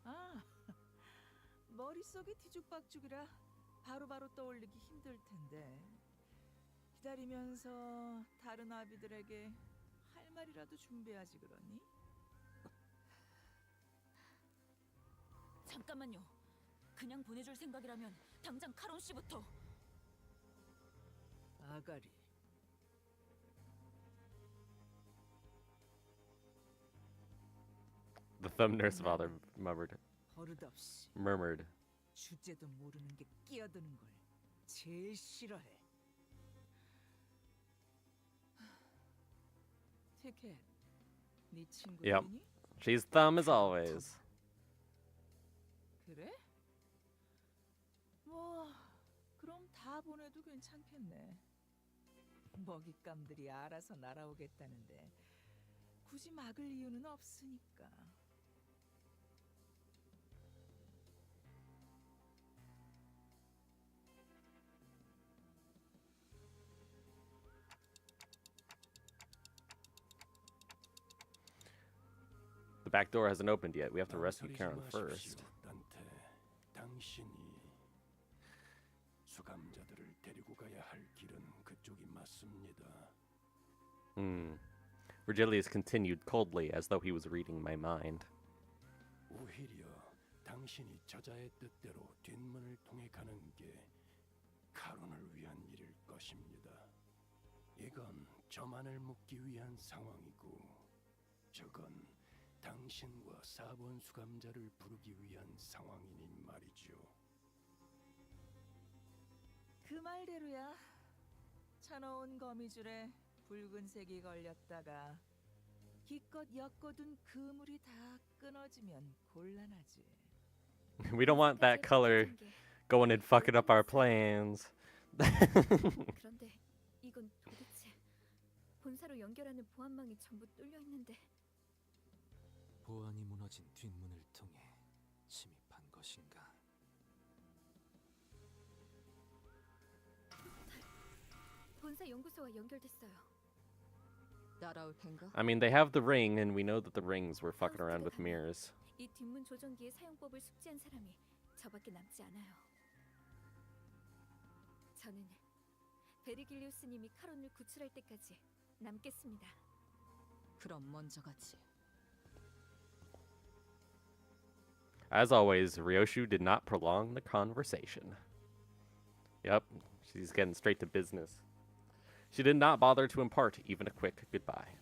아, 머릿속이 뒤죽박죽이라 바로바로 떠올리기 힘들 텐데. 기다리면서 다른 아비들에게 할 말이라도 준비하지 그러니? 잠깐만요. 그냥 보내줄 생각이라면 당장 카론 씨부터. 아가리. The thumb nurse father 버릇없이 murmured. 주제도 모르는 게 끼어드는 걸 제일 싫어해. 티켓, 네 Yep. 친구들이니? She's thumb as always. 그래? 뭐 그럼 다 보내도 괜찮겠네. 먹잇감들이 알아서 날아오겠다는데 굳이 막을 이유는 없으니까. The back door hasn't opened yet. We have to rescue Karen first. 당신이 수감자들을 데리고 가야 할 길은 그쪽이 맞습니다. Virgilius continued coldly, as though he was reading my mind. 오히려 당신이 저자의 뜻대로 뒷문을 통해 가는 게 카론을 위한 일일 것입니다. 이건 저만을 묶기 위한 상황이고 저건 당신과 4번 수감자를 부르기 위한 상황이니 말이죠. 그 말대로야. 쳐놓은 거미줄에 붉은색이 걸렸다가 기껏 엮어둔 그물이 다 끊어지면 곤란하지. We don't want that color going and fucking up our plans. 그런데 이건 도대체 본사로 연결하는 보안망이 전부 뚫려 있는데. 보안이 무너진 뒷문을 통해 침입한 것인가? 본사 연구소와 연결됐어요. 따라올 텐가? I mean, they have the ring, and we know that the rings were fucking around with mirrors. 이 뒷문 조정기의 사용법을 숙지한 사람이 저밖에 남지 않아요. 저는 베르길리우스님이 카론을 구출할 때까지 남겠습니다. 그럼 먼저 가지. As always, Ryoshu did not prolong the conversation. Yep, she's getting straight to business. She did not bother to impart even a quick goodbye,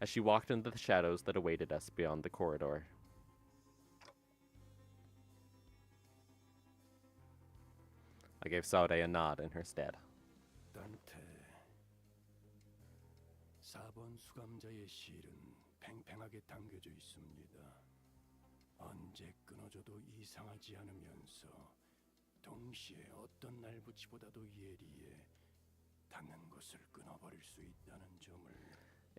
as she walked into the shadows that awaited us beyond the corridor. I gave Saude a nod in her stead. 단테, 4번 수감자의 실은 팽팽하게 당겨져 있습니다. 언제 끊어져도 이상하지 않으면서 동시에 어떤 날붙이보다도 예리해 닿는 것을 끊어버릴 수 있다는 점을.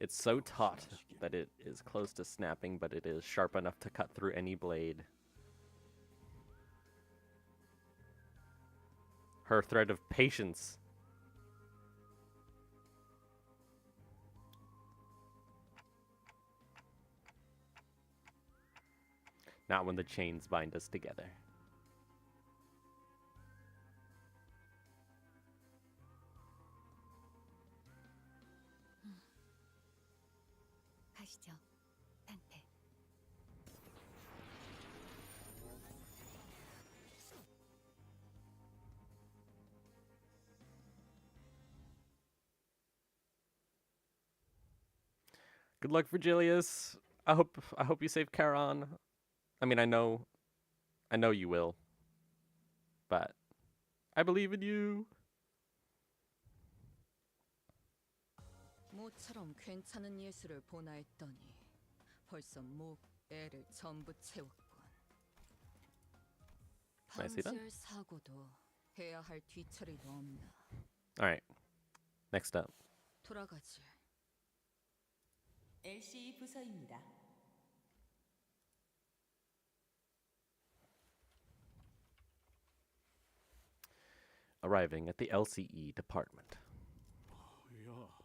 It's so taut that it is close to snapping, but it is sharp enough to cut through any blade. Her thread of patience. Not when the chains bind us together. 가시죠, 단테. Good luck, Virgilius. I hope you save Charon. I mean, I know I know you will. But I believe in you. 모처럼 괜찮은 예술을 보나 했더니 벌써 목, 애를 전부 채웠군. Can I see that? 방지할 사고도 해야 할 뒤처리도 없나. Alright. Next up. 돌아가지. LC 부서입니다. Arriving at the LCE department. 야,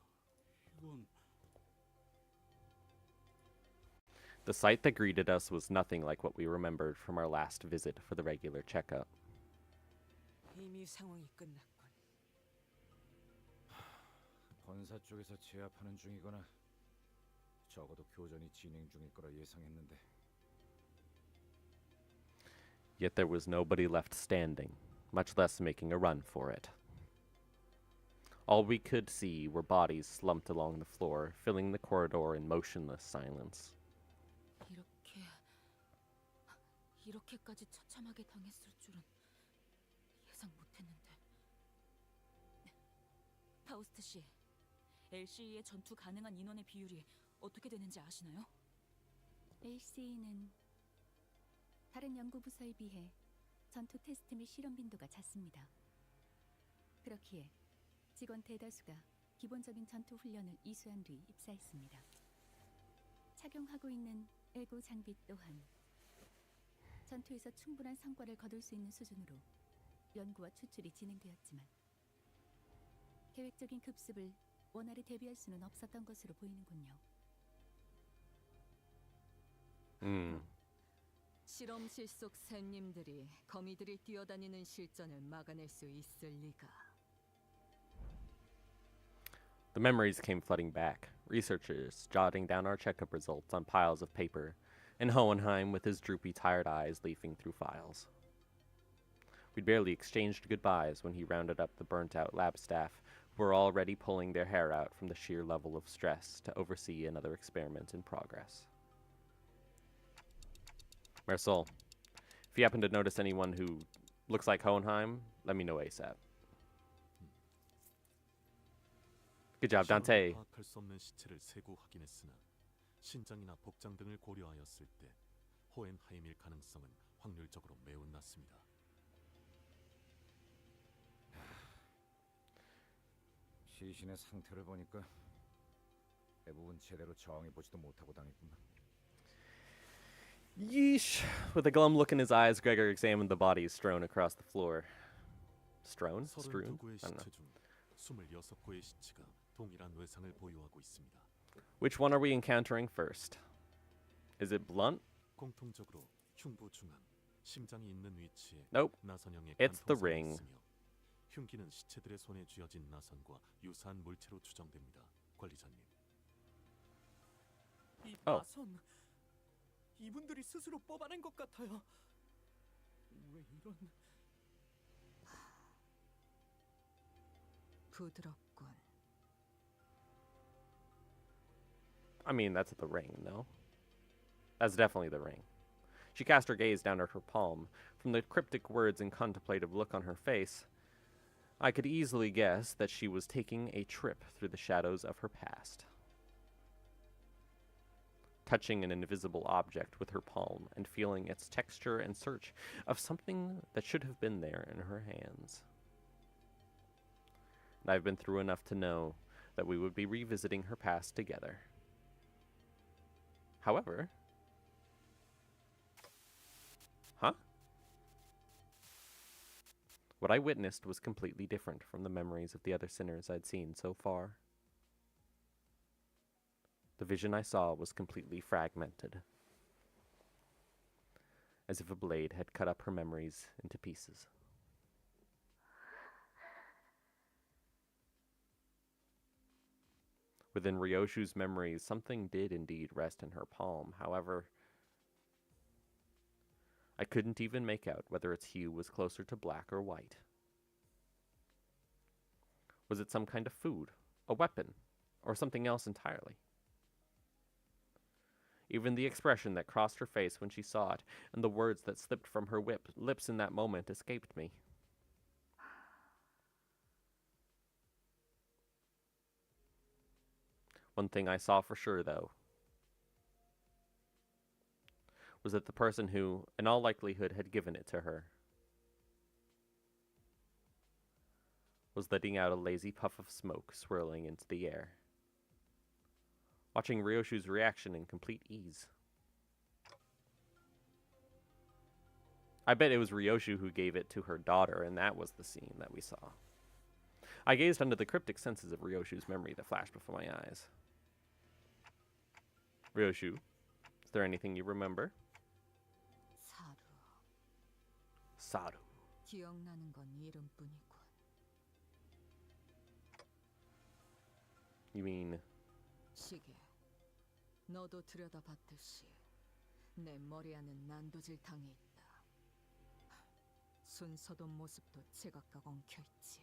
이건 The sight that greeted us was nothing like what we remembered from our last visit for the regular checkup. 이미 상황이 끝났군. 본사 쪽에서 제압하는 중이거나 적어도 교전이 진행 중일 거라 예상했는데. Yet there was nobody left standing, much less making a run for it. All we could see were bodies slumped along the floor, filling the corridor in motionless silence. 이렇게까지 처참하게 당했을 줄은 예상 못했는데. 파우스트 씨, LCE의 전투 가능한 인원의 비율이 어떻게 되는지 아시나요? LCE는 다른 연구 부서에 비해 전투 테스트 및 실험 빈도가 작습니다. 그렇기에 직원 대다수가 기본적인 전투 훈련을 이수한 뒤 입사했습니다. 착용하고 있는 에고 장비 또한 전투에서 충분한 성과를 거둘 수 있는 수준으로 연구와 추출이 진행되었지만 계획적인 급습을 원활히 대비할 수는 없었던 것으로 보이는군요. 실험실 속 샌님들이 거미들이 뛰어다니는 실전을 막아낼 수 있을 리가. The memories came flooding back, researchers jotting down our checkup results on piles of paper, and Hohenheim with his droopy, tired eyes leafing through files. We'd barely exchanged goodbyes when he rounded up the burnt-out lab staff, who were already pulling their hair out from the sheer level of stress to oversee another experiment in progress. Marisol, if you happen to notice anyone who looks like Hohenheim, let me know ASAP. Good job, Dante. 파악할 수 없는 시체를 세고 확인했으나 신장이나 복장 등을 고려하였을 때 호헨하임일 가능성은 확률적으로 매우 낮습니다. 시신의 상태를 보니까 대부분 제대로 저항해보지도 못하고 당했구만. Yeesh. With a glum look in his eyes, Gregor examined the bodies strewn across the floor. Strewn? Strewn? 32구의 I don't know. 시체 중 26구의 시체가 동일한 외상을 보유하고 있습니다. Which one are we encountering first? Is it Blunt? 공통적으로 흉부 중앙, 심장이 있는 위치에 Nope. 나선형의 It's the 간통선이 ring. 있으며 흉기는 시체들의 손에 쥐어진 나선과 유사한 물체로 추정됩니다. 관리자님. 이 Oh. 나선 이분들이 스스로 뽑아낸 것 같아요. 왜 이런... 부드럽군. I mean, that's the ring, no? That's definitely the ring. She cast her gaze down at her palm. From the cryptic words and contemplative look on her face, I could easily guess that she was taking a trip through the shadows of her past. Touching an invisible object with her palm and feeling its texture in search of something that should have been there in her hands. And I've been through enough to know that we would be revisiting her past together. However... Huh? What I witnessed was completely different from the memories of the other sinners I'd seen so far. The vision I saw was completely fragmented, as if a blade had cut up her memories into pieces. Within Ryoshu's memories, something did indeed rest in her palm. However, I couldn't even make out whether its hue was closer to black or white. Was it some kind of food, a weapon, or something else entirely? Even the expression that crossed her face when she saw it, and the words that slipped from her lips in that moment escaped me. One thing I saw for sure, though, was that the person who, in all likelihood, had given it to her was letting out a lazy puff of smoke swirling into the air, watching Ryoshu's reaction in complete ease. I bet it was Ryoshu who gave it to her daughter, and that was the scene that we saw. I gazed under the cryptic senses of Ryoshu's memory that flashed before my eyes. Ryoshu, is there anything you remember? Saru. 기억나는 건 이름뿐이군. You mean? 시계. 너도 들여다봤듯이 내 머리 안은 난도질 당해 있다. 순서도 모습도 제각각 엉켜 있지.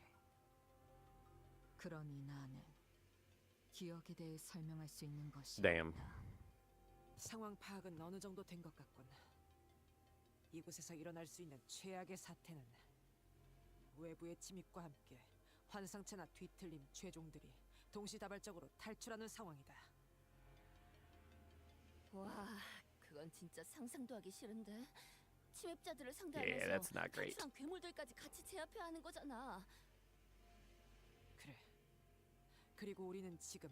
그러니 나는 기억에 대해 설명할 수 있는 것이 Damn. 상황 파악은 어느 정도 된 것 같군. 이곳에서 일어날 수 있는 최악의 사태는 외부의 침입과 함께 환상체나 뒤틀린 죄종들이 동시다발적으로 탈출하는 상황이다. 와, 그건 진짜 상상도 하기 싫은데. 침입자들을 Yeah, 상대하면서 that's not great. 탈출한 괴물들까지 같이 제압해야 하는 거잖아. 그래. 그리고 우리는 지금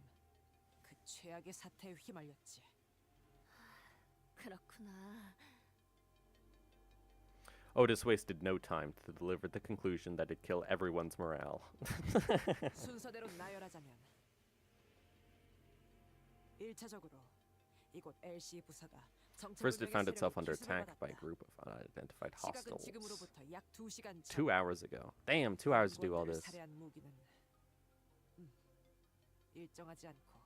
그 최악의 사태에 휘말렸지. 그렇구나. Otis wasted no time to deliver the conclusion that it'd kill everyone's morale. 순서대로 나열하자면 1차적으로 이곳 LC 부사가 First, it found itself under attack by a group of unidentified hostiles. 2 hours ago. Damn, 2 hours to do all this. 일정하지 않고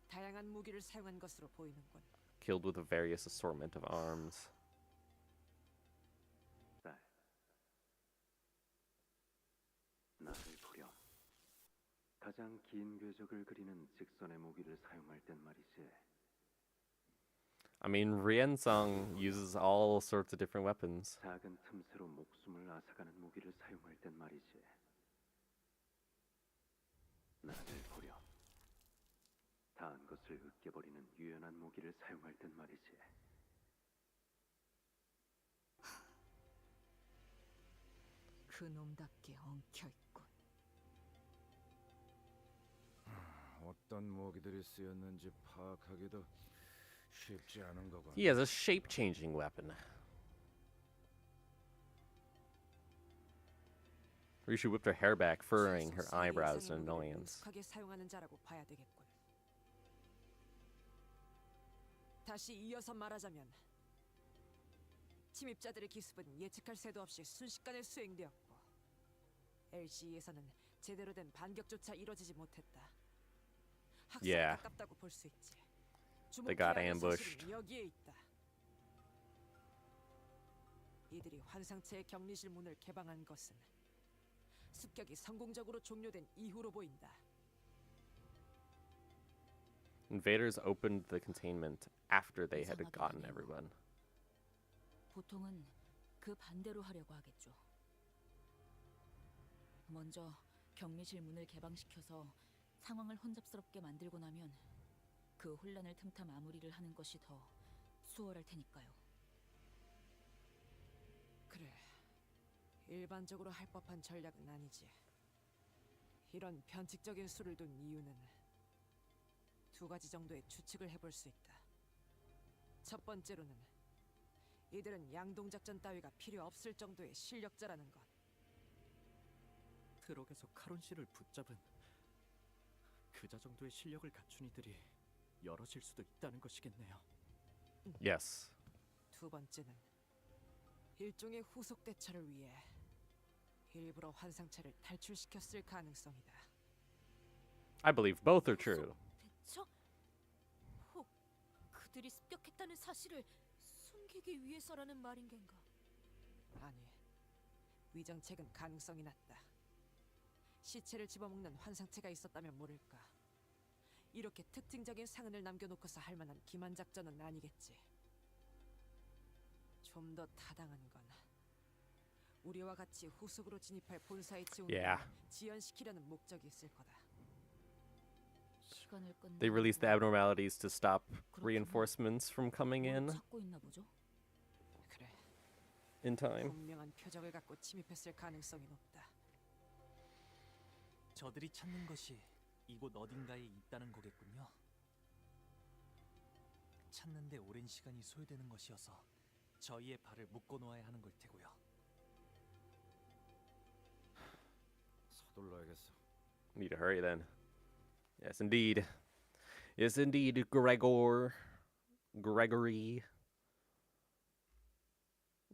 다양한 무기를 사용한 것으로 보이는군. Killed with a various assortment of arms. 나를 보렴. 가장 긴 궤적을 그리는 직선의 무기를 사용할 땐 말이지. I mean, Riensang uses all sorts of different weapons. 작은 틈새로 목숨을 앗아가는 무기를 사용할 땐 말이지. 나를 보렴. 다한 것을 으깨버리는 유연한 무기를 사용할 땐 말이지. 그놈답게 엉켜 있군. 어떤 무기들이 쓰였는지 파악하기도 쉽지 않은 거군. He has a shape-changing weapon. Rishu whipped her hair back, furrowing her eyebrows in annoyance. 사용하는 자라고 봐야 되겠군. 다시 이어서 말하자면 침입자들의 기습은 예측할 새도 없이 순식간에 수행되었고 LC에서는 제대로 된 반격조차 이뤄지지 못했다. 학살에 가깝다고 볼 수 있지. They got ambushed. 여기에 있다. 이들이 환상체의 격리실 문을 개방한 것은 습격이 성공적으로 종료된 이후로 보인다. Invaders opened the containment after they had gotten everyone. 보통은 그 반대로 하려고 하겠죠. 먼저 격리실 문을 개방시켜서 상황을 혼잡스럽게 만들고 나면 그 혼란을 틈타 마무리를 하는 것이 더 수월할 테니까요. 그래, 일반적으로 할 법한 전략은 아니지. 이런 변칙적인 수를 둔 이유는 두 가지 정도의 추측을 해볼 수 있다. 첫 번째로는 이들은 양동작전 따위가 필요 없을 정도의 실력자라는 것. 트럭에서 카론 씨를 붙잡은 그자 정도의 실력을 갖춘 이들이 여럿일 수도 있다는 것이겠네요. Yes. 두 번째는 일종의 후속 대처를 위해 일부러 환상체를 탈출시켰을 가능성이다. I believe both are true. 대처? 혹 그들이 습격했다는 사실을 숨기기 위해서라는 말인 겐가? 아니, 위정책은 가능성이 낮다. 시체를 집어먹는 환상체가 있었다면 모를까. 이렇게 특징적인 상흔을 남겨놓고서 할 만한 기만 작전은 아니겠지. 좀 더 타당한 건 우리와 같이 후속으로 진입할 본사의 지원을 Yeah. 지연시키려는 목적이 있을 거다. 시간을 끝내. They released the abnormalities to stop reinforcements from coming in 찾고 있나 보죠? 그래. in time. 분명한 표적을 갖고 침입했을 가능성이 높다. 저들이 찾는 것이 이곳 어딘가에 있다는 거겠군요. 찾는데 오랜 시간이 소요되는 것이어서 저희의 발을 묶어 놓아야 하는 걸 테고요. 서둘러야겠어. Need to hurry then. Yes, indeed. Yes, indeed, Gregory.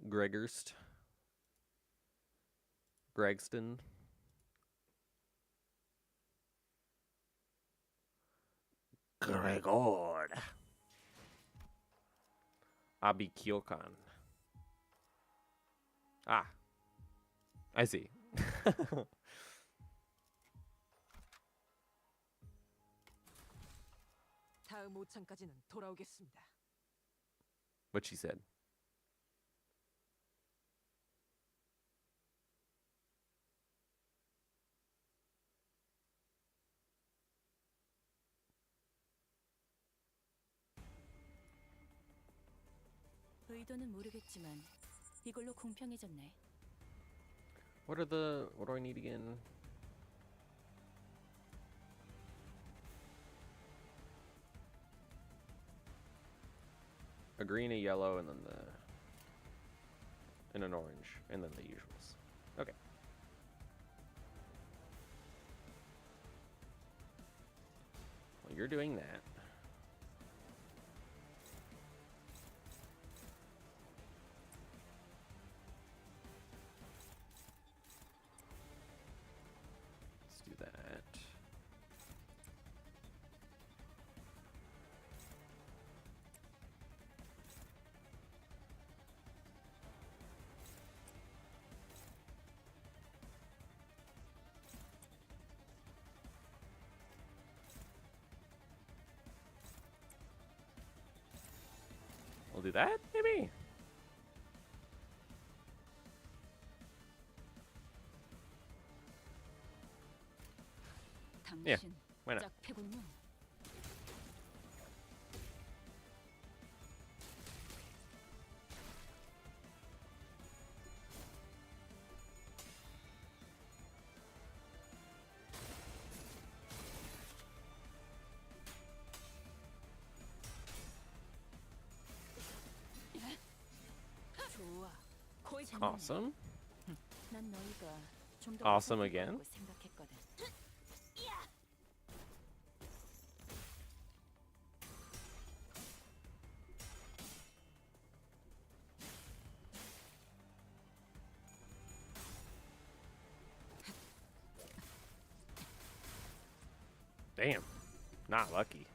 Gregorst. Gregston. Gregor. Abi Kyokan. Ah. I see. 다음 오찬까지는 돌아오겠습니다. What she said. 의도는 모르겠지만 이걸로 공평해졌네. What do I need again? A green, a yellow, and then and an orange, and then the usuals. Okay. Well, you're doing that. Let's do that. We'll do that, maybe? Yeah, why not? 짝패군요. 좋아. Awesome. 난 너희가 좀더 Awesome again. 생각했거든. Damn. Not lucky.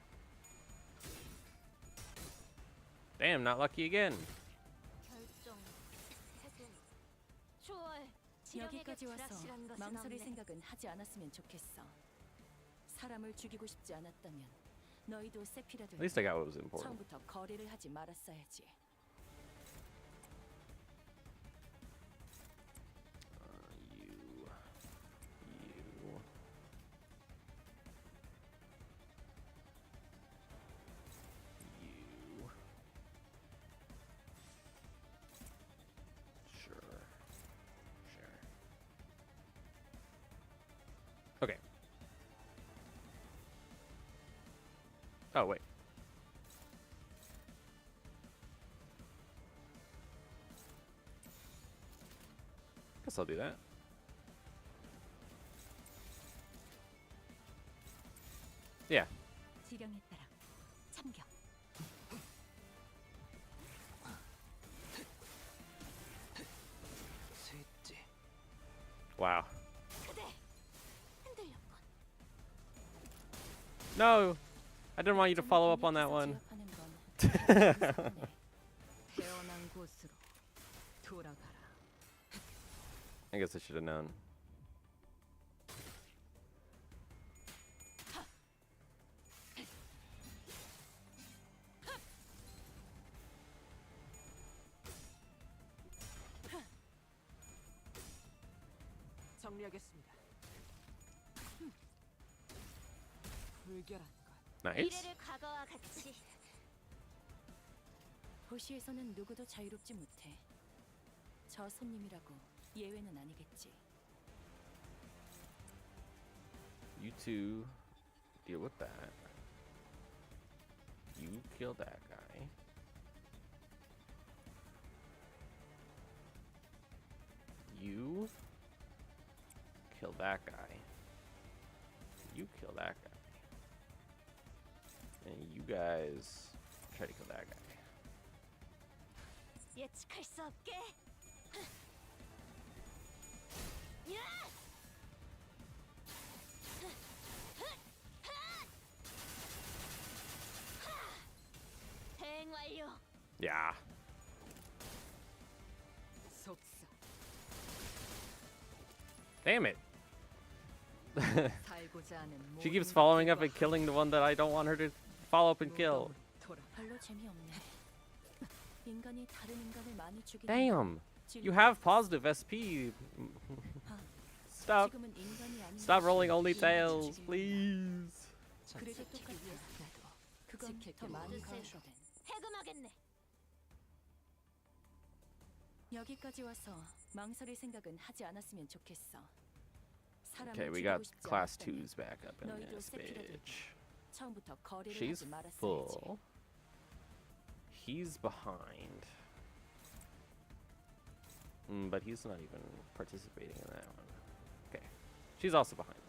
Damn, not lucky again. 결정. 태동. 초월. 여기까지 와서 망설일 생각은 하지 않았으면 좋겠어. 사람을 죽이고 싶지 않았다면 너희도 세피라도 At least I got what was important. 처음부터 거래를 하지 말았어야지. Okay. Oh, wait. Guess I'll do that. Yeah. 지령에 따라 참격. Wow. 그대 흔들렸군. No! I didn't want you to follow up on that one. 태어난 곳으로 돌아가라. I guess I should have known. 정리하겠습니다. 불결한 것. Nice. 미래를 과거와 같이. 도시에서는 누구도 자유롭지 못해. 저 손님이라고 예외는 아니겠지. You two deal with that. You kill that guy. You kill that guy. You kill that guy. And you guys try to kill that guy. 예측할 수 없게. 대응 완료. Yeah. 속사. Damn it. 살고자 하는 She keeps 모든 following up 것들과 and killing the one that I don't want her to follow up and kill. 별로 재미없네. 인간이 다른 인간을 많이 죽이는 Damn. 건 You have positive SP. Stop. 지금은 인간이 아닌 Stop 것이 rolling only 인간을 tails, 죽이는 please. 그래도 똑같아. 그건 더 많은 거거든. 해금하겠네. 여기까지 와서 망설일 생각은 하지 않았으면 좋겠어. Okay, we got class 2s back up in this bitch. 처음부터 거리를 She's 하지 말았어야지. full. He's behind. But he's not even participating in that one. Okay. She's also behind.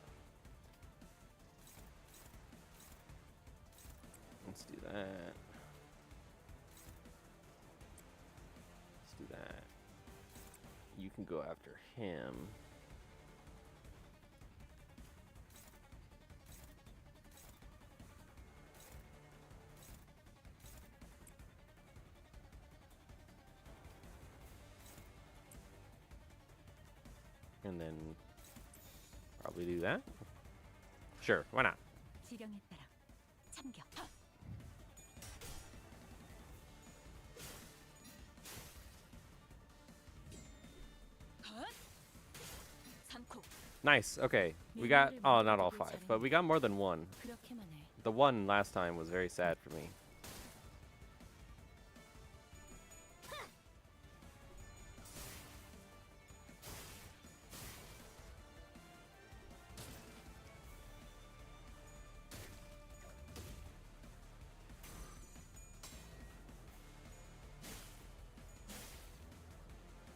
Let's do that. Let's do that. You can go after him. And then probably do that. Sure, why not? 지령에 따라 참격. Nice. Okay, we got not all 5, but we got more than one. 그렇게만 해. The one last time was very sad for me.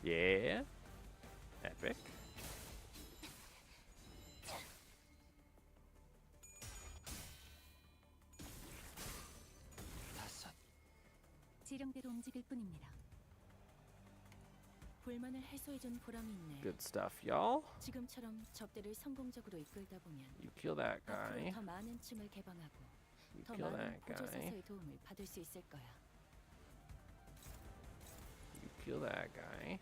Yeah. Epic. 지령대로 움직일 뿐입니다. 불만을 해소해준 보람이 있네. Good stuff, y'all. 지금처럼 접대를 성공적으로 이끌다 보면 You kill that 앞으로 guy. 더 많은 층을 개방하고 You 더 kill 많은 that guy. 보조사서의 도움을 받을 수 있을 거야. You kill that guy.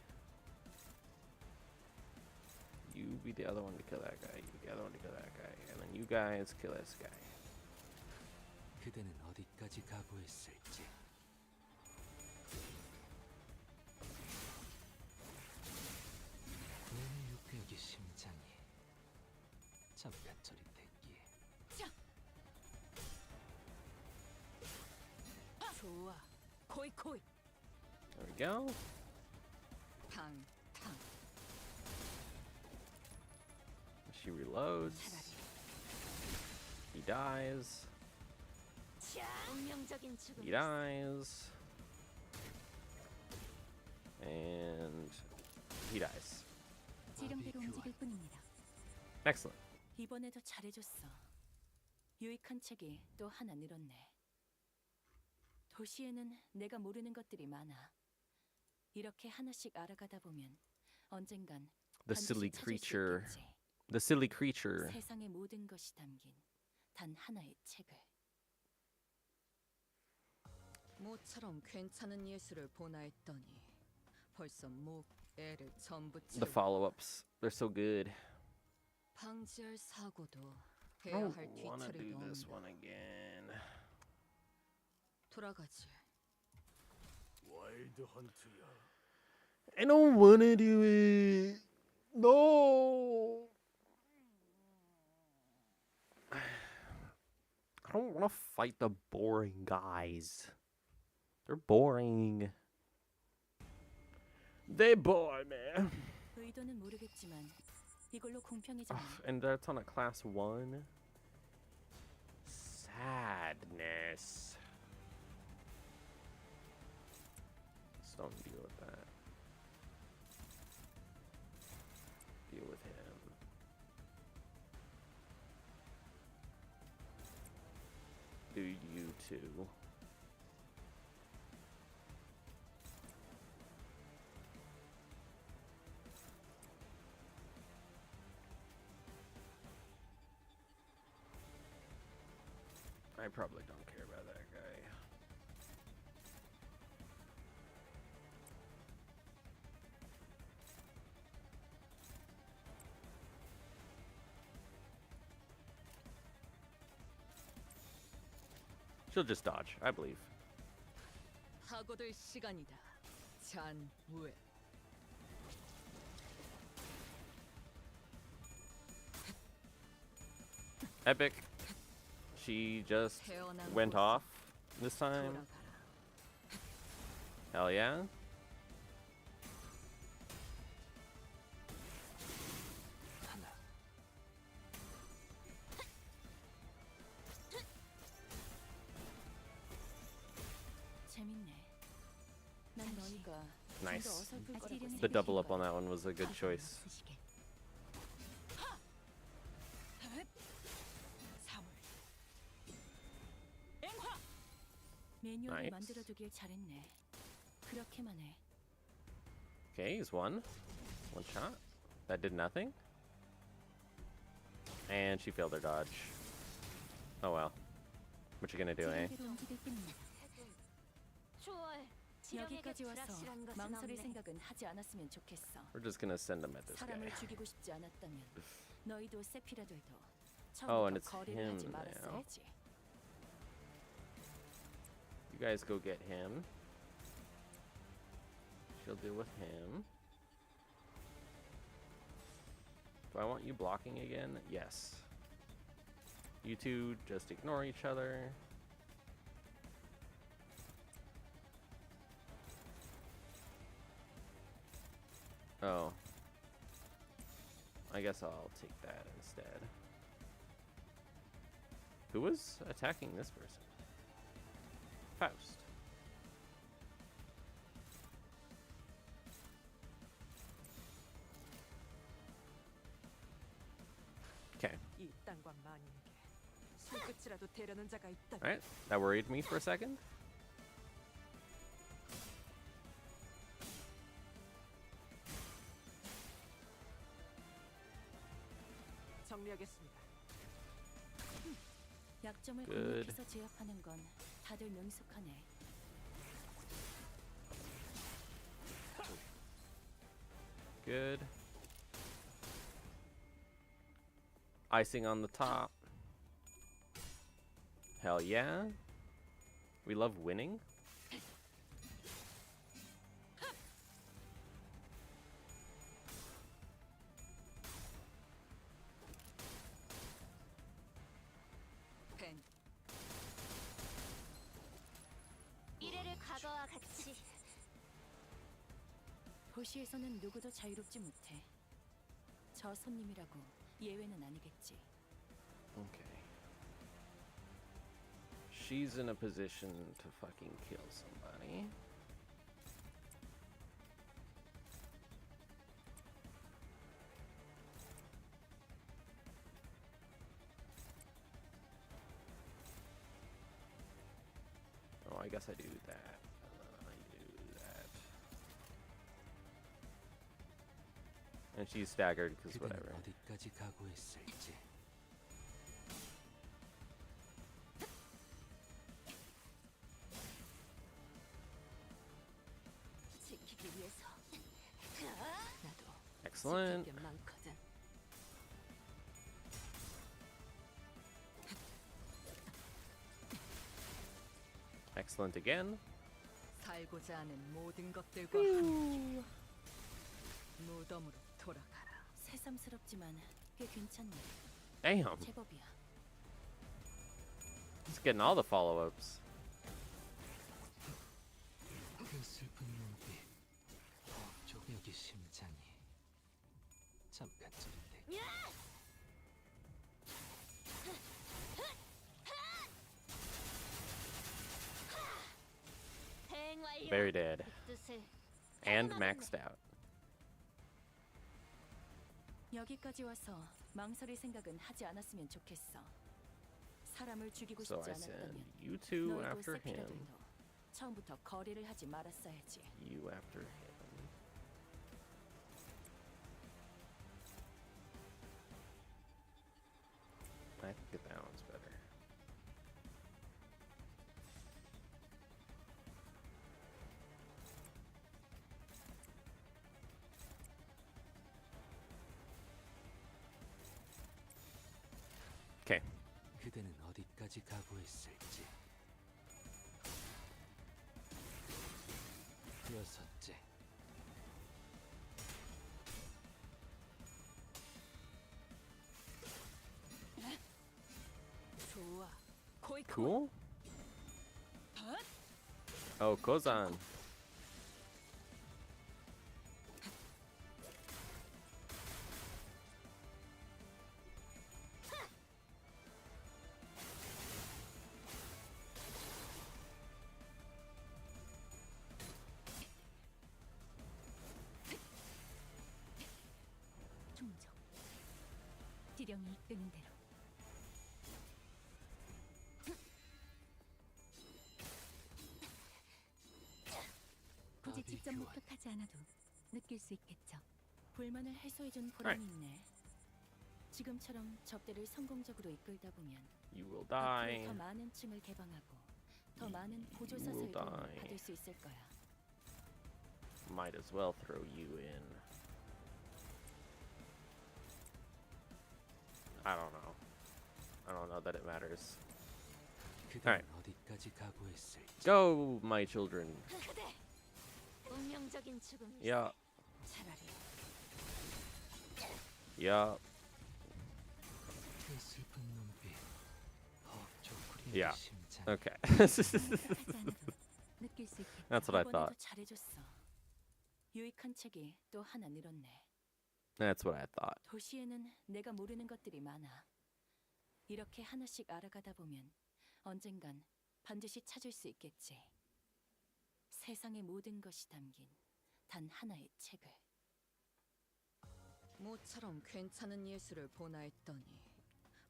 You be the other one to kill that guy. You be the other one to kill that guy. And then you guys kill this guy. 그대는 어디까지 각오했을지. 내 육격의 심장이 잠깐 저릿했기에. 좋아. 코이. There we go. 탕. She reloads. He dies. 운명적인 죽음. He dies. And he dies. 지령대로 움직일 뿐입니다. Excellent. 이번에도 잘해줬어. 유익한 책이 또 하나 늘었네. 도시에는 내가 모르는 것들이 많아. 이렇게 하나씩 알아가다 보면 언젠간 The silly creature. 세상의 모든 것이 담긴 단 하나의 책을. 모처럼 괜찮은 예술을 보나 했더니 벌써 목, 애를 전부 The 채우고 follow-ups, they're so good. 방지할 사고도 I 해야 don't 할 want to 뒤처리도 do this 없네. one again. 돌아가지. 와일드 헌트야. I don't want to do it. No. I don't want to fight the boring guys. They're boring. They bore me. 의도는 모르겠지만 이걸로 공평해졌네. And that's on a class 1. Sadness. Let's don't deal with that. Deal with him. Do you too? I probably don't care about that guy. She'll just dodge, I believe. 하고들 시간이다. 잔무에. Epic. She just went off this time. Hell yeah. 재밌네. 난 너희가 Nice. 좀더 어설플 거라고 The double up on that one was a good choice. 매뉴얼을 Nice. 만들어두길 잘했네. 그렇게만 해. Okay, he's one. One shot. That did nothing. And she failed her dodge. Oh well. What you gonna do, eh? 여기까지 와서 망설일 생각은 하지 않았으면 좋겠어. We're just gonna send him at this guy. 사람을 죽이고 싶지 않았다면 너희도 세피라들도 Oh, and 처음부터 it's 거래를 him 하지 now. 말았어야지. You guys go get him. She'll deal with him. Do I want you blocking again? Yes. You two just ignore each other. Oh. I guess I'll take that instead. Who was attacking this person? Faust. Okay. 이딴과 마님에게 손끝이라도 대려는 자가 있다. Alright, that worried me for a second. 정리하겠습니다. 약점을 Good. 공략해서 제압하는 건 다들 능숙하네. Good. Icing on the top. Hell yeah. We love winning. 벤. 미래를 과거와 같이 도시에서는 누구도 자유롭지 못해. 저 손님이라고 예외는 아니겠지. Okay. She's in a position to fucking kill somebody. Oh, I guess I do that. I do that. And she's staggered because 그대는 whatever. 어디까지 각오했을지. 지키기 위해서 나도 Excellent. 지킬 게 많거든. Excellent again. 살고자 하는 모든 것들과 함께 무덤으로 돌아가라. 새삼스럽지만 꽤 괜찮네. Damn. 제법이야. He's getting all the follow-ups. 그 슬픈 눈빛, 여기 심장이 잠깐 찌른데. Very dead. And maxed out. 여기까지 와서 망설일 생각은 하지 않았으면 좋겠어. 사람을 죽이고 So 싶지 I send 않았다면 you two 너희도 after him. 세피라들도 처음부터 거래를 하지 말았어야지. You after him. I think that one's better. Okay. 그대는 어디까지 각오했을지. 여섯째. 좋아. Cool? Oh, Kozan. 총정. 지령이 이끄는 대로. 굳이 직접 목격하지 않아도 느낄 수 있겠죠. 불만을 해소해준 보람이 있네. 지금처럼 접대를 성공적으로 이끌다 보면 You will 앞으로 die. 더 많은 층을 개방하고 더 많은 보조사 will 설계를 die. 받을 수 있을 거야. Might as well throw you in. I don't know. I don't know that it matters. 그대는 Alright. 어디까지 각오했을지. Go, my children. 운명적인 죽음이 Yeah. 차라리 Yeah. 그 슬픈 눈빛, Yeah. 심장. Okay. 느낄 수 있겠다. That's what I 이번에도 thought. 잘해줬어. 유익한 책이 또 하나 늘었네. That's what I thought. 도시에는 내가 모르는 것들이 많아. 이렇게 하나씩 알아가다 보면 언젠간 반드시 찾을 수 있겠지. 세상의 모든 것이 담긴 단 하나의 책을. 모처럼 괜찮은 예술을 보나 했더니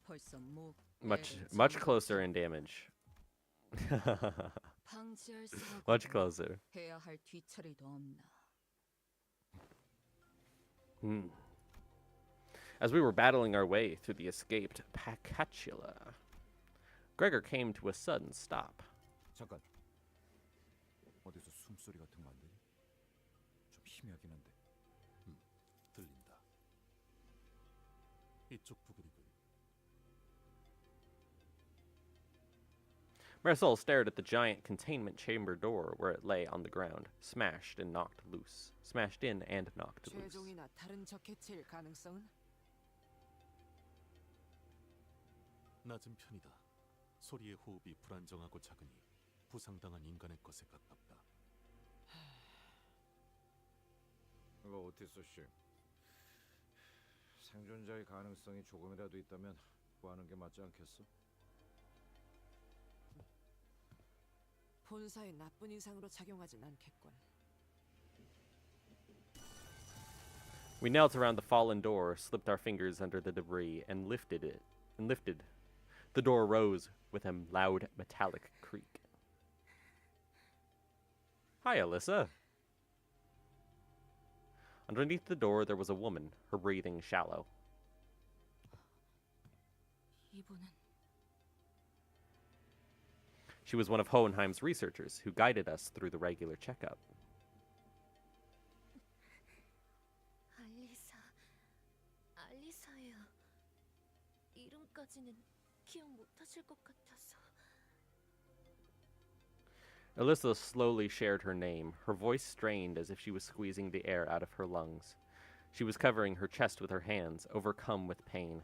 벌써 목 Much closer in damage. 방지할 Much 사고 closer. 해야 할 뒤처리도 없나. As we were battling our way through the escaped Pacatula, Gregor came to a sudden stop. 잠깐. 어디서 숨소리 같은 거 안 들리? 좀 희미하긴 한데. 들린다. 이쪽 부근이군. Marisol stared at the giant containment chamber door where it lay on the ground, smashed and knocked loose. Smashed in and knocked loose. 최종이나 다른 적해체일 가능성은? 낮은 편이다. 소리의 호흡이 불안정하고 작으니 부상당한 인간의 것에 가깝다. 이거 오티스 씨. 생존자의 가능성이 조금이라도 있다면 구하는 게 맞지 않겠어? 본사에 나쁜 인상으로 작용하진 않겠군. We knelt around the fallen door, slipped our fingers under the debris, and lifted it. The door rose with a loud metallic creak. Hi, Alyssa. Underneath the door, there was a woman, her breathing shallow. 이분은 She was one of Hohenheim's researchers who guided us through the regular checkup. 알리사예요. 이름까지는 기억 못하실 것 같아서. Alyssa slowly shared her name, her voice strained as if she was squeezing the air out of her lungs. She was covering her chest with her hands, overcome with pain.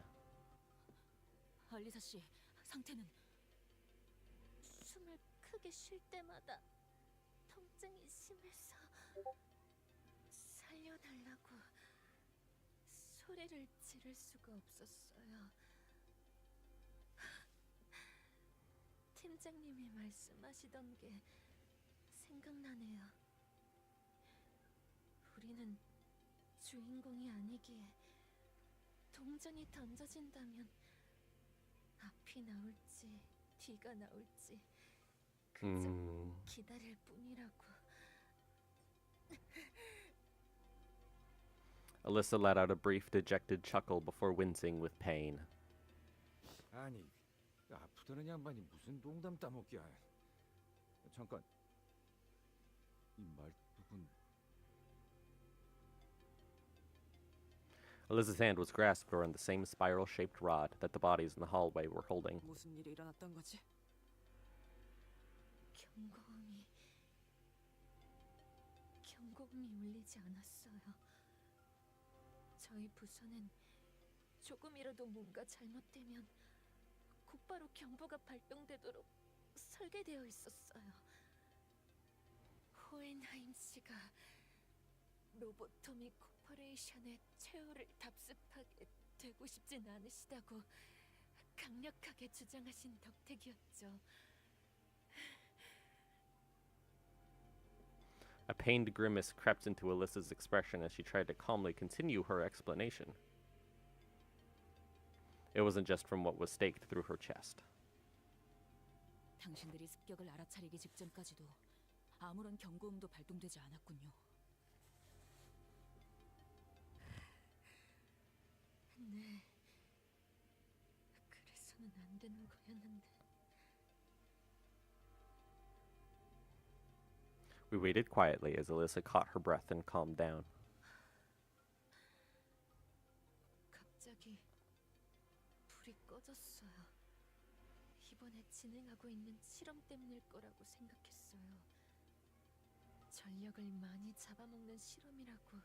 알리사 씨, 상태는? 숨을 크게 쉴 때마다 통증이 심해서 살려달라고 소리를 지를 수가 없었어요. 팀장님이 말씀하시던 게 생각나네요. 우리는 주인공이 아니기에 동전이 던져진다면 앞이 나올지 뒤가 나올지 그저 기다릴 뿐이라고. Alyssa let out a brief, dejected chuckle before wincing with pain. 아니, 아프다는 양반이 무슨 농담 따먹기야. 잠깐, 이 말뚝은... Alyssa's hand was grasped around the same spiral-shaped rod that the bodies in the hallway were holding. 무슨 일이 일어났던 거지? 경고음이 울리지 않았어요. 저희 부서는 조금이라도 뭔가 잘못되면 곧바로 경보가 발동되도록 설계되어 있었어요. 호헨하임 씨가 로보토미 코퍼레이션의 최후를 답습하게 되고 싶진 않으시다고 강력하게 주장하신 덕택이었죠. A pained grimace crept into Alyssa's expression as she tried to calmly continue her explanation. It wasn't just from what was staked through her chest. 당신들이 습격을 알아차리기 직전까지도 아무런 경고음도 발동되지 않았군요. 네. 그래서는 안 되는 거였는데. We waited quietly as Alyssa caught her breath and calmed down. 갑자기 불이 꺼졌어요. 이번에 진행하고 있는 실험 때문일 거라고 생각했어요. 전력을 많이 잡아먹는 실험이라고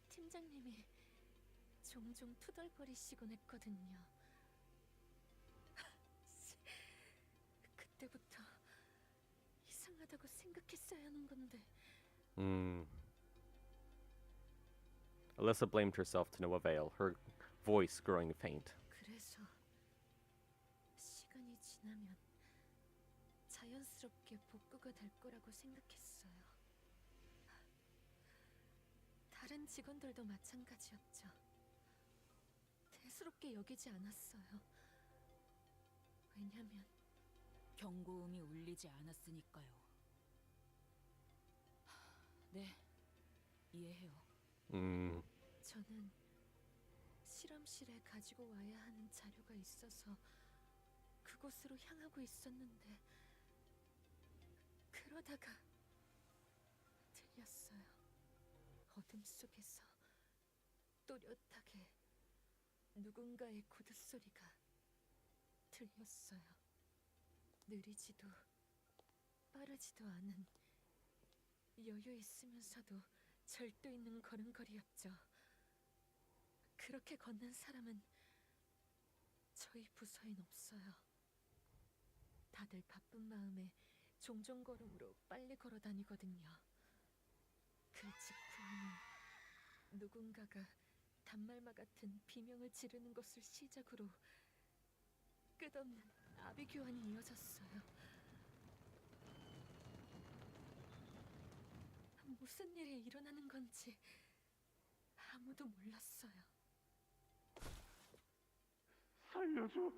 팀장님이 종종 투덜거리시곤 했거든요. 그때부터 이상하다고 생각했어야 하는 건데. Alyssa blamed herself to no avail, her voice growing faint. 그래서 시간이 지나면 자연스럽게 복구가 될 거라고 생각했어요. 다른 직원들도 마찬가지였죠. 대수롭게 여기지 않았어요. 왜냐면 경고음이 울리지 않았으니까요. 네, 이해해요. 저는 실험실에 가지고 와야 하는 자료가 있어서 그곳으로 향하고 있었는데 그러다가 들렸어요. 어둠 속에서 또렷하게 누군가의 구둣소리가 들렸어요. 느리지도 빠르지도 않은 여유 있으면서도 절도 있는 걸음걸이였죠. 그렇게 걷는 사람은 저희 부서엔 없어요. 다들 바쁜 마음에 종종 걸음으로 빨리 걸어 다니거든요. 그 직후에는 누군가가 단말마 같은 비명을 지르는 것을 시작으로 끝없는 아비 교환이 이어졌어요. 무슨 일이 일어나는 건지 아무도 몰랐어요. 살려줘.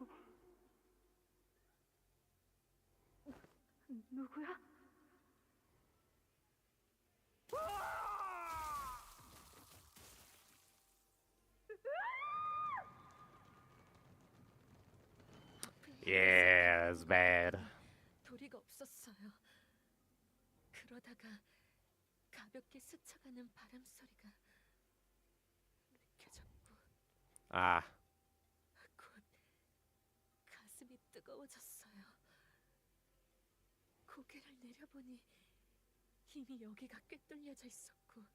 누구야? Yeah, it's bad. 도리가 없었어요. 그러다가 가볍게 스쳐가는 바람 소리가 느껴졌고 곧 가슴이 뜨거워졌어요. 고개를 내려보니 이미 여기가 꿰뚫려져 있었고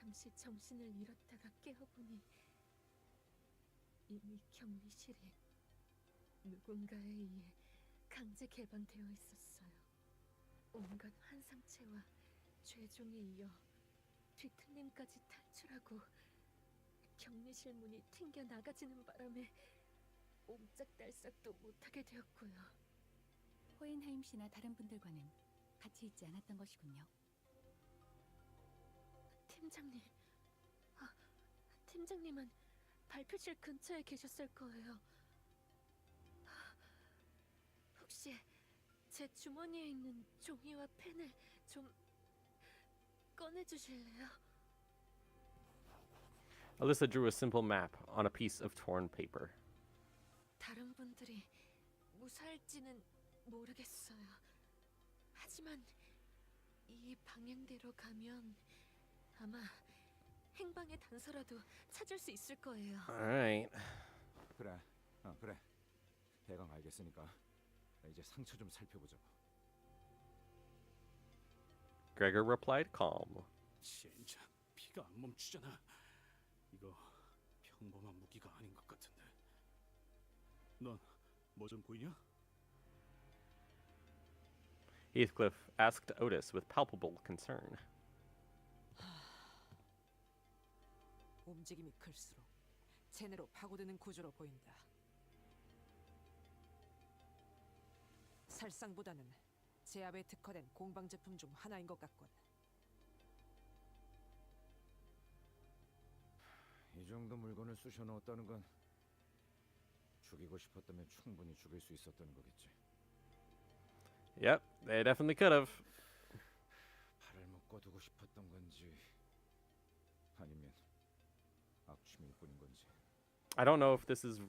잠시 정신을 잃었다가 깨어보니 이미 격리실이 누군가에 의해 강제 개방되어 있었어요. 온갖 환상체와 죄종에 이어 뒤틀림까지 탈출하고 격리실 문이 튕겨 나가지는 바람에 옴짝달싹도 못하게 되었고요. 호엔하임 씨나 다른 분들과는 같이 있지 않았던 것이군요. 팀장님, 팀장님은 발표실 근처에 계셨을 거예요. 혹시 제 주머니에 있는 종이와 펜을 좀 꺼내주실래요? Alyssa drew a simple map on a piece of torn paper. 다른 분들이 무사할지는 모르겠어요. 하지만 이 방향대로 가면 아마 행방의 단서라도 찾을 수 있을 거예요. Alright. 그래, 그래. 대강 알겠으니까 이제 상처 좀 살펴보자고. Gregor replied calm. 진짜 피가 안 멈추잖아. 이거 평범한 무기가 아닌 것 같은데. 넌 뭐 좀 보이냐? Heathcliff asked Otis with palpable concern. 움직임이 클수록 체내로 파고드는 구조로 보인다. 살상보다는 제압에 특화된 공방 제품 중 하나인 것 같군. 이 정도 물건을 쑤셔 넣었다는 건 죽이고 싶었다면 충분히 죽일 수 있었다는 거겠지. Yep, they definitely could have. 팔을 묶어두고 싶었던 건지 아니면 악취미일 뿐인 건지. I don't know if this is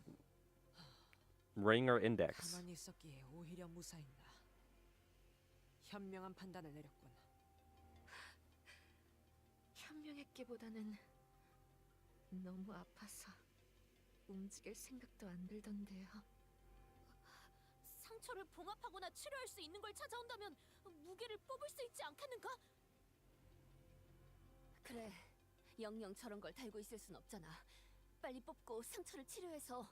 ring or index. 가만히 있었기에 오히려 무사했나. 현명한 판단을 내렸군. 현명했기보다는 너무 아파서 움직일 생각도 안 들던데요. 상처를 봉합하거나 치료할 수 있는 걸 찾아온다면 무기를 뽑을 수 있지 않겠는가? 그래, 영영 저런 걸 달고 있을 순 없잖아. 빨리 뽑고 상처를 치료해서.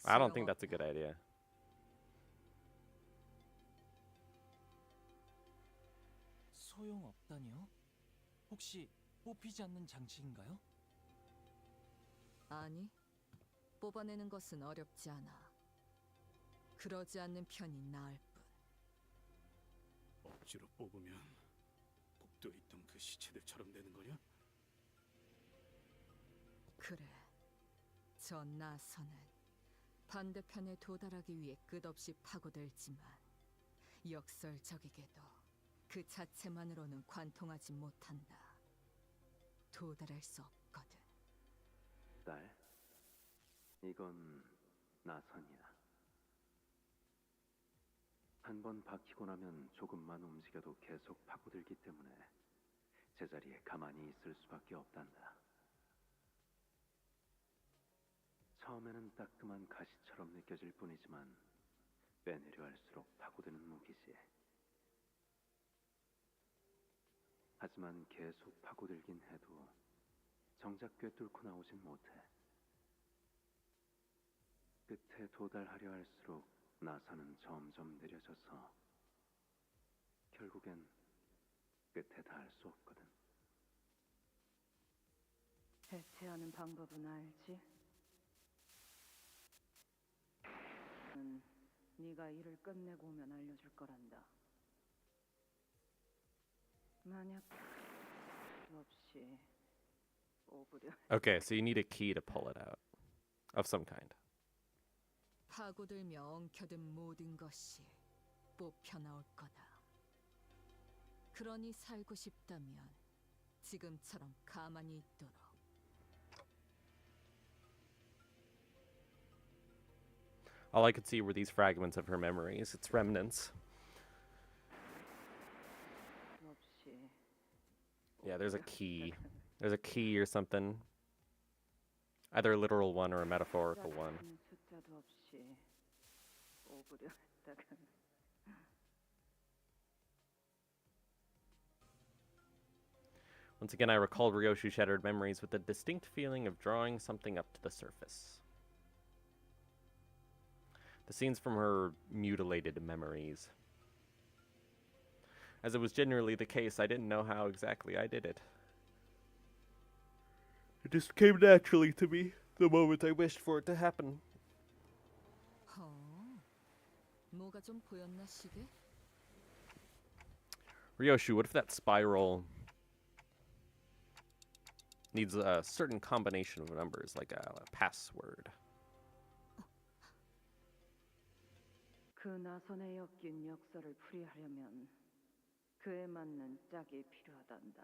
I don't think that's a good idea. 소용없다니요? 혹시 뽑히지 않는 장치인가요? 아니, 뽑아내는 것은 어렵지 않아. 그러지 않는 편이 나을 뿐. 억지로 뽑으면 복도에 있던 그 시체들처럼 되는 거냐? 그래, 저 나선은 반대편에 도달하기 위해 끝없이 파고들지만 역설적이게도 그 자체만으로는 관통하지 못한다. 도달할 수 없거든. 딸, 이건 나선이야. 한 번 박히고 나면 조금만 움직여도 계속 파고들기 때문에 제자리에 가만히 있을 수밖에 없단다. 처음에는 따끔한 가시처럼 느껴질 뿐이지만 빼내려 할수록 파고드는 무기지. 하지만 계속 파고들긴 해도 정작 꿰뚫고 나오진 못해. 끝에 도달하려 할수록 나선은 점점 느려져서 결국엔 끝에 닿을 수 없거든. 해체하는 방법은 알지? 네가 일을 끝내고 오면 알려줄 거란다. 만약 없이 뽑으려. Okay, so you need a key to pull it out. Of some kind. 파고들며 엉켜든 모든 것이 뽑혀 나올 거다. 그러니 살고 싶다면 지금처럼 가만히 있도록. All I could see were these fragments of her memories, its remnants. Yeah, there's a key. There's a key or something. Either a literal one or a metaphorical one. 숫자도 없이 뽑으려 했다가 Once again, I recalled Ryoshu's shattered memories with a distinct feeling of drawing something up to the surface. The scenes from her mutilated memories. As it was generally the case, I didn't know how exactly I did it. It just came naturally to me, the moment I wished for it to happen. 뭐가 좀 보였나 시계? Ryoshu, what if that spiral needs a certain combination of numbers, like a password? 그 나선에 엮인 역사를 풀이하려면 그에 맞는 짝이 필요하단다.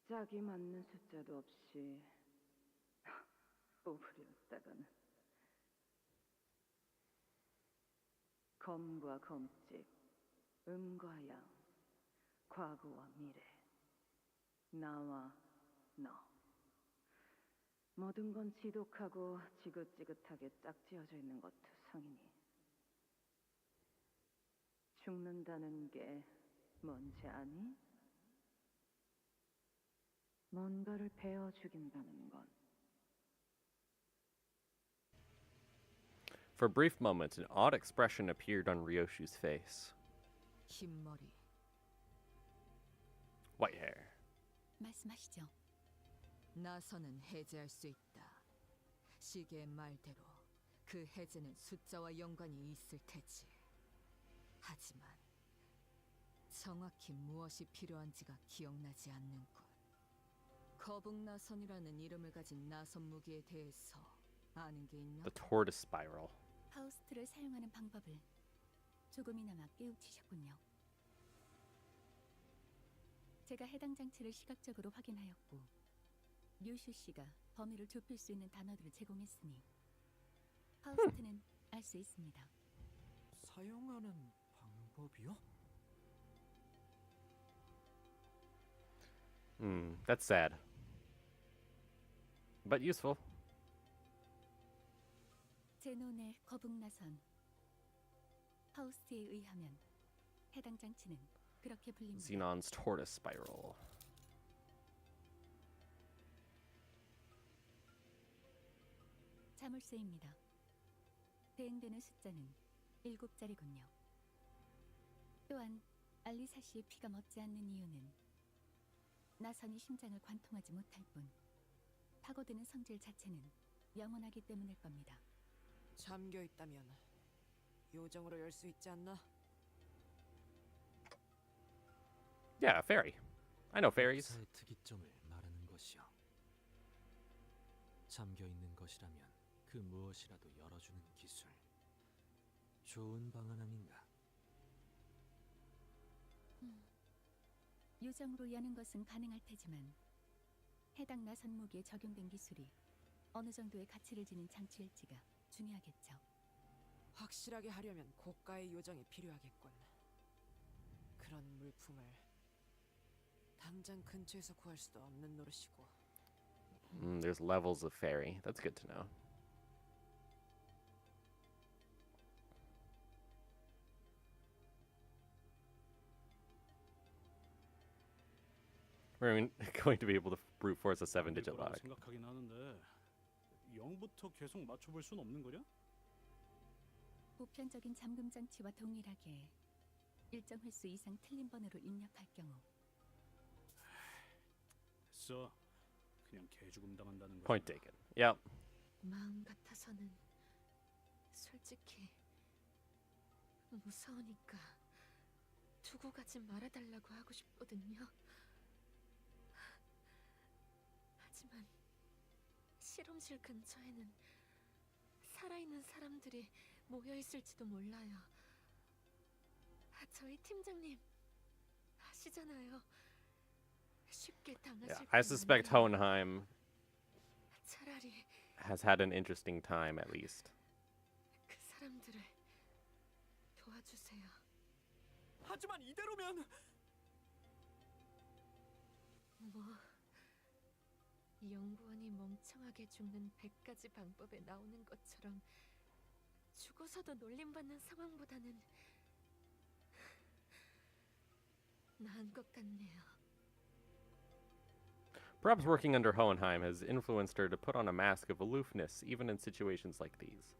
짝이 맞는 숫자도 없이 뽑으려 했다가는 검과 검집, 음과 양, 과거와 미래, 나와 너. 모든 건 지독하고 지긋지긋하게 짝지어져 있는 것도 상이니. 죽는다는 게 뭔지 아니? 뭔가를 베어 죽인다는 건. For a brief moment, an odd expression appeared on Ryoshu's face. 흰 머리. White hair. 말씀하시죠. 나선은 해제할 수 있다. 시계의 말대로 그 해제는 숫자와 연관이 있을 테지. 하지만 정확히 무엇이 필요한지가 기억나지 않는군. 거북나선이라는 이름을 가진 나선 무기에 대해서 아는 게 있나? The tortoise spiral. 파우스트를 사용하는 방법을 조금이나마 깨우치셨군요. 제가 해당 장치를 시각적으로 확인하였고 류슈 씨가 범위를 좁힐 수 있는 단어들을 제공했으니 파우스트는 알 수 있습니다. 사용하는 방법이요? That's sad. But useful. 제논의 거북나선. 파우스트에 의하면 해당 장치는 그렇게 불립니다. Xenon's tortoise spiral. 자물쇠입니다. 대응되는 숫자는 7자리군요. 또한 알리사 씨의 피가 멎지 않는 이유는 나선이 심장을 관통하지 못할 뿐 파고드는 성질 자체는 영원하기 때문일 겁니다. 잠겨 있다면 요정으로 열 수 있지 않나? Yeah, a fairy. I know fairies. 역사의 특이점을 말하는 것이요. 잠겨 있는 것이라면 그 무엇이라도 열어주는 기술. 좋은 방안 아닌가? 요정으로 여는 것은 가능할 테지만 해당 나선 무기에 적용된 기술이 어느 정도의 가치를 지닌 장치일지가 중요하겠죠. 확실하게 하려면 고가의 요정이 필요하겠군. 그런 물품을 당장 근처에서 구할 수도 없는 노릇이고. There's levels of fairy. That's good to know. We're going to be able to brute force a 7-digit lock. 생각하긴 하는데 0부터 계속 맞춰볼 순 없는 거냐? 보편적인 잠금 장치와 동일하게 일정 횟수 이상 틀린 번호로 입력할 경우 됐어. 그냥 개죽음 당한다는 거야. Point taken. Yep. 마음 같아서는 솔직히 무서우니까 두고 가지 말아달라고 하고 싶거든요. 하지만 실험실 근처에는 살아있는 사람들이 모여 있을지도 몰라요. 저희 팀장님 아시잖아요. 쉽게 당하실 Yeah, I suspect Hohenheim 차라리 has had an interesting time at least. 그 사람들을 도와주세요. 하지만 이대로면 뭐 연구원이 멍청하게 죽는 100가지 방법에 나오는 것처럼 죽어서도 놀림받는 상황보다는 나은 것 같네요. Perhaps working under Hohenheim has influenced her to put on a mask of aloofness even in situations like these,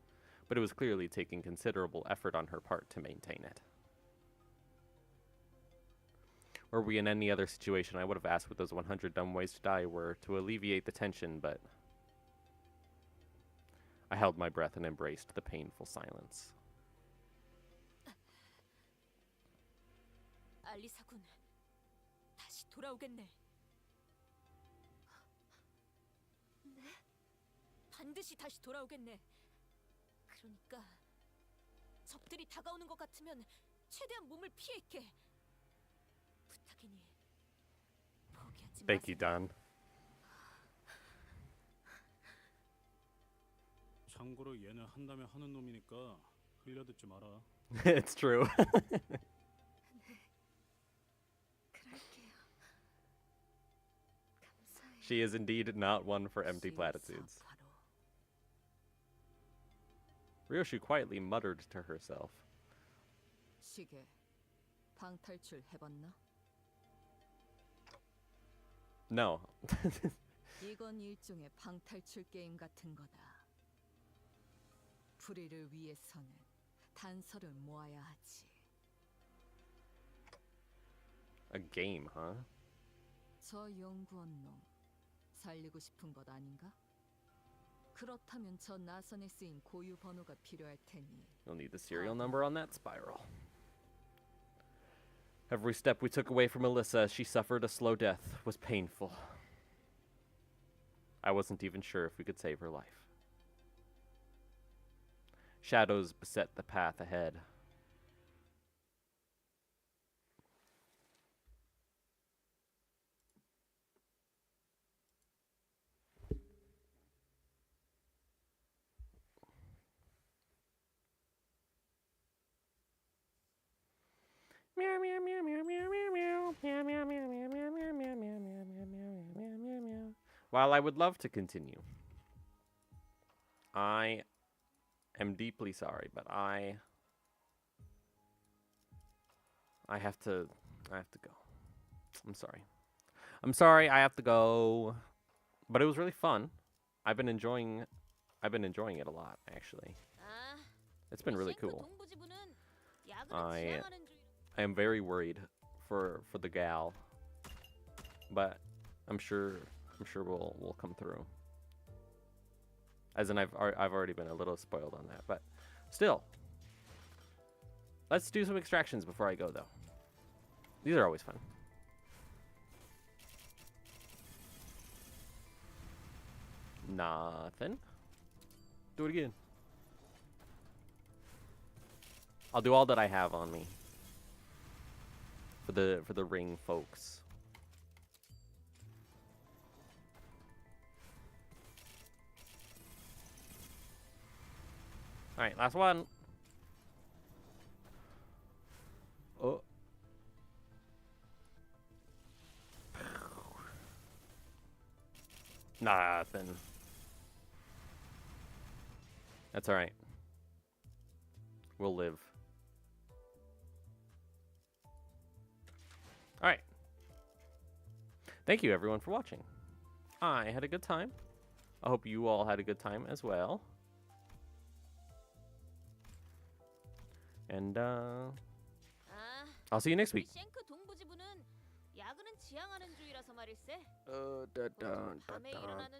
but it was clearly taking considerable effort on her part to maintain it. Were we in any other situation, I would have asked what those 100 dumb ways to die were to alleviate the tension, but I held my breath and embraced the painful silence. 알리사군, 다시 돌아오겠네. 네? 반드시 다시 돌아오겠네. 그러니까 적들이 다가오는 것 같으면 최대한 몸을 피해 있게. 부탁이니 포기하지 Thank you, 마세요. Don. 참고로 얘는 한다면 하는 놈이니까 흘려듣지 마라. It's true. 그럴게요. 감사해요. She is indeed not one for empty platitudes. Ryoshi quietly muttered to herself. 시계, 방탈출 해봤나? No. 이건 일종의 방탈출 게임 같은 거다. 불의를 위해서는 단서를 모아야 하지. A game, huh? 저 연구원 놈 살리고 싶은 것 아닌가? 그렇다면 저 나선에 쓰인 고유 번호가 필요할 테니. You'll need the serial number on that spiral. Every step we took away from Alyssa as she suffered a slow death was painful. I wasn't even sure if we could save her life. Shadows beset the path ahead. Meow meow meow meow meow meow meow meow meow meow meow meow meow meow meow meow meow meow meow. While I would love to continue, I am deeply sorry, but I have to go. I'm sorry. I have to go. But it was really fun. I've been enjoying it a lot, actually. It's been really cool. I am very worried for the gal, but I'm sure we'll come through. As in, I've already been a little spoiled on that, but still, let's do some extractions before I go, though. These are always fun. Nothing. Do it again. I'll do all that I have on me for the ring folks. All right, last one. Oh. Nothing. That's all right. We'll live. All right. Thank you, everyone, for watching. I had a good time. I hope you all had a good time as well. And I'll see you next week. 쉔크 동부지부는 야근은 지향하는 주의라서 말일세. 밤에 일어나는